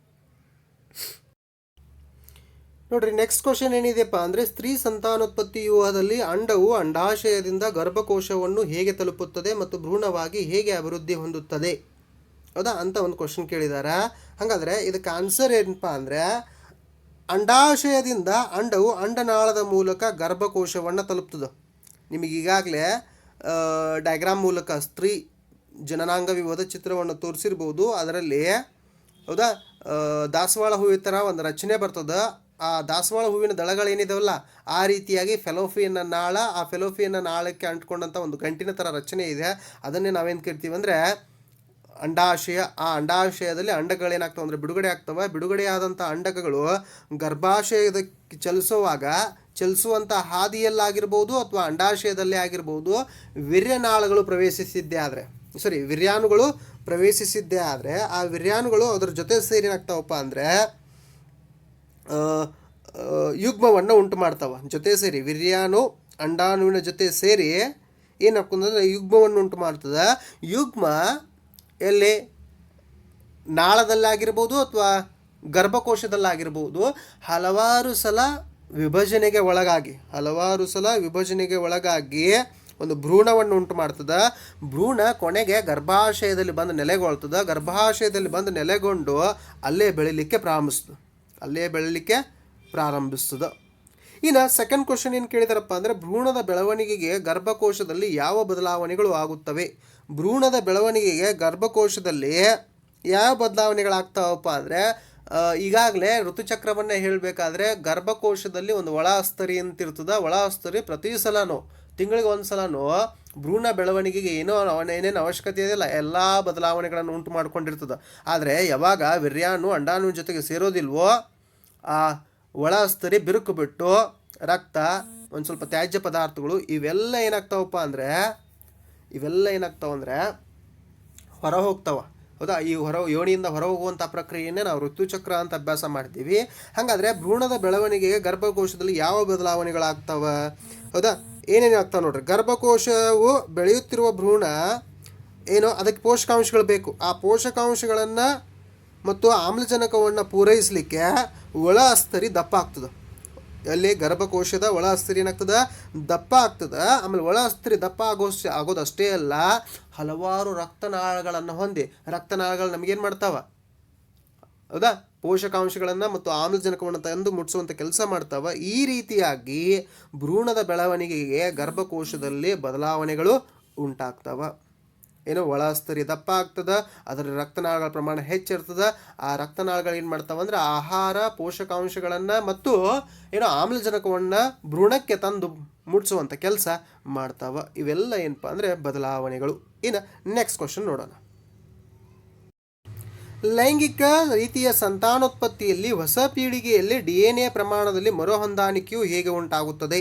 ನೋಡ್ರಿ. ನೆಕ್ಸ್ಟ್ ಕ್ವಶನ್ ಏನಿದೆಯಪ್ಪ ಅಂದರೆ, ಸ್ತ್ರೀ ಸಂತಾನೋತ್ಪತ್ತಿ ವ್ಯೂಹದಲ್ಲಿ ಅಂಡವು ಅಂಡಾಶಯದಿಂದ ಗರ್ಭಕೋಶವನ್ನು ಹೇಗೆ ತಲುಪುತ್ತದೆ ಮತ್ತು ಭ್ರೂಣವಾಗಿ ಹೇಗೆ ಅಭಿವೃದ್ಧಿ ಹೊಂದುತ್ತದೆ ಹೌದಾ ಅಂತ ಒಂದು ಕ್ವಶನ್ ಕೇಳಿದ್ದಾರೆ. ಹಾಗಾದರೆ ಇದಕ್ಕೆ ಆನ್ಸರ್ ಏನಪ್ಪ ಅಂದರೆ, ಅಂಡಾಶಯದಿಂದ ಅಂಡವು ಅಂಡನಾಳದ ಮೂಲಕ ಗರ್ಭಕೋಶವನ್ನು ತಲುಪ್ತದೆ. ನಿಮಗೆ ಈಗಾಗಲೇ ಡಯಾಗ್ರಾಮ್ ಮೂಲಕ ಸ್ತ್ರೀ ಜನನಾಂಗ ವಿಭವದ ಚಿತ್ರವನ್ನು ತೋರಿಸಿರ್ಬೋದು. ಅದರಲ್ಲಿ ಹೌದಾ ದಾಸವಾಳ ಹೂವಿನ ಥರ ಒಂದು ರಚನೆ ಬರ್ತದೆ. ಆ ದಾಸವಾಳ ಹೂವಿನ ದಳಗಳೇನಿದಾವಲ್ಲ ಆ ರೀತಿಯಾಗಿ ಫೆಲೋಫಿಯನ್ನ ನಾಳ, ಆ ಫೆಲೋಫಿಯನ್ನ ನಾಳಕ್ಕೆ ಅಂಟ್ಕೊಂಡಂಥ ಒಂದು ಗಂಟಿನ ಥರ ರಚನೆ ಇದೆ. ಅದನ್ನೇ ನಾವೇನು ಕರಿತೀವಿ ಅಂದರೆ ಅಂಡಾಶಯ. ಆ ಅಂಡಾಶಯದಲ್ಲಿ ಅಂಡಗಳೇನಾಗ್ತವೆ ಅಂದರೆ ಬಿಡುಗಡೆ ಆಗ್ತವೆ. ಬಿಡುಗಡೆಯಾದಂಥ ಅಂಡಕಗಳು ಗರ್ಭಾಶಯದಕ್ಕೆ ಚಲಿಸುವಂಥ ಹಾದಿಯಲ್ಲಾಗಿರ್ಬೋದು ಅಥವಾ ಅಂಡಾಶಯದಲ್ಲೇ ಆಗಿರ್ಬೋದು, ವಿರ್ಯಾಣುಗಳು ಪ್ರವೇಶಿಸಿದ್ದೇ ಆದರೆ ಆ ವಿರ್ಯಾಣುಗಳು ಅದ್ರ ಜೊತೆ ಸೇರಿ ಏನಾಗ್ತಾವಪ್ಪ ಅಂದರೆ ಯುಗ್ಮವನ್ನು ಉಂಟು ಮಾಡ್ತಾವೆ. ಜೊತೆ ಸೇರಿ ವಿರ್ಯಾಣು ಅಂಡಾಣುವಿನ ಜೊತೆ ಸೇರಿ ಏನಾಗ್ತಂದ್ರೆ ಯುಗ್ಮವನ್ನು ಉಂಟು ಮಾಡ್ತದೆ. ಯುಗ್ಮ ಎಲ್ಲಿ ನಾಳದಲ್ಲಾಗಿರ್ಬೋದು ಅಥವಾ ಗರ್ಭಕೋಶದಲ್ಲಾಗಿರ್ಬೋದು ಹಲವಾರು ಸಲ ವಿಭಜನೆಗೆ ಒಳಗಾಗಿ ಒಂದು ಭ್ರೂಣವನ್ನು ಉಂಟು ಮಾಡ್ತದೆ. ಭ್ರೂಣ ಕೊನೆಗೆ ಗರ್ಭಾಶಯದಲ್ಲಿ ಬಂದು ನೆಲೆಗೊಳ್ತದೆ. ಗರ್ಭಾಶಯದಲ್ಲಿ ಬಂದು ನೆಲೆಗೊಂಡು ಅಲ್ಲೇ ಬೆಳೀಲಿಕ್ಕೆ ಪ್ರಾರಂಭಿಸ್ತದೆ. ಇನ್ನು ಸೆಕೆಂಡ್ ಕ್ವಶನ್ ಏನು ಕೇಳಿದಾರಪ್ಪ ಅಂದರೆ, ಭ್ರೂಣದ ಬೆಳವಣಿಗೆಗೆ ಗರ್ಭಕೋಶದಲ್ಲಿ ಯಾವ ಬದಲಾವಣೆಗಳು ಆಗುತ್ತವೆ? ಭ್ರೂಣದ ಬೆಳವಣಿಗೆಗೆ ಗರ್ಭಕೋಶದಲ್ಲಿ ಯಾವ ಬದಲಾವಣೆಗಳಾಗ್ತಾವಪ್ಪ ಅಂದರೆ, ಈಗಾಗಲೇ ಋತುಚಕ್ರವನ್ನು ಹೇಳಬೇಕಾದ್ರೆ ಗರ್ಭಕೋಶದಲ್ಲಿ ಒಂದು ಒಳ ಅಸ್ತರಿ ಅಂತ ಇರ್ತದೆ. ಒಳ ಅಸ್ತರಿ ಪ್ರತಿ ಸಲನೂ ತಿಂಗಳಿಗೆ ಒಂದು ಸಲನೂ ಭ್ರೂಣ ಬೆಳವಣಿಗೆಗೆ ಏನೇನು ಅವಶ್ಯಕತೆ ಇದೆಯಲ್ಲ ಎಲ್ಲ ಬದಲಾವಣೆಗಳನ್ನು ಉಂಟು ಮಾಡ್ಕೊಂಡಿರ್ತದೆ. ಆದರೆ ಯಾವಾಗ ವಿರ್ಯಾಣು ಅಂಡಾಣುವಿನ ಜೊತೆಗೆ ಸೇರೋದಿಲ್ವೋ ಆ ಒಳ ಅಸ್ತರಿ ಬಿರುಕು ಬಿಟ್ಟು ರಕ್ತ, ಒಂದು ಸ್ವಲ್ಪ ತ್ಯಾಜ್ಯ ಪದಾರ್ಥಗಳು ಇವೆಲ್ಲ ಏನಾಗ್ತಾವಪ್ಪ ಅಂದರೆ ಹೊರ ಹೋಗ್ತಾವ ಹೌದಾ. ಈ ಯೋನಿಯಿಂದ ಹೊರ ಹೋಗುವಂಥ ಪ್ರಕ್ರಿಯೆಯನ್ನೇ ನಾವು ಋತುಚಕ್ರ ಅಂತ ಅಭ್ಯಾಸ ಮಾಡ್ತೀವಿ. ಹಾಗಾದರೆ ಭ್ರೂಣದ ಬೆಳವಣಿಗೆಗೆ ಗರ್ಭಕೋಶದಲ್ಲಿ ಯಾವ ಬದಲಾವಣೆಗಳಾಗ್ತಾವ ಹೌದಾ, ಏನೇನು ಆಗ್ತಾವೆ ನೋಡ್ರಿ. ಗರ್ಭಕೋಶವು ಬೆಳೆಯುತ್ತಿರುವ ಭ್ರೂಣ ಅದಕ್ಕೆ ಪೋಷಕಾಂಶಗಳು ಬೇಕು. ಆ ಪೋಷಕಾಂಶಗಳನ್ನು ಮತ್ತು ಆಮ್ಲಜನಕವನ್ನು ಪೂರೈಸಲಿಕ್ಕೆ ಒಳ ಅಸ್ತರಿ ದಪ್ಪ ಆಗ್ತದೆ. ಅಲ್ಲಿ ಗರ್ಭಕೋಶದ ಒಳ ಅಸ್ತರಿ ಏನಾಗ್ತದೆ, ದಪ್ಪ ಆಗ್ತದೆ. ಆಮೇಲೆ ಒಳ ಅಸ್ತರಿ ದಪ್ಪ ಆಗೋದಷ್ಟೇ ಅಲ್ಲ, ಹಲವಾರು ರಕ್ತನಾಳಗಳನ್ನು ಹೊಂದಿ ರಕ್ತನಾಳಗಳು ನಮಗೇನು ಮಾಡ್ತಾವ ಹೌದಾ, ಪೋಷಕಾಂಶಗಳನ್ನು ಮತ್ತು ಆಮ್ಲಜನಕವನ್ನು ತಂದು ಮುಟ್ಟಿಸುವಂಥ ಕೆಲಸ ಮಾಡ್ತಾವ. ಈ ರೀತಿಯಾಗಿ ಭ್ರೂಣದ ಬೆಳವಣಿಗೆಗೆ ಗರ್ಭಕೋಶದಲ್ಲಿ ಬದಲಾವಣೆಗಳು ಉಂಟಾಗ್ತವ. ಒಳ ಅಸ್ತರಿ ದಪ್ಪ ಆಗ್ತದೆ, ಅದರ ರಕ್ತನಾಳಗಳ ಪ್ರಮಾಣ ಹೆಚ್ಚಿರ್ತದೆ. ಆ ರಕ್ತನಾಳಗಳು ಏನು ಮಾಡ್ತಾವೆ ಅಂದರೆ ಆಹಾರ, ಪೋಷಕಾಂಶಗಳನ್ನು ಮತ್ತು ಆಮ್ಲಜನಕವನ್ನು ಭ್ರೂಣಕ್ಕೆ ತಂದು ಮುಟ್ಟಿಸುವಂಥ ಕೆಲಸ ಮಾಡ್ತಾವೆ. ಇವೆಲ್ಲ ಏನಪ್ಪ ಅಂದರೆ ಬದಲಾವಣೆಗಳು. ಇನ್ನು ನೆಕ್ಸ್ಟ್ ಕ್ವಶನ್ ನೋಡೋಣ. ಲೈಂಗಿಕ ರೀತಿಯ ಸಂತಾನೋತ್ಪತ್ತಿಯಲ್ಲಿ ಹೊಸ ಪೀಳಿಗೆಯಲ್ಲಿ DNA ಪ್ರಮಾಣದಲ್ಲಿ ಮರುಹೊಂದಾಣಿಕೆಯು ಹೇಗೆ ಉಂಟಾಗುತ್ತದೆ?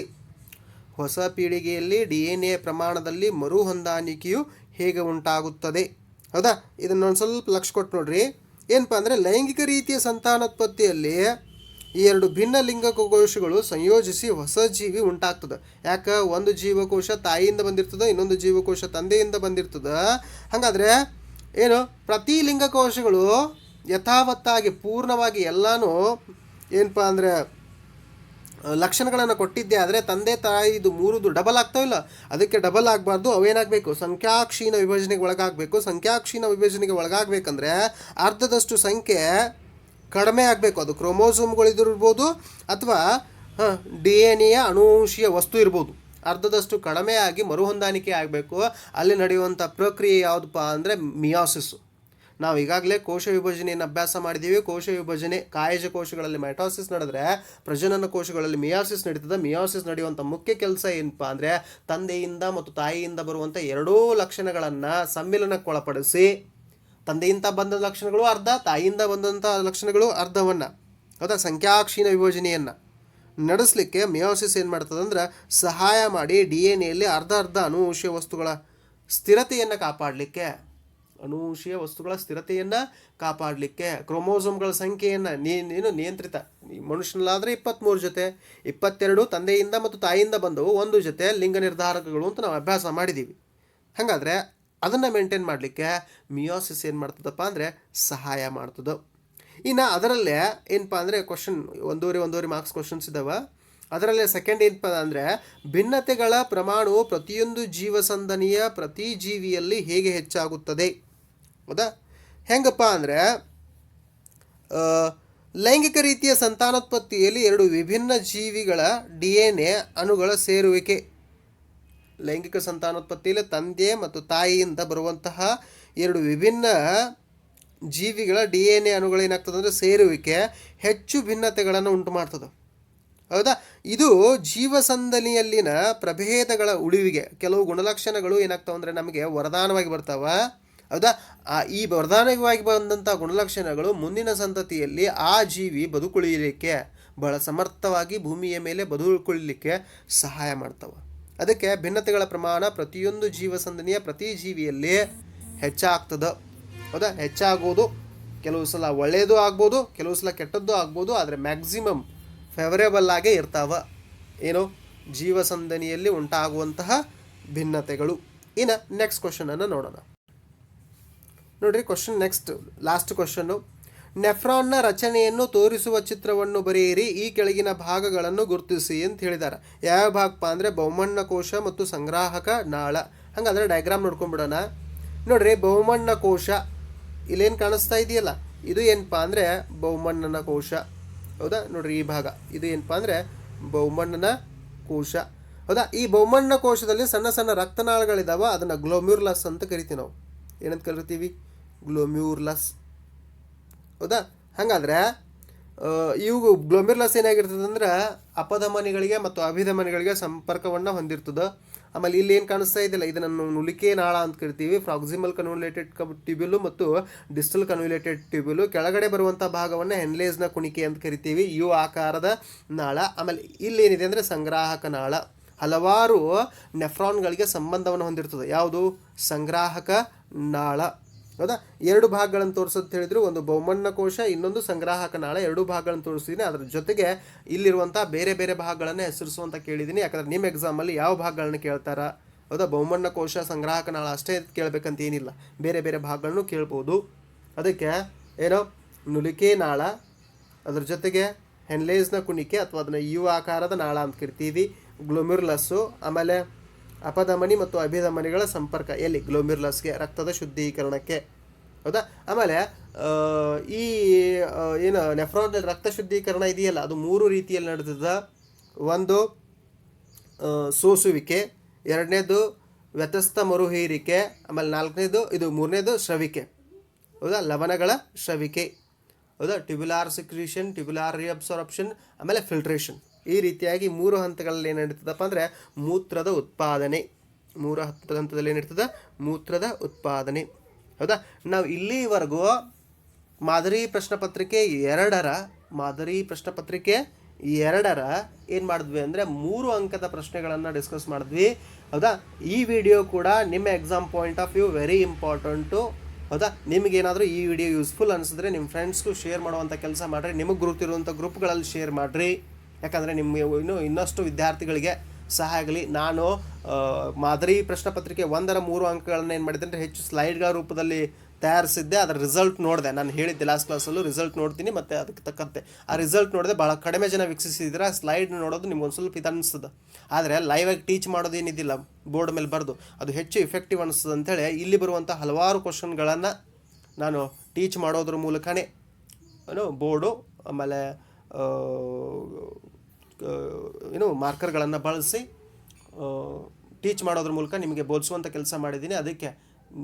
ಹೊಸ ಪೀಳಿಗೆಯಲ್ಲಿ DNA ಪ್ರಮಾಣದಲ್ಲಿ ಮರುಹೊಂದಾಣಿಕೆಯು ಹೇಗೆ ಉಂಟಾಗುತ್ತದೆ ಹೌದಾ. ಇದನ್ನೊಂದು ಸ್ವಲ್ಪ ಲಕ್ಷ್ಯ ಕೊಟ್ಟು ನೋಡ್ರಿ. ಏನಪ್ಪ ಅಂದರೆ ಲೈಂಗಿಕ ರೀತಿಯ ಸಂತಾನೋತ್ಪತ್ತಿಯಲ್ಲಿ ಈ ಎರಡು ಭಿನ್ನ ಲಿಂಗಕೋಶಗಳು ಸಂಯೋಜಿಸಿ ಹೊಸ ಜೀವಿ ಉಂಟಾಗ್ತದೆ. ಯಾಕೆ, ಒಂದು ಜೀವಕೋಶ ತಾಯಿಯಿಂದ ಬಂದಿರ್ತದೆ, ಇನ್ನೊಂದು ಜೀವಕೋಶ ತಂದೆಯಿಂದ ಬಂದಿರ್ತದೆ. ಹಾಗಾದರೆ ಪ್ರತಿ ಲಿಂಗಕೋಶಗಳು ಯಥಾವತ್ತಾಗಿ ಪೂರ್ಣವಾಗಿ ಎಲ್ಲನೂ ಏನಪ್ಪ ಅಂದರೆ ಲಕ್ಷಣಗಳನ್ನು ಕೊಟ್ಟಿದ್ದೆ. ಆದರೆ ತಂದೆ ತಾಯಿದು ಮೂರುದು ಡಬಲ್ ಆಗ್ತಾವಿಲ್ಲ, ಅದಕ್ಕೆ ಡಬಲ್ ಆಗಬಾರ್ದು. ಅವೇನಾಗಬೇಕು, ಸಂಖ್ಯಾಕ್ಷೀಣ ವಿಭಜನೆಗೆ ಒಳಗಾಗಬೇಕು. ಸಂಖ್ಯಾಕ್ಷೀಣ ವಿಭಜನೆಗೆ ಒಳಗಾಗಬೇಕಂದ್ರೆ ಅರ್ಧದಷ್ಟು ಸಂಖ್ಯೆ ಕಡಿಮೆ ಆಗಬೇಕು. ಅದು ಕ್ರೋಮೋಸೋಮ್ಗಳಿದಿರ್ಬೋದು ಅಥವಾ DNA ಅನುವಂಶೀಯ ವಸ್ತು ಇರ್ಬೋದು. ಅರ್ಧದಷ್ಟು ಕಡಿಮೆ ಆಗಿ ಮರುಹೊಂದಾಣಿಕೆ ಆಗಬೇಕು. ಅಲ್ಲಿ ನಡೆಯುವಂಥ ಪ್ರಕ್ರಿಯೆ ಯಾವುದಪ್ಪ ಅಂದರೆ ಮಿಯಾಸಿಸ್ಸು. ನಾವು ಈಗಾಗಲೇ ಕೋಶ ವಿಭಜನೆಯನ್ನು ಅಭ್ಯಾಸ ಮಾಡಿದ್ದೀವಿ. ಕೋಶ ವಿಭಜನೆ ಕಾಯಜ ಕೋಶಗಳಲ್ಲಿ ಮೈಟೋಸಿಸ್ ನಡೆದ್ರೆ ಪ್ರಜನನ ಕೋಶಗಳಲ್ಲಿ ಮಿಯಾಸಿಸ್ ನಡೀತದೆ. ಮಿಯಾಸಿಸ್ ನಡೆಯುವಂಥ ಮುಖ್ಯ ಕೆಲಸ ಏನಪ್ಪ ಅಂದರೆ ತಂದೆಯಿಂದ ಮತ್ತು ತಾಯಿಯಿಂದ ಬರುವಂಥ ಎರಡೂ ಲಕ್ಷಣಗಳನ್ನು ಸಮ್ಮಿಲನಕ್ಕೊಳಪಡಿಸಿ, ತಂದೆಯಿಂದ ಬಂದ ಲಕ್ಷಣಗಳು ಅರ್ಧ, ತಾಯಿಯಿಂದ ಬಂದಂಥ ಲಕ್ಷಣಗಳು ಅರ್ಧವನ್ನು, ಹೌದಾ, ಸಂಖ್ಯಾಕ್ಷೀಣ ವಿಭಜನೆಯನ್ನು ನಡೆಸಲಿಕ್ಕೆ ಮಿಯಾಸಿಸ್ ಏನು ಮಾಡ್ತದೆ ಅಂದ್ರೆ ಸಹಾಯ ಮಾಡಿ DNA ಅರ್ಧ ಅರ್ಧ ಅನುವಂಶೀಯ ವಸ್ತುಗಳ ಸ್ಥಿರತೆಯನ್ನು ಕಾಪಾಡಲಿಕ್ಕೆ ಕ್ರೋಮೋಸೋಮ್ಗಳ ಸಂಖ್ಯೆಯನ್ನು ನೀನು ನಿಯಂತ್ರಿತ. ಮನುಷ್ಯನಲ್ಲಾದರೆ 23 ಜೊತೆ, 22 ತಂದೆಯಿಂದ ಮತ್ತು ತಾಯಿಯಿಂದ ಬಂದವು, 1 ಜೊತೆ ಲಿಂಗ ನಿರ್ಧಾರಕಗಳು ಅಂತ ನಾವು ಅಭ್ಯಾಸ ಮಾಡಿದ್ದೀವಿ. ಹಾಗಾದರೆ ಅದನ್ನು ಮೇಂಟೈನ್ ಮಾಡಲಿಕ್ಕೆ ಮಿಯಾಸಿಸ್ ಏನು ಮಾಡ್ತದಪ್ಪ ಅಂದರೆ ಸಹಾಯ ಮಾಡ್ತದೆ. ಇನ್ನು ಅದರಲ್ಲೇ ಏನಪ್ಪ ಅಂದರೆ ಕ್ವಶನ್ ಒಂದೂವರೆ ಮಾರ್ಕ್ಸ್ ಕ್ವಶನ್ಸ್ ಇದ್ದಾವೆ. ಅದರಲ್ಲೇ ಸೆಕೆಂಡ್ ಏನಪ್ಪ ಅಂದರೆ ಭಿನ್ನತೆಗಳ ಪ್ರಮಾಣವು ಪ್ರತಿಯೊಂದು ಜೀವಸಂದನಿಯ ಪ್ರತಿ ಜೀವಿಯಲ್ಲಿ ಹೇಗೆ ಹೆಚ್ಚಾಗುತ್ತದೆ. ಹೌದಾ, ಹೆಂಗಪ್ಪ ಅಂದರೆ ಲೈಂಗಿಕ ರೀತಿಯ ಸಂತಾನೋತ್ಪತ್ತಿಯಲ್ಲಿ 2 ವಿಭಿನ್ನ ಜೀವಿಗಳ DNA ಅಣುಗಳ ಸೇರುವಿಕೆ. ಲೈಂಗಿಕ ಸಂತಾನೋತ್ಪತ್ತಿಯಲ್ಲಿ ತಂದೆ ಮತ್ತು ತಾಯಿಯಿಂದ ಬರುವಂತಹ 2 ವಿಭಿನ್ನ ಜೀವಿಗಳ DNA ಅಣುಗಳೇನಾಗ್ತದೆ ಅಂದರೆ ಸೇರುವಿಕೆ ಹೆಚ್ಚು ಭಿನ್ನತೆಗಳನ್ನು ಉಂಟು ಮಾಡ್ತದೆ. ಹೌದಾ, ಇದು ಜೀವಸಂದನಿಯಲ್ಲಿನ ಪ್ರಭೇದಗಳ ಉಳಿವಿಗೆ ಕೆಲವು ಗುಣಲಕ್ಷಣಗಳು ಏನಾಗ್ತಾವೆ ಅಂದರೆ ನಮಗೆ ವರದಾನವಾಗಿ ಬರ್ತಾವೆ. ಹೌದಾ, ಈ ವರದಾನವಾಗಿ ಬಂದಂಥ ಗುಣಲಕ್ಷಣಗಳು ಮುಂದಿನ ಸಂತತಿಯಲ್ಲಿ ಆ ಜೀವಿ ಬದುಕುಳಿಯಲಿಕ್ಕೆ ಬಹಳ ಸಮರ್ಥವಾಗಿ ಭೂಮಿಯ ಮೇಲೆ ಬದುಕುಳಿಯಲಿಕ್ಕೆ ಸಹಾಯ ಮಾಡ್ತವೆ. ಅದಕ್ಕೆ ಭಿನ್ನತೆಗಳ ಪ್ರಮಾಣ ಪ್ರತಿಯೊಂದು ಜೀವಸಂದನಿಯ ಪ್ರತಿ ಜೀವಿಯಲ್ಲಿ ಹೆಚ್ಚಾಗ್ತದೆ. ಹೌದಾ, ಹೆಚ್ಚಾಗೋದು ಕೆಲವು ಸಲ ಒಳ್ಳೆಯದು ಆಗ್ಬೋದು, ಕೆಲವು ಸಲ ಕೆಟ್ಟದ್ದು ಆಗ್ಬೋದು, ಆದರೆ ಮ್ಯಾಕ್ಸಿಮಮ್ ಫೇವರೇಬಲ್ ಆಗೇ ಇರ್ತಾವೆ ಏನು ಜೀವಸಂದನಿಯಲ್ಲಿ ಉಂಟಾಗುವಂತಹ ಭಿನ್ನತೆಗಳು. ಇನ್ನು ನೆಕ್ಸ್ಟ್ ಕ್ವಶನನ್ನು ನೋಡೋಣ. ನೋಡಿರಿ ಕ್ವಶನ್ ನೆಕ್ಸ್ಟ್ ಲಾಸ್ಟ್ ಕ್ವಶನ್ನು. ನೆಫ್ರಾನ್ನ ರಚನೆಯನ್ನು ತೋರಿಸುವ ಚಿತ್ರವನ್ನು ಬರೆಯಿರಿ. ಈ ಕೆಳಗಿನ ಭಾಗಗಳನ್ನು ಗುರುತಿಸಿ ಅಂತ ಹೇಳಿದ್ದಾರೆ. ಯಾವ ಭಾಗಪ್ಪ ಅಂದರೆ ಬಹುಮಣ್ಣ ಕೋಶ ಮತ್ತು ಸಂಗ್ರಾಹಕ ನಾಳ. ಹಾಗಾದರೆ ಡಯಾಗ್ರಾಮ್ ನೋಡ್ಕೊಂಡ್ಬಿಡೋಣ. ನೋಡ್ರಿ, ಬಹುಮಣ್ಣ ಕೋಶ ಇಲ್ಲೇನು ಕಾಣಿಸ್ತಾ ಇದೆಯಲ್ಲ, ಇದು ಏನಪ್ಪ ಅಂದರೆ ಬಹುಮಣ್ಣನ ಕೋಶ. ಹೌದಾ, ನೋಡ್ರಿ ಈ ಭಾಗ ಇದು ಏನಪ್ಪ ಅಂದರೆ ಬಹುಮಣ್ಣನ ಕೋಶ. ಹೌದಾ, ಈ ಬಹುಮಣ್ಣ ಕೋಶದಲ್ಲಿ ಸಣ್ಣ ಸಣ್ಣ ರಕ್ತನಾಳಗಳಿದ್ದಾವೆ. ಅದನ್ನು ಗ್ಲೋಮ್ಯೂರ್ಲಸ್ ಅಂತ ಕರಿತೀವಿ ನಾವು. ಏನಂತ ಕರಿತೀವಿ? ಗ್ಲೋಮ್ಯೂರ್ಲಸ್. ಹೌದಾ, ಹಾಗಾದರೆ ಇವು ಗ್ಲೋಮ್ಯೂರ್ಲಸ್ ಏನಾಗಿರ್ತದೆ ಅಂದ್ರೆ ಅಪಧಮನಿಗಳಿಗೆ ಮತ್ತು ಅಭಿಧಮನಿಗಳಿಗೆ ಸಂಪರ್ಕವನ್ನು ಹೊಂದಿರ್ತದೆ. ಆಮೇಲೆ ಇಲ್ಲಿ ಏನು ಕಾಣಿಸ್ತಾ ಇದೆಯಲ್ಲ, ಇದನ್ನು ನುಲಿಕೆ ನಾಳ ಅಂತ ಕರಿತೀವಿ. ಪ್ರಾಕ್ಸಿಮಲ್ ಕನ್ವ್ಯುಲೇಟೆಡ್ ಟ್ಯೂಬ್ಯುಲು ಮತ್ತು ಡಿಸ್ಟಲ್ ಕನ್ವ್ಯುಲೇಟೆಡ್ ಟ್ಯೂಬ್ಯುಲು. ಕೆಳಗಡೆ ಬರುವಂಥ ಭಾಗವನ್ನು ಹೆನ್ಲೇಸ್ನ ಕುಣಿಕೆ ಅಂತ ಕರಿತೀವಿ, ಯು ಆಕಾರದ ನಾಳ. ಆಮೇಲೆ ಇಲ್ಲೇನಿದೆ ಅಂದರೆ ಸಂಗ್ರಾಹಕ ನಾಳ. ಹಲವಾರು ನೆಫ್ರಾನ್ಗಳಿಗೆ ಸಂಬಂಧವನ್ನು ಹೊಂದಿರ್ತದೆ. ಯಾವುದು? ಸಂಗ್ರಾಹಕ ನಾಳ. ಹೌದಾ, 2 ಭಾಗಗಳನ್ನು ತೋರಿಸೋದು ಹೇಳಿದ್ರು. ಒಂದು ಬಹುಮಣ್ಣ ಕೋಶ, ಇನ್ನೊಂದು ಸಂಗ್ರಾಹಕ ನಾಳ. 2 ಭಾಗಗಳನ್ನು ತೋರಿಸಿದ್ದೀನಿ. ಅದರ ಜೊತೆಗೆ ಇಲ್ಲಿರುವಂಥ ಬೇರೆ ಬೇರೆ ಭಾಗಗಳನ್ನು ಹೆಸರಿಸುವಂತ ಕೇಳಿದ್ದೀನಿ. ಯಾಕಂದರೆ ನಿಮ್ಮ ಎಕ್ಸಾಮಲ್ಲಿ ಯಾವ ಭಾಗಗಳನ್ನು ಕೇಳ್ತಾರ? ಹೌದಾ, ಬಹುಮಣ್ಣ ಕೋಶ, ಸಂಗ್ರಾಹಕ ನಾಳ ಅಷ್ಟೇ ಕೇಳಬೇಕಂತ ಏನಿಲ್ಲ, ಬೇರೆ ಬೇರೆ ಭಾಗಗಳನ್ನು ಕೇಳ್ಬೋದು. ಅದಕ್ಕೆ ಏನೋ ನುಲಿಕೆ ನಾಳ, ಅದ್ರ ಜೊತೆಗೆ ಹೆನ್ಲೇಸ್ನ ಕುಣಿಕೆ ಅಥವಾ ಅದನ್ನು ಯು ಆಕಾರದ ನಾಳ ಅಂತ ಕರಿತೀವಿ, ಗ್ಲೋಮ್ಯುರ್ಲಸ್ಸು. ಆಮೇಲೆ ಅಪಧಮನಿ ಮತ್ತು ಅಭಿಧಮನಿಗಳ ಸಂಪರ್ಕ ಎಲ್ಲಿ? ಗ್ಲೋಮ್ಯುರ್ಲಸ್ಗೆ, ರಕ್ತದ ಶುದ್ಧೀಕರಣಕ್ಕೆ. ಹೌದಾ, ಆಮೇಲೆ ಈ ಏನು ನೆಫ್ರಾನ್ ರಕ್ತ ಶುದ್ಧೀಕರಣ ಇದೆಯಲ್ಲ, ಅದು 3 ರೀತಿಯಲ್ಲಿ ನಡೆದಿದೆ. ಒಂದು ಸೋಸುವಿಕೆ, 2ನೇದು ವ್ಯತ್ಯಸ್ತ ಮರುಹೀರಿಕೆ, ಆಮೇಲೆ 4ನೇದು ಮೂರನೇದು ಸ್ರವಿಕೆ. ಹೌದಾ, ಲವಣಗಳ ಸ್ರವಿಕೆ. ಹೌದಾ, ಟ್ಯೂಬ್ಯುಲಾರ್ ಸಿಕ್ರೀಷನ್, ಟ್ಯೂಬ್ಯುಲಾರ್ ರಿಅಬ್ಸಾರ್ಪ್ಷನ್, ಆಮೇಲೆ ಫಿಲ್ಟ್ರೇಷನ್. ಈ ರೀತಿಯಾಗಿ 3 ಹಂತಗಳಲ್ಲಿ ಏನು ನಡೀತದಪ್ಪ ಅಂದರೆ ಮೂತ್ರದ ಉತ್ಪಾದನೆ. 3 ಹಂತದಲ್ಲಿ ಏನಿರ್ತದೆ? ಮೂತ್ರದ ಉತ್ಪಾದನೆ. ಹೌದಾ, ನಾವು ಇಲ್ಲಿವರೆಗೂ ಮಾದರಿ ಪ್ರಶ್ನೆ ಪತ್ರಿಕೆ 2ರ ಏನು ಮಾಡಿದ್ವಿ ಅಂದರೆ 3 ಅಂಕದ ಪ್ರಶ್ನೆಗಳನ್ನು ಡಿಸ್ಕಸ್ ಮಾಡಿದ್ವಿ. ಹೌದಾ, ಈ ವಿಡಿಯೋ ಕೂಡ ನಿಮ್ಮ exam point of view very important. ಹೌದಾ, ನಿಮಗೇನಾದರೂ ಈ ವಿಡಿಯೋ ಯೂಸ್ಫುಲ್ ಅನಿಸಿದ್ರೆ ನಿಮ್ಮ ಫ್ರೆಂಡ್ಸ್ಗೂ ಶೇರ್ ಮಾಡುವಂಥ ಕೆಲಸ ಮಾಡಿರಿ. ನಿಮಗೆ ಗುರುತಿರುವಂಥ ಗ್ರೂಪ್ಗಳಲ್ಲಿ ಶೇರ್ ಮಾಡಿರಿ. ಯಾಕಂದರೆ ನಿಮಗೆ ಇನ್ನಷ್ಟು ವಿದ್ಯಾರ್ಥಿಗಳಿಗೆ ಸಹಾಯ ಆಗಲಿ. ನಾನು ಮಾದರಿ ಪ್ರಶ್ನೆ ಪತ್ರಿಕೆ 1ರ 3 ಅಂಕಗಳನ್ನು ಏನು ಮಾಡಿದ್ದೆ ಅಂದರೆ ಹೆಚ್ಚು ಸ್ಲೈಡ್ಗಳ ರೂಪದಲ್ಲಿ ತಯಾರಿಸಿದ್ದೆ. ಅದರ ರಿಸಲ್ಟ್ ನೋಡಿದೆ. ನಾನು ಹೇಳಿದ್ದೆ ಲಾಸ್ಟ್ ಕ್ಲಾಸಲ್ಲೂ ರಿಸಲ್ಟ್ ನೋಡ್ತೀನಿ, ಮತ್ತು ಅದಕ್ಕೆ ತಕ್ಕಂತೆ ಆ ರಿಸಲ್ಟ್ ನೋಡಿದೆ. ಭಾಳ ಕಡಿಮೆ ಜನ ವೀಕ್ಷಿಸಿದ್ರೆ ಸ್ಲೈಡ್ ನೋಡೋದು ನಿಮ್ಗೆ ಒಂದು ಸ್ವಲ್ಪ ಇದು ಅನಿಸ್ತದೆ. ಆದರೆ ಲೈವಾಗಿ ಟೀಚ್ ಮಾಡೋದು ಏನಿದ್ದಿಲ್ಲ ಬೋರ್ಡ್ ಮೇಲೆ ಬರೆದು, ಅದು ಹೆಚ್ಚು ಇಫೆಕ್ಟಿವ್ ಅನಿಸ್ತದೆ ಅಂಥೇಳಿ ಇಲ್ಲಿ ಬರುವಂಥ ಹಲವಾರು ಕ್ವಶನ್ಗಳನ್ನು ನಾನು ಟೀಚ್ ಮಾಡೋದ್ರ ಮೂಲಕನೇ ಬೋರ್ಡು ಆಮೇಲೆ ಮಾರ್ಕರ್ಗಳನ್ನು ಬಳಸಿ ಟೀಚ್ ಮಾಡೋದ್ರ ಮೂಲಕ ನಿಮಗೆ ಬೋಧಿಸುವಂಥ ಕೆಲಸ ಮಾಡಿದ್ದೀನಿ. ಅದಕ್ಕೆ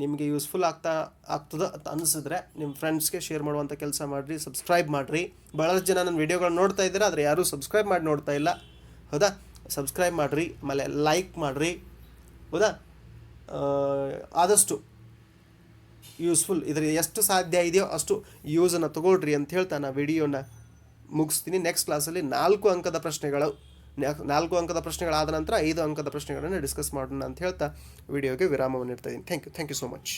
ನಿಮಗೆ ಯೂಸ್ಫುಲ್ ಆಗ್ತದೆ ಅಂತ ಅನಿಸಿದ್ರೆ ನಿಮ್ಮ ಫ್ರೆಂಡ್ಸ್ಗೆ ಶೇರ್ ಮಾಡುವಂಥ ಕೆಲಸ ಮಾಡಿರಿ. ಸಬ್ಸ್ಕ್ರೈಬ್ ಮಾಡಿರಿ. ಭಾಳಷ್ಟು ಜನ ನನ್ನ ವೀಡಿಯೋಗಳನ್ನ ನೋಡ್ತಾ ಇದ್ದಾರೆ, ಆದರೆ ಯಾರೂ ಸಬ್ಸ್ಕ್ರೈಬ್ ಮಾಡಿ ನೋಡ್ತಾ ಇಲ್ಲ. ಹೌದಾ? ಸಬ್ಸ್ಕ್ರೈಬ್ ಮಾಡಿರಿ, ಆಮೇಲೆ ಲೈಕ್ ಮಾಡಿರಿ. ಹೌದಾ? ಆದಷ್ಟು ಯೂಸ್ಫುಲ್ ಎಷ್ಟು ಸಾಧ್ಯ ಇದೆಯೋ ಅಷ್ಟು ಯೂಸನ್ನು ತೊಗೊಳ್ರಿ ಅಂತ ಹೇಳ್ತಾ ನಾನು ವಿಡಿಯೋನ ಮುಗಿಸ್ತೀನಿ. ನೆಕ್ಸ್ಟ್ ಕ್ಲಾಸಲ್ಲಿ 4 ಅಂಕದ ಪ್ರಶ್ನೆಗಳಾದ ನಂತರ 5 ಅಂಕದ ಪ್ರಶ್ನೆಗಳನ್ನು ಡಿಸ್ಕಸ್ ಮಾಡೋಣ ಅಂತ ಹೇಳ್ತಾ ವಿಡಿಯೋಗೆ ವಿರಾಮವನ್ನು ಇಡ್ತಾ ಇದ್ದೀನಿ. Thank you so much.